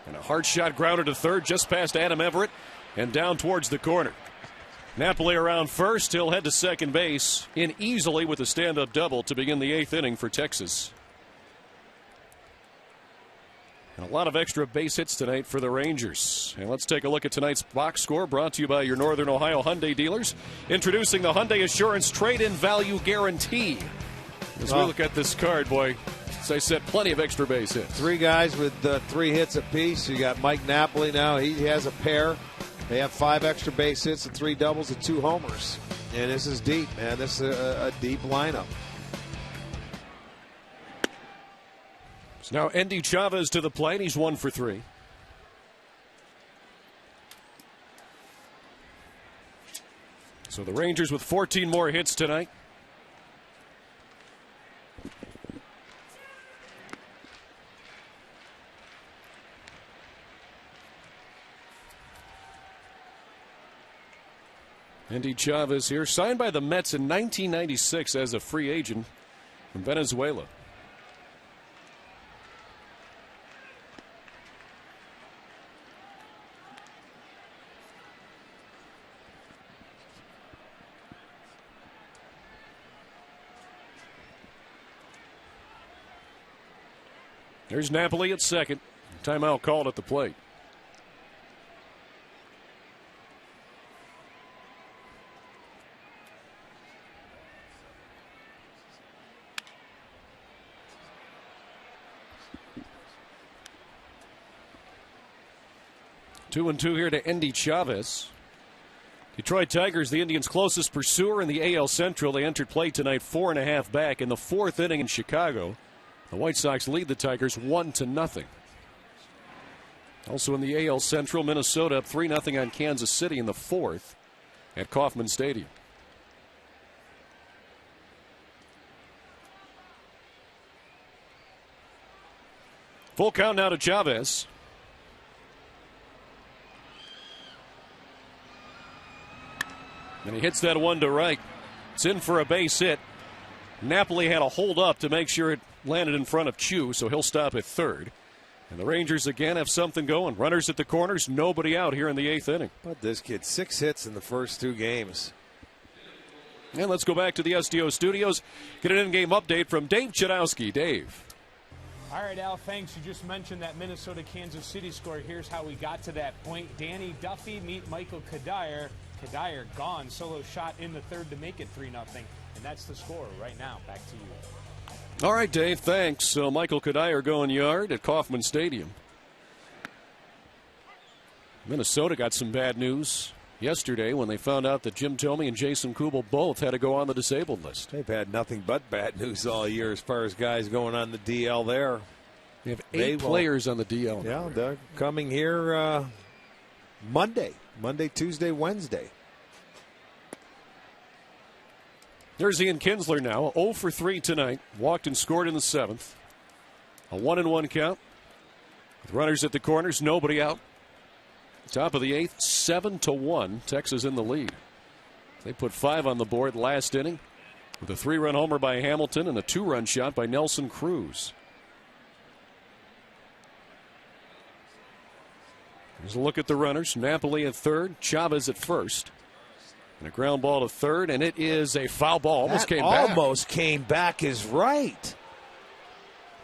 And a hard shot grounded to third just past Adam Everett and down towards the corner. Napoli around first. He'll head to second base in easily with a stand-up double to begin the 8th inning for Texas. And a lot of extra base hits tonight for the Rangers. And let's take a look at tonight's box score, brought to you by your Northern Ohio Hyundai dealers. Introducing the Hyundai Assurance Trade-In Value Guarantee. As we look at this card, boy, as I said, plenty of extra base hits. 3 guys with 3 hits apiece. You got Mike Napoli now. He has a pair. They have 5 extra base hits and 3 doubles and 2 homers. And this is deep, man. This is a deep lineup. So now Endy Chavez to the plate. He's 1 for 3. So the Rangers with 14 more hits tonight. Endy Chavez here, signed by the Mets in 1996 as a free agent from Venezuela. There's Napoli at second. Timeout called at the plate. Two and 2 here to Endy Chavez. Detroit Tigers, the Indians' closest pursuer in the AL Central. They entered play tonight 4.5 back in the 4th inning in Chicago. The White Sox lead the Tigers 1-0. Also in the AL Central, Minnesota up 3-0 on Kansas City in the 4th at Kauffman Stadium. Full count now to Chavez. And he hits that one to right. It's in for a base hit. Napoli had a hold up to make sure it landed in front of Chu, so he'll stop at third. And the Rangers again have something going. Runners at the corners, nobody out here in the 8th inning. But this kid, 6 hits in the first 2 games. And let's go back to the SDO studios. Get an in-game update from Dave Chudowski. Dave. All right, Al, thanks. You just mentioned that Minnesota-Kansas City score. Here's how we got to that point. Danny Duffy meet Michael Kadire. Kadire gone. Solo shot in the 3rd to make it 3-0. And that's the score right now. Back to you. All right, Dave, thanks. So Michael Kadire going yard at Kauffman Stadium. Minnesota got some bad news yesterday when they found out that Jim Thome and Jason Kubel both had to go on the disabled list. They've had nothing but bad news all year as far as guys going on the DL there. They have 8 players on the DL. Yeah, they're coming here Monday, Tuesday, Wednesday. There's Ian Kinsler now, 0 for 3 tonight. Walked and scored in the 7th. A 1-1 count. With runners at the corners, nobody out. Top of the 8th, 7-1. Texas in the lead. They put 5 on the board last inning with a 3-run homer by Hamilton and a 2-run shot by Nelson Cruz. Here's a look at the runners. Napoli at third, Chavez at first. And a ground ball to third, and it is a foul ball. Almost came back is right.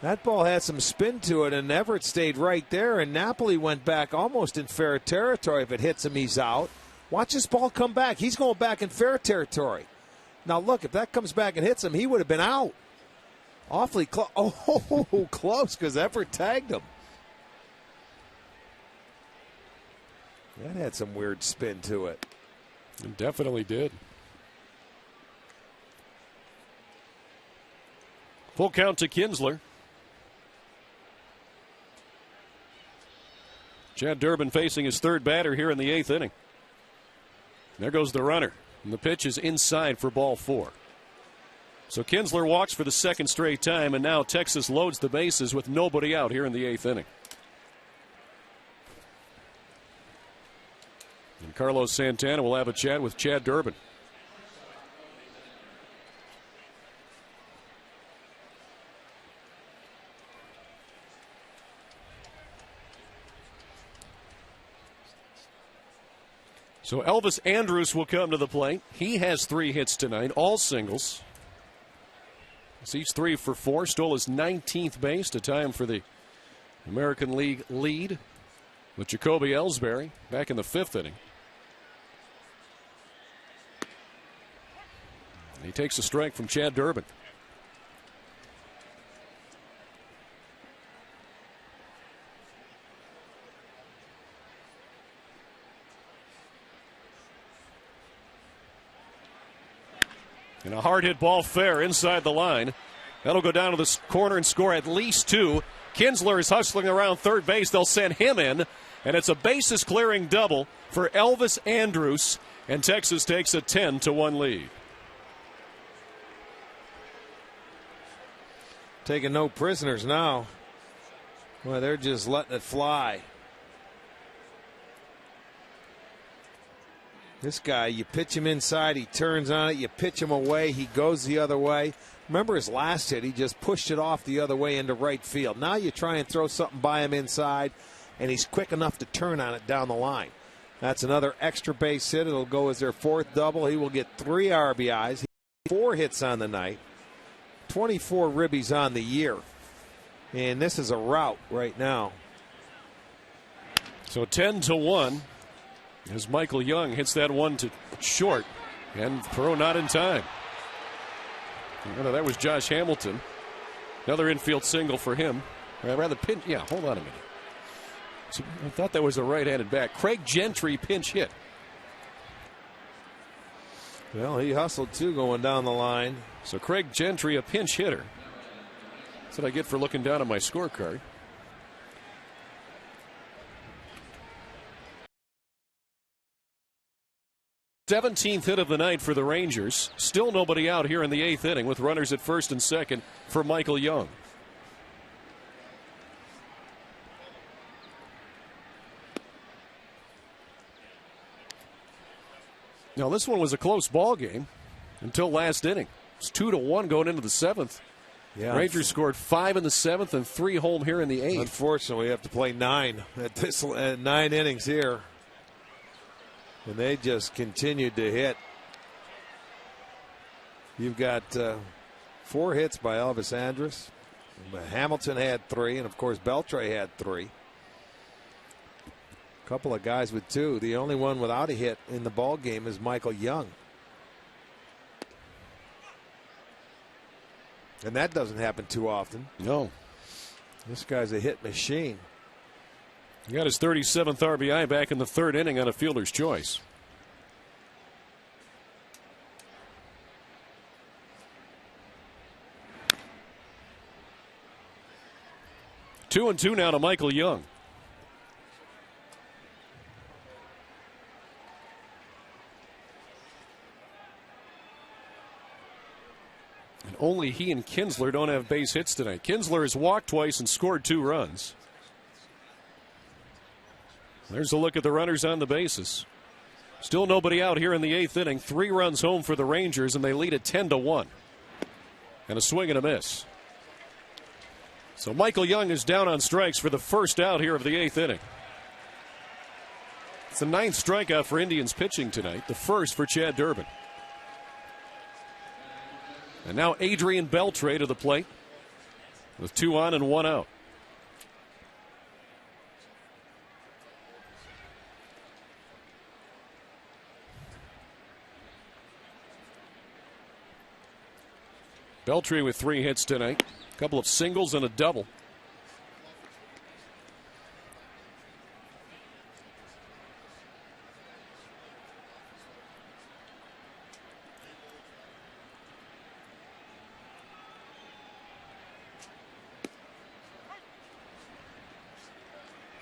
That ball had some spin to it, and Everett stayed right there, and Napoli went back almost in fair territory. If it hits him, he's out. Watch this ball come back. He's going back in fair territory. Now, look, if that comes back and hits him, he would have been out. Awfully close. Oh, close, because Everett tagged him. That had some weird spin to it. It definitely did. Full count to Kinsler. Chad Durbin facing his third batter here in the 8th inning. There goes the runner. And the pitch is inside for ball 4. So Kinsler walks for the second straight time, and now Texas loads the bases with nobody out here in the 8th inning. And Carlos Santana will have a chat with Chad Durbin. So Elvis Andrus will come to the plate. He has 3 hits tonight, all singles. He's 3 for 4, stole his 19th base to tie him for the American League lead with Jacoby Ellsbury back in the 5th inning. He takes a strike from Chad Durbin. And a hard hit ball fair inside the line. That'll go down to the corner and score at least 2. Kinsler is hustling around third base. They'll send him in. And it's a bases clearing double for Elvis Andrus. And Texas takes a 10-1 lead. Taking no prisoners now. Well, they're just letting it fly. This guy, you pitch him inside, he turns on it. You pitch him away, he goes the other way. Remember his last hit, he just pushed it off the other way into right field. Now you try and throw something by him inside, and he's quick enough to turn on it down the line. That's another extra base hit. It'll go as their 4th double. He will get 3 RBIs, 4 hits on the night, 24 ribbies on the year. And this is a rout right now. So 10-1 as Michael Young hits that one to short, and throw not in time. That was Josh Hamilton. Another infield single for him. Rather pinch. Yeah, hold on a minute. So I thought that was a right-handed bat. Craig Gentry pinch hit. Well, he hustled too going down the line. So Craig Gentry, a pinch hitter. That's what I get for looking down at my scorecard. Seventeenth hit of the night for the Rangers. Still nobody out here in the 8th inning with runners at first and second for Michael Young. Now this one was a close ball game until last inning. It's 2-1 going into the 7th. Yeah, Rangers scored 5 in the 7th and 3 home here in the 8th. Unfortunately, we have to play 9 at 9 innings here. And they just continued to hit. You've got 4 hits by Elvis Andrus. Hamilton had 3, and of course Beltre had 3. A couple of guys with 2. The only one without a hit in the ball game is Michael Young. And that doesn't happen too often. No. This guy's a hit machine. He got his 37th RBI back in the 3rd inning on a fielder's choice. Two and two now to Michael Young. And only he and Kinsler don't have base hits tonight. Kinsler has walked twice and scored 2 runs. There's a look at the runners on the bases. Still nobody out here in the 8th inning. 3 runs home for the Rangers, and they lead at 10-1. And a swing and a miss. So Michael Young is down on strikes for the first out here of the 8th inning. It's the 9th strikeout for Indians pitching tonight, the first for Chad Durbin. And now Adrian Beltre to the plate with 2 on and 1 out. Beltre with 3 hits tonight, a couple of singles and a double.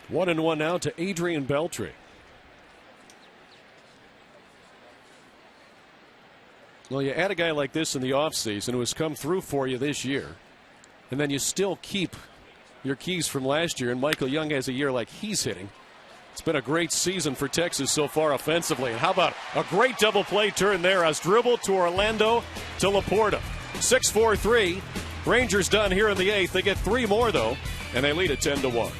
One and one now to Adrian Beltre. Well, you add a guy like this in the offseason who has come through for you this year, and then you still keep your keys from last year, and Michael Young has a year like he's hitting. It's been a great season for Texas so far offensively. And how about a great double play turn there? Asdrubal to Orlando to Laporta. 6-4-3. Rangers done here in the 8th. They get 3 more, though, and they lead at 10-1.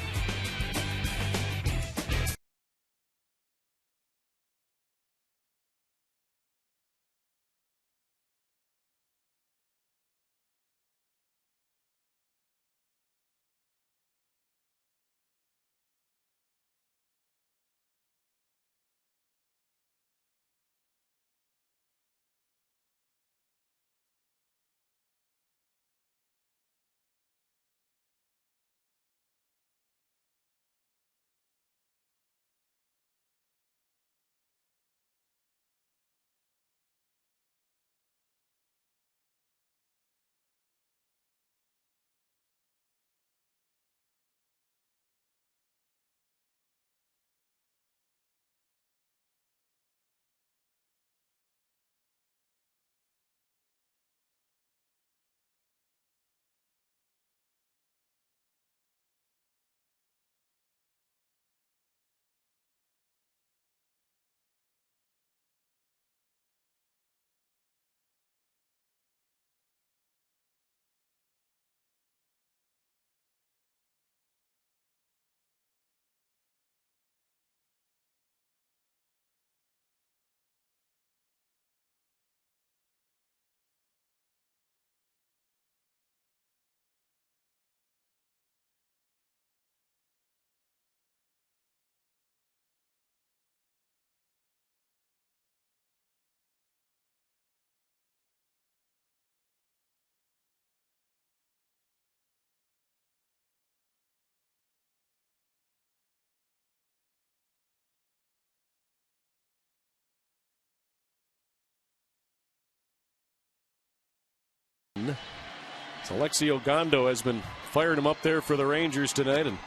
So Alexi Ogando has been firing him up there for the Rangers tonight, and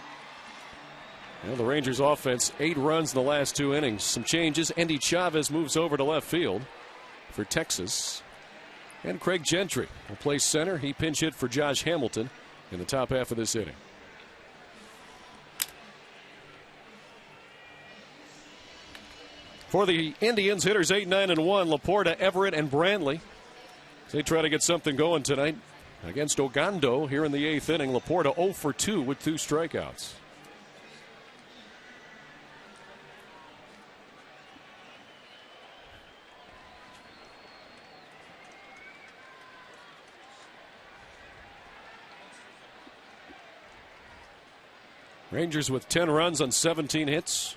the Rangers offense 8 runs in the last 2 innings. Some changes. Endy Chavez moves over to left field for Texas, and Craig Gentry will play center. He pinch hit for Josh Hamilton in the top half of this inning. For the Indians, hitters 8, 9, and 1. Laporta, Everett, and Brantley. They try to get something going tonight against Ogando here in the 8th inning. Laporta 0 for 2 with 2 strikeouts. Rangers with 10 runs on 17 hits.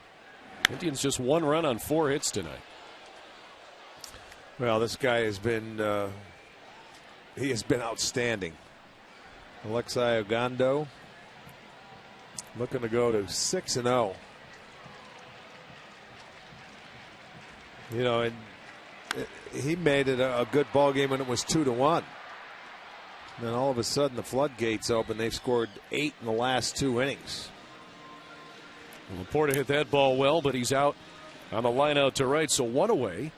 Indians just 1 run on 4 hits tonight. Well, this guy has been he has been outstanding. Alexi Ogando looking to go to 6-0. You know, and he made it a good ball game when it was 2-1. Then all of a sudden the floodgates open. They've scored 8 in the last 2 innings. Laporta hit that ball well, but he's out on the line out to right, so 1 away.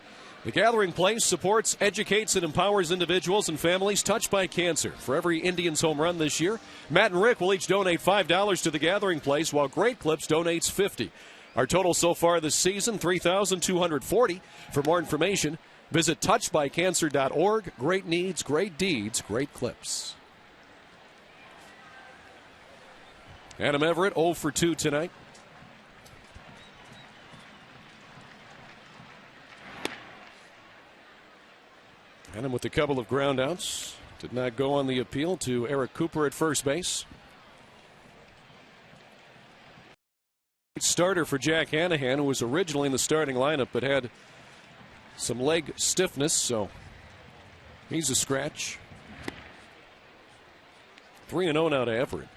The Gathering Place supports, educates, and empowers individuals and families touched by cancer. For every Indians home run this year, Matt and Rick will each donate $5 to the Gathering Place, while Great Clips donates $50. Our total so far this season, $3,240. For more information, visit touchedbycancer.org. Great needs, great deeds, great clips. Adam Everett 0 for 2 tonight. Cannon with a couple of ground outs. Did not go on the appeal to Eric Cooper at first base. Starter for Jack Hanahan, who was originally in the starting lineup but had some leg stiffness, so he's a scratch. 3-0 now to Everett.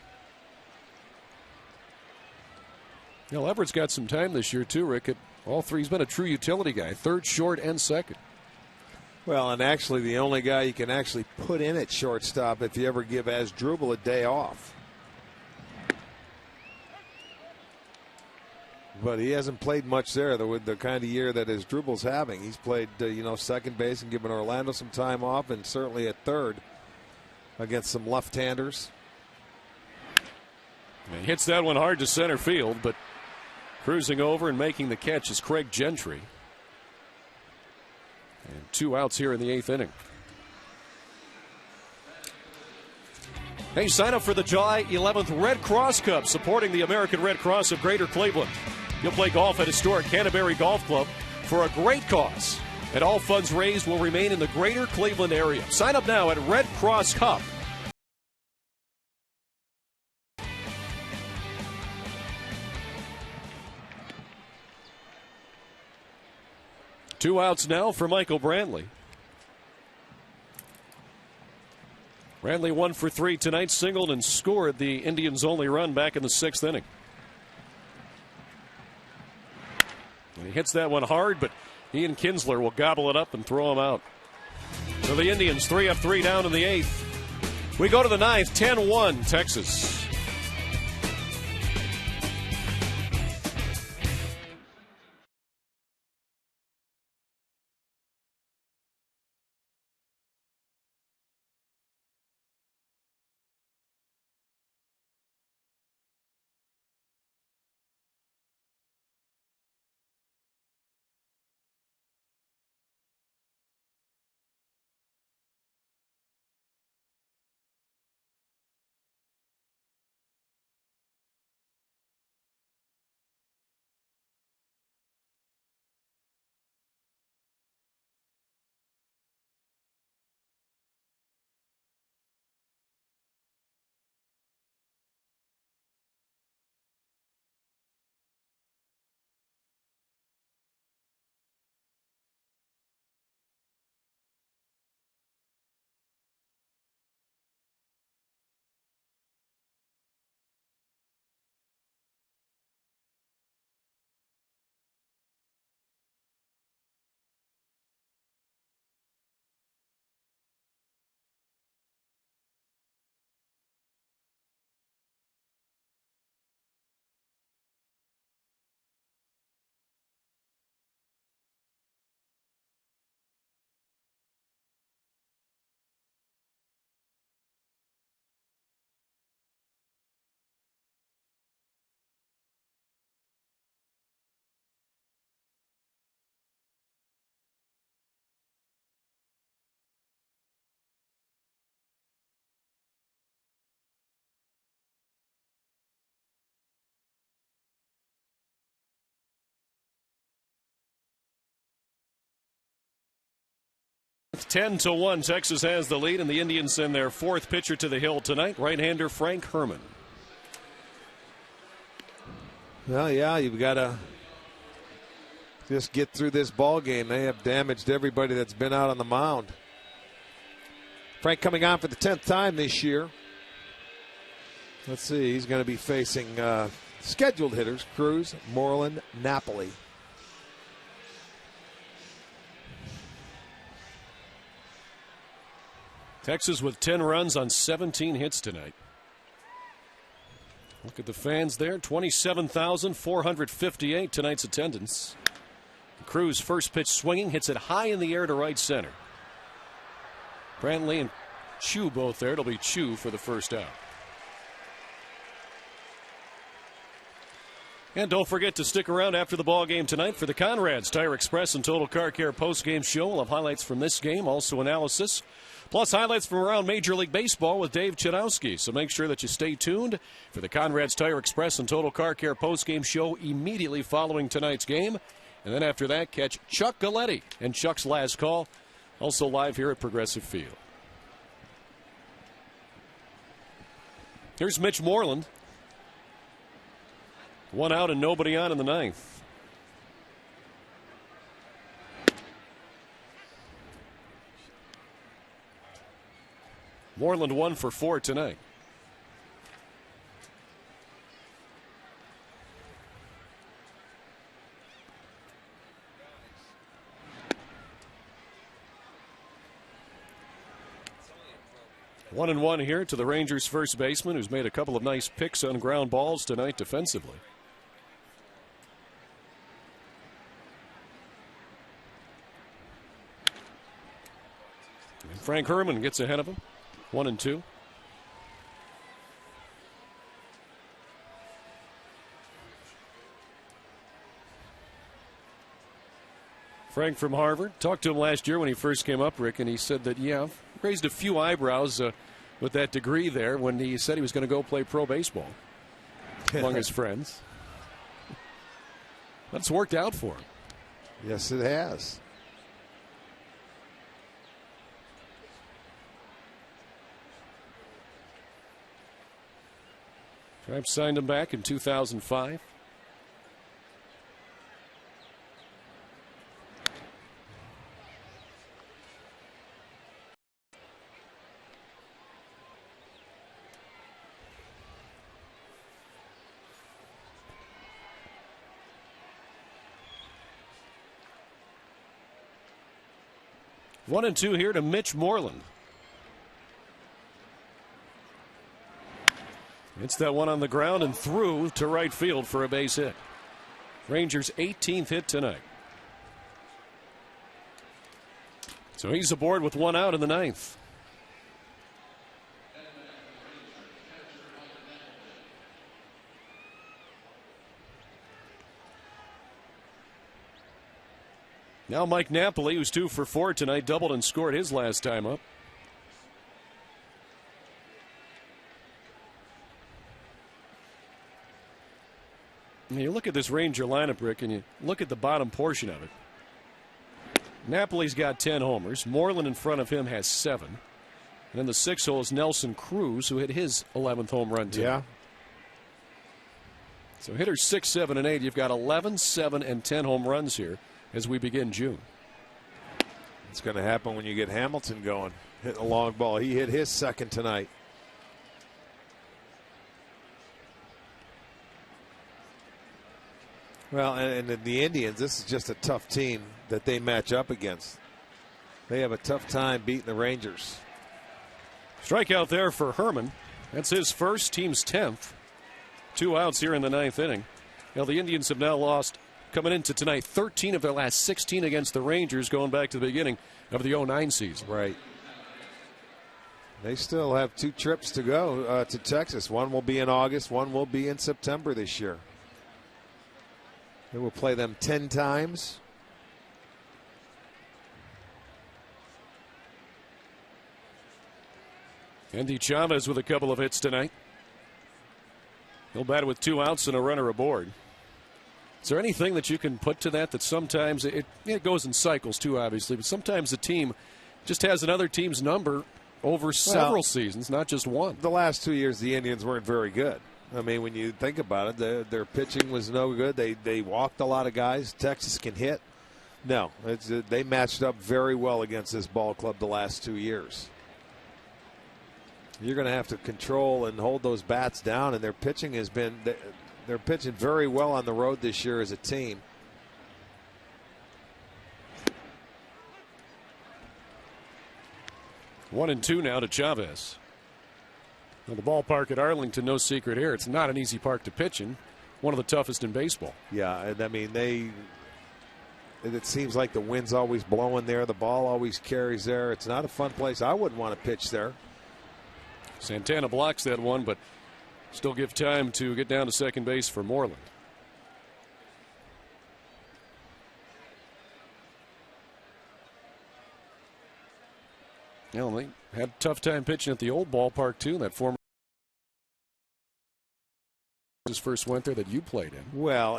You know, Everett's got some time this year too, Rick. At all three, he's been a true utility guy, third, short, and second. Well, and actually the only guy you can actually put in at shortstop if you ever give Asdrubal a day off. But he hasn't played much there with the kind of year that Asdrubal's having. He's played, second base and given Orlando some time off, and certainly at third against some left-handers. He hits that one hard to center field, but cruising over and making the catch is Craig Gentry. And 2 outs here in the 8th inning. Hey, sign up for the July 11th Red Cross Cup, supporting the American Red Cross of Greater Cleveland. You'll play golf at historic Canterbury Golf Club for a great cause. And all funds raised will remain in the Greater Cleveland area. Sign up now at Red Cross Cup. Two outs now for Michael Brantley. Brantley 1 for 3 tonight, singled and scored the Indians' only run back in the 6th inning. And he hits that one hard, but Ian Kinsler will gobble it up and throw him out. So the Indians 3 of 3 down in the 8th. We go to the 9th, 10-1 Texas. It's 10-1. Texas has the lead, and the Indians send their 4th pitcher to the hill tonight, right-hander Frank Herman. Well, yeah, you've got to just get through this ball game. They have damaged everybody that's been out on the mound. Frank coming on for the 10th time this year. Let's see, he's going to be facing scheduled hitters: Cruz, Moreland, Napoli. Texas with 10 runs on 17 hits tonight. Look at the fans there, 27,458 tonight's attendance. Cruz first pitch swinging, hits it high in the air to right center. Brantley and Chu both there. It'll be Chu for the first out. And don't forget to stick around after the ball game tonight for the Conrad's Tire Express and Total Car Care post-game show. We'll have highlights from this game, also analysis, plus highlights from around Major League Baseball with Dave Chudowski. So make sure that you stay tuned for the Conrad's Tire Express and Total Car Care post-game show immediately following tonight's game. And then after that, catch Chuck Galletti and Chuck's Last Call Also live here at Progressive Field. Here's Mitch Moreland. 1 out and nobody on in the ninth. Moreland 1 for 4 tonight. One and one here to the Rangers' first baseman, who's made a couple of nice picks on ground balls tonight defensively. And Frank Herman gets ahead of him. 1 and 2. Frank from Harvard. Talked to him last year when he first came up, Rick, and he said that, yeah, raised a few eyebrows with that degree there when he said he was going to go play pro baseball among his friends. That's worked out for him. Yes, it has. Tribe signed him back in 2005. One and two here to Mitch Moreland. It's that one on the ground and through to right field for a base hit. Rangers' 18th hit tonight. So he's aboard with 1 out in the ninth. Now Mike Napoli, who's 2 for 4 tonight, doubled and scored his last time up. And you look at this Ranger lineup, Rick, and you look at the bottom portion of it. Napoli's got 10 homers. Moreland in front of him has 7. And then the 6 hole is Nelson Cruz, who hit his 11th home run tonight. Yeah. So hitters 6, 7, and 8. You've got 11, 7, and 10 home runs here as we begin June. It's going to happen when you get Hamilton going. Hitting a long ball. He hit his second tonight. Well, and the Indians, this is just a tough team that they match up against. They have a tough time beating the Rangers. Strikeout there for Herman. That's his first, team's 10th. 2 outs here in the ninth inning. Now the Indians have now lost, coming into tonight, 13 of their last 16 against the Rangers, going back to the beginning of the 09 season. Right. They still have 2 trips to go to Texas. One will be in August, one will be in September this year. They will play them 10 times. Andy Chavez with a couple of hits tonight. He'll bat with 2 outs and a runner aboard. Is there anything that you can put to that sometimes it goes in cycles too, obviously, but sometimes the team just has another team's number over several seasons, not just one? The last 2 years, the Indians weren't very good. I mean, when you think about it, their pitching was no good. They walked a lot of guys. Texas can hit. No, they matched up very well against this ball club the last 2 years. You're going to have to control and hold those bats down, and their pitching has been – they're pitching very well on the road this year as a team. One and two now to Chavez. Well, the ballpark at Arlington, no secret here. It's not an easy park to pitch in. One of the toughest in baseball. Yeah, and I mean, it seems like the wind's always blowing there. The ball always carries there. It's not a fun place. I wouldn't want to pitch there. Santana blocks that one, but still give time to get down to second base for Moreland. You know, they had a tough time pitching at the old ballpark, too. That former Texas first went there that you played in. Well,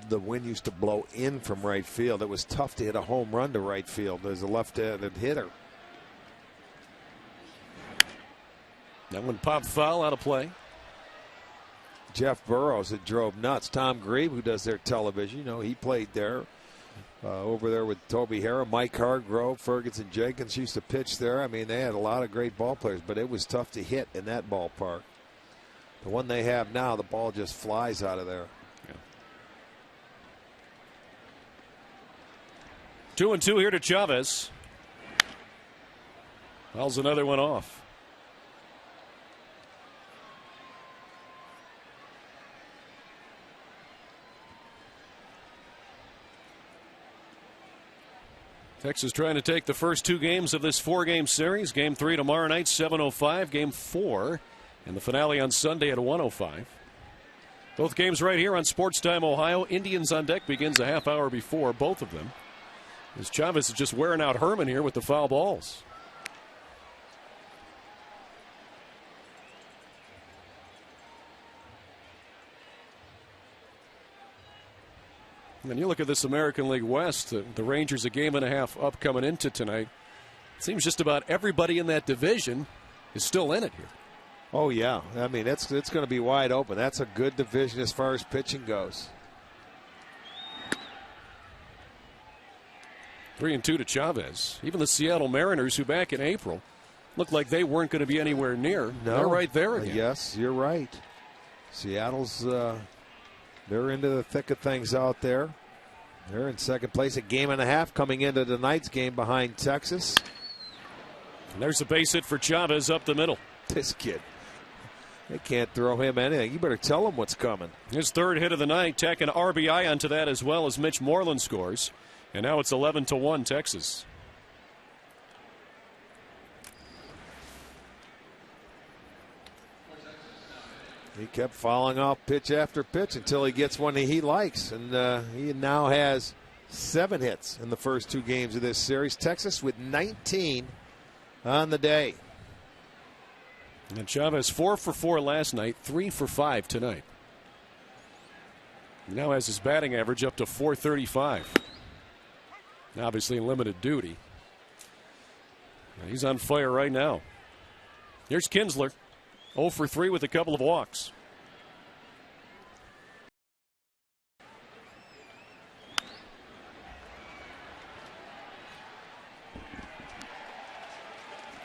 the wind used to blow in from right field. It was tough to hit a home run to right field as a left-handed hitter. That one popped foul, out of play. Jeff Burrows, it drove nuts. Tom Grieve, who does their television, he played there. Over there with Toby Harrah, Mike Hargrove, Ferguson Jenkins used to pitch there. I mean, they had a lot of great ball players, but it was tough to hit in that ballpark. The one they have now, the ball just flies out of there. Yeah. 2-2 here to Chavez. Fouls another one off. Texas trying to take the first 2 games of this 4-game series. Game 3 tomorrow night, 7:05. Game 4 and the finale on Sunday at 1:05. Both games right here on Sports Time Ohio. Indians on deck begins a half hour before both of them, as Chavez is just wearing out Herman here with the foul balls. And you look at this American League West, the Rangers a game and a half up coming into tonight. It seems just about everybody in that division is still in it here. Oh, yeah. I mean, it's going to be wide open. That's a good division as far as pitching goes. 3-2 to Chavez. Even the Seattle Mariners, who back in April looked like they weren't going to be anywhere near, they're right there again. Yes, you're right. Seattle's they're into the thick of things out there. They're in second place, a game and a half coming into tonight's game behind Texas. And there's a base hit for Chavez up the middle. This kid, they can't throw him anything. You better tell him what's coming. His third hit of the night, tack an RBI onto that as well as Mitch Moreland scores. And now it's 11-1 Texas. He kept following off pitch after pitch until he gets one that he likes. And he now has 7 hits in the first 2 games of this series. Texas with 19 on the day. And Chavez 4 for 4 last night, 3 for 5 tonight. He now has his batting average up to 435. Obviously in limited duty. He's on fire right now. Here's Kinsler. 0 for 3 with a couple of walks.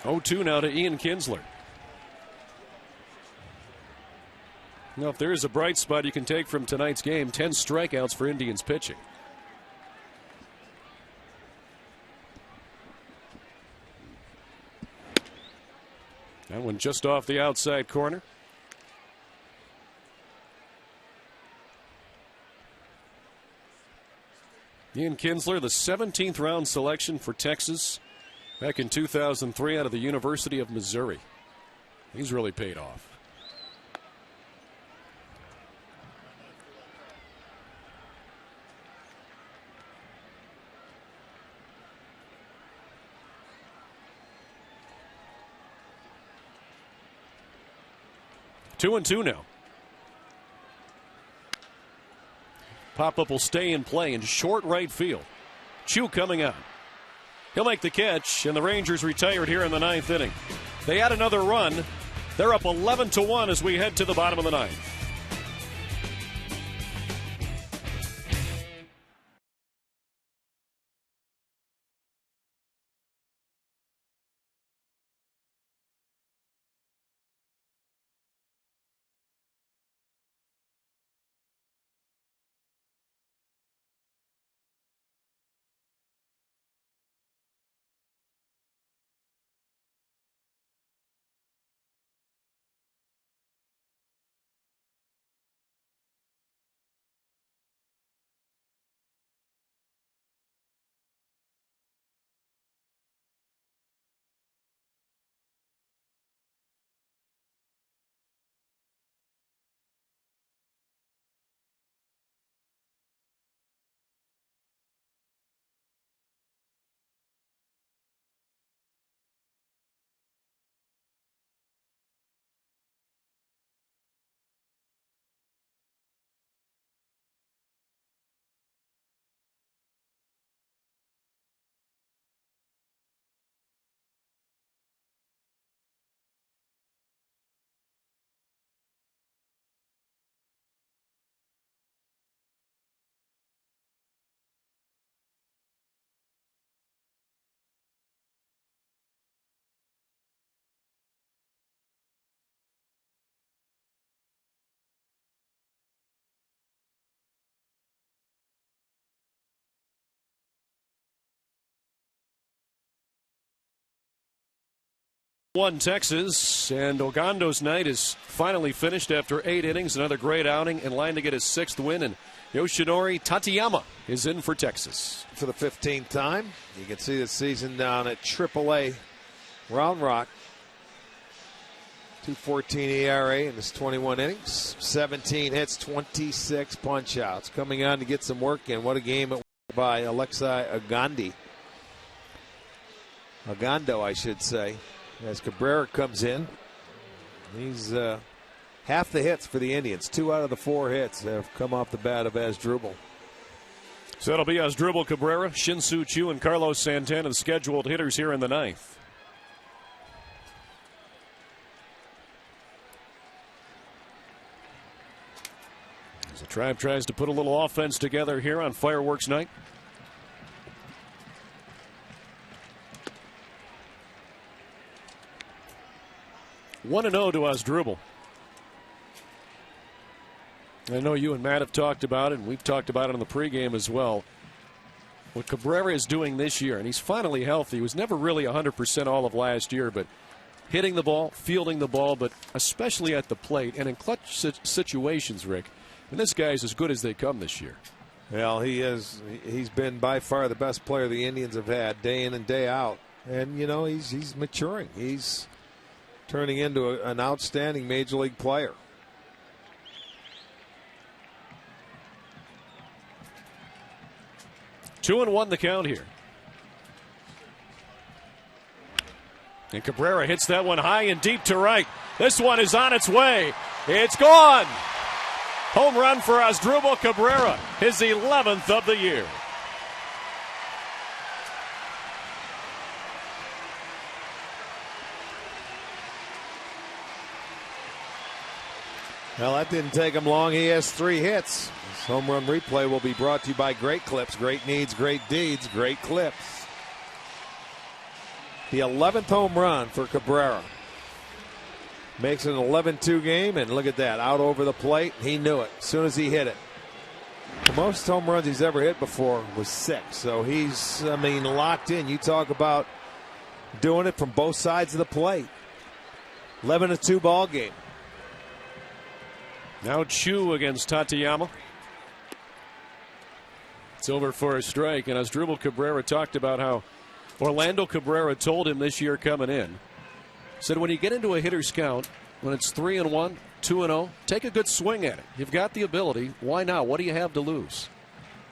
(0-2) now to Ian Kinsler. Now, if there is a bright spot you can take from tonight's game, 10 strikeouts for Indians pitching. That one just off the outside corner. Ian Kinsler, the 17th round selection for Texas back in 2003 out of the University of Missouri. He's really paid off. Two and two now. Pop-up will stay in play in short right field. Chu coming out. He'll make the catch, and the Rangers retired here in the 9th inning. They add another run. They're up 11-1 as we head to the bottom of the 9th. 1 Texas, and Ogando's night is finally finished after 8 innings. Another great outing in line to get his 6th win, and Yoshinori Tateyama is in for Texas. For the 15th time. You can see the season down at AAA Round Rock. 2.14 ERA in his 21 innings. 17 hits, 26 punch-outs. Coming on to get some work in. What a game it was by Alexei Ogando, I should say. As Cabrera comes in. He's half the hits for the Indians. 2 out of the 4 hits have come off the bat of Asdrubal. So it'll be Asdrubal, Cabrera, Shin-Soo Choo, and Carlos Santana, the scheduled hitters here in the 9th. As the Tribe tries to put a little offense together here on fireworks night. One and 0 to Asdrubal. I know you and Matt have talked about it, and we've talked about it on the pregame as well. What Cabrera is doing this year, and he's finally healthy. He was never really 100% all of last year, but hitting the ball, fielding the ball, but especially at the plate and in clutch situations, Rick. And this guy's as good as they come this year. Well, he is. He's been by far the best player the Indians have had day in and day out. And, you know, he's maturing. He's turning into an outstanding major league player. Two and 1 the count here. And Cabrera hits that one high and deep to right. This one is on its way. It's gone. Home run for Asdrubal Cabrera, his 11th of the year. Well, that didn't take him long. He has 3 hits. This home run replay will be brought to you by Great Clips. Great needs, great deeds, Great Clips. The 11th home run for Cabrera. Makes it an 11-2 game, and look at that. Out over the plate. He knew it as soon as he hit it. The most home runs he's ever hit before was 6. So he's, locked in. You talk about doing it from both sides of the plate. 11-2 ball game. Now Choo against Tateyama. It's over for a strike, and Asdrubal Cabrera talked about how Orlando Cabrera told him this year coming in. Said when you get into a hitter's count, when it's 3-1, 2-0, take a good swing at it. You've got the ability. Why not? What do you have to lose?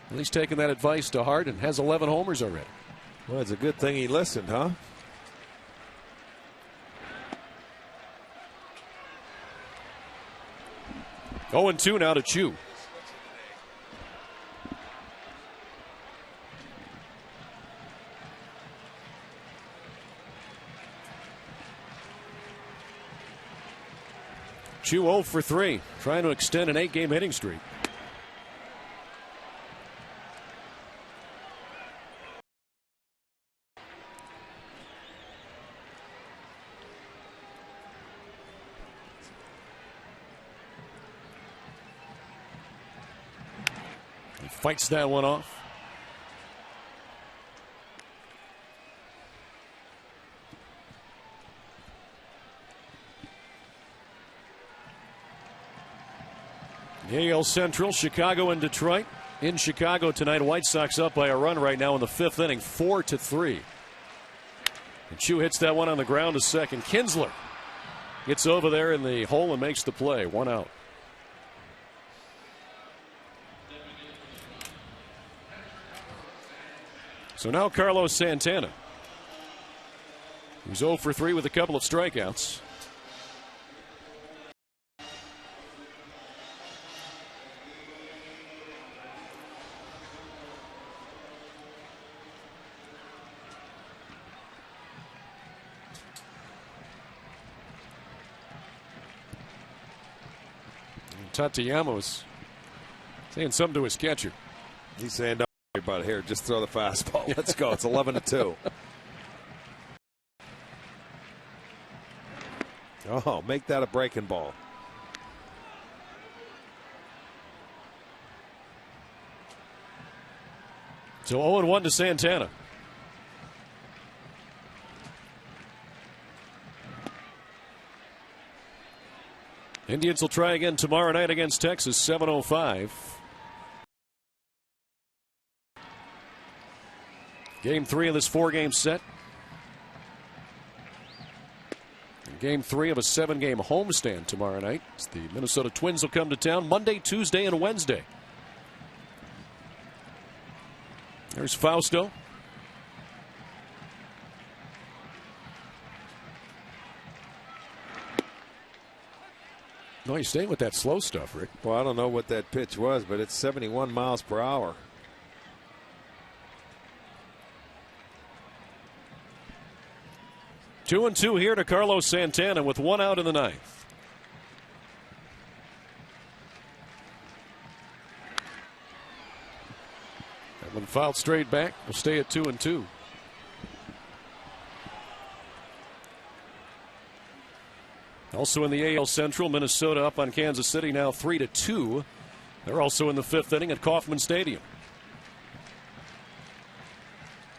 Well, he's taken that advice to heart and has 11 homers already. Well, it's a good thing he listened, huh? Oh, 2 now to Choo. Choo 0 for 3, trying to extend an 8-game hitting streak. He fights that one off. AL Central, Chicago and Detroit. In Chicago tonight, White Sox up by a run right now in the 5th inning, 4-3. And Choo hits that one on the ground to second. Kinsler gets over there in the hole and makes the play. 1 out. So now Carlos Santana, who's 0 for 3 with a couple of strikeouts. Tateyama was saying something to his catcher. He's saying, don't worry about it here. Just throw the fastball. Let's go. It's 11-2. Oh, make that a breaking ball. So 0-1 to Santana. Indians will try again tomorrow night against Texas, 7:05. Game 3 of this 4-game set. And Game 3 of a 7-game homestand tomorrow night. The Minnesota Twins will come to town Monday, Tuesday, and Wednesday. There's Fausto. No, he's staying with that slow stuff, Rick. Well, I don't know what that pitch was, but it's 71 miles per hour. Two and two here to Carlos Santana with 1 out in the 9th. That one fouled straight back. We'll stay at 2 and 2. Also in the AL Central, Minnesota up on Kansas City now 3-2. They're also in the 5th inning at Kauffman Stadium.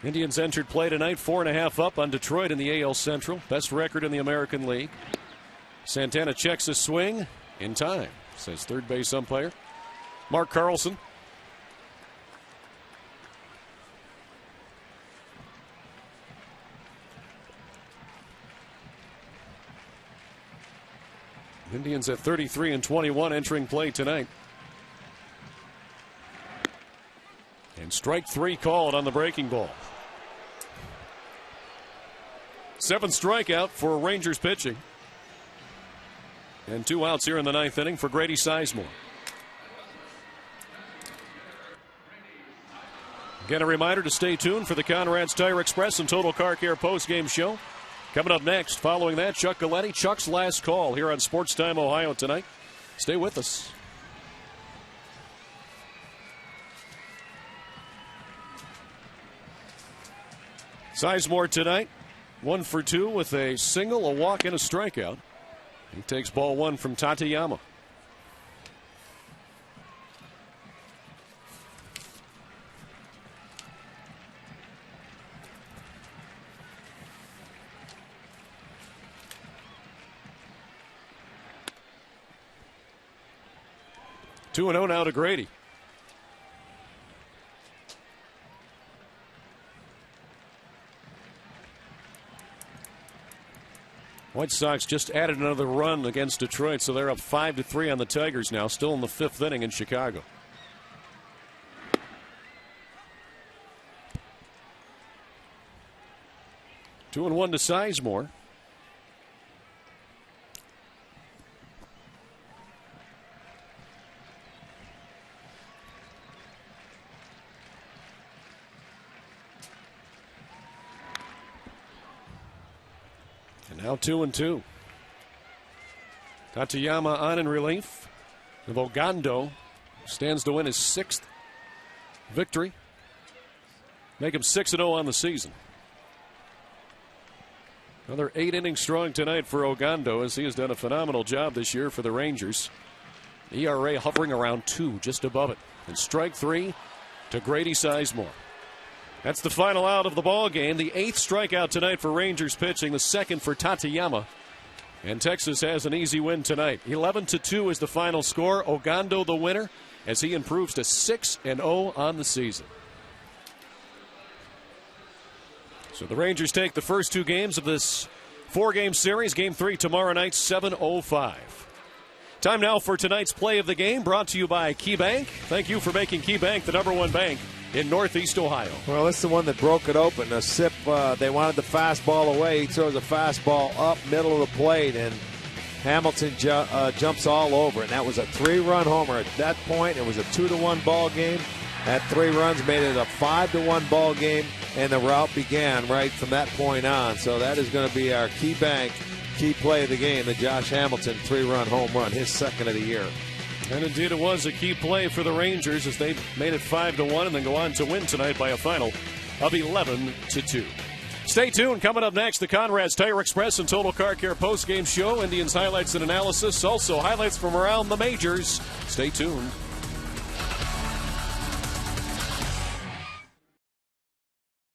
Indians entered play tonight 4.5 up on Detroit in the AL Central. Best record in the American League. Santana checks his swing in time, says third base umpire Mark Carlson. Indians at 33-21 entering play tonight. And strike 3 called on the breaking ball. 7th strikeout for Rangers pitching. And 2 outs here in the 9th inning for Grady Sizemore. Again, a reminder to stay tuned for the Conrad's Tire Express and Total Car Care postgame show. Coming up next, following that, Chuck Galletti, Chuck's last call here on Sports Time Ohio tonight. Stay with us. Sizemore tonight, 1 for 2 with a single, a walk, and a strikeout. He takes ball 1 from Tateyama. Two and 0 now to Grady. White Sox just added another run against Detroit, so they're up 5-3 on the Tigers now, still in the 5th inning in Chicago. Two and 1 to Sizemore. Now 2 and 2. Tateyama on in relief. Ogando stands to win his 6th victory. Make him 6-0 on the season. Another 8 innings strong tonight for Ogando, as he has done a phenomenal job this year for the Rangers. ERA hovering around 2, just above it. And strike 3 to Grady Sizemore. That's the final out of the ball game. The 8th strikeout tonight for Rangers pitching, the 2nd for Tateyama. And Texas has an easy win tonight. 11-2 is the final score. Ogando the winner as he improves to 6-0 on the season. So the Rangers take the first 2 games of this 4-game series. Game 3 tomorrow night, 7:05. Time now for tonight's play of the game, brought to you by KeyBank. Thank you for making KeyBank the #1 bank in Northeast Ohio. Well, this is the one that broke it open. A sip, they wanted the fastball away. He throws a fastball up middle of the plate, and Hamilton jumps all over it. And that was a 3-run homer. At that point, it was a 2-1 ball game. At 3 runs, made it a 5-1 ball game, and the rout began right from that point on. So that is going to be our KeyBank key play of the game, the Josh Hamilton 3-run home run, his 2nd of the year. And indeed it was a key play for the Rangers as they made it 5-1 and then go on to win tonight by a final of 11-2. Stay tuned. Coming up next, the Conrad's Tire Express and Total Car Care postgame show. Indians highlights and analysis. Also highlights from around the majors. Stay tuned.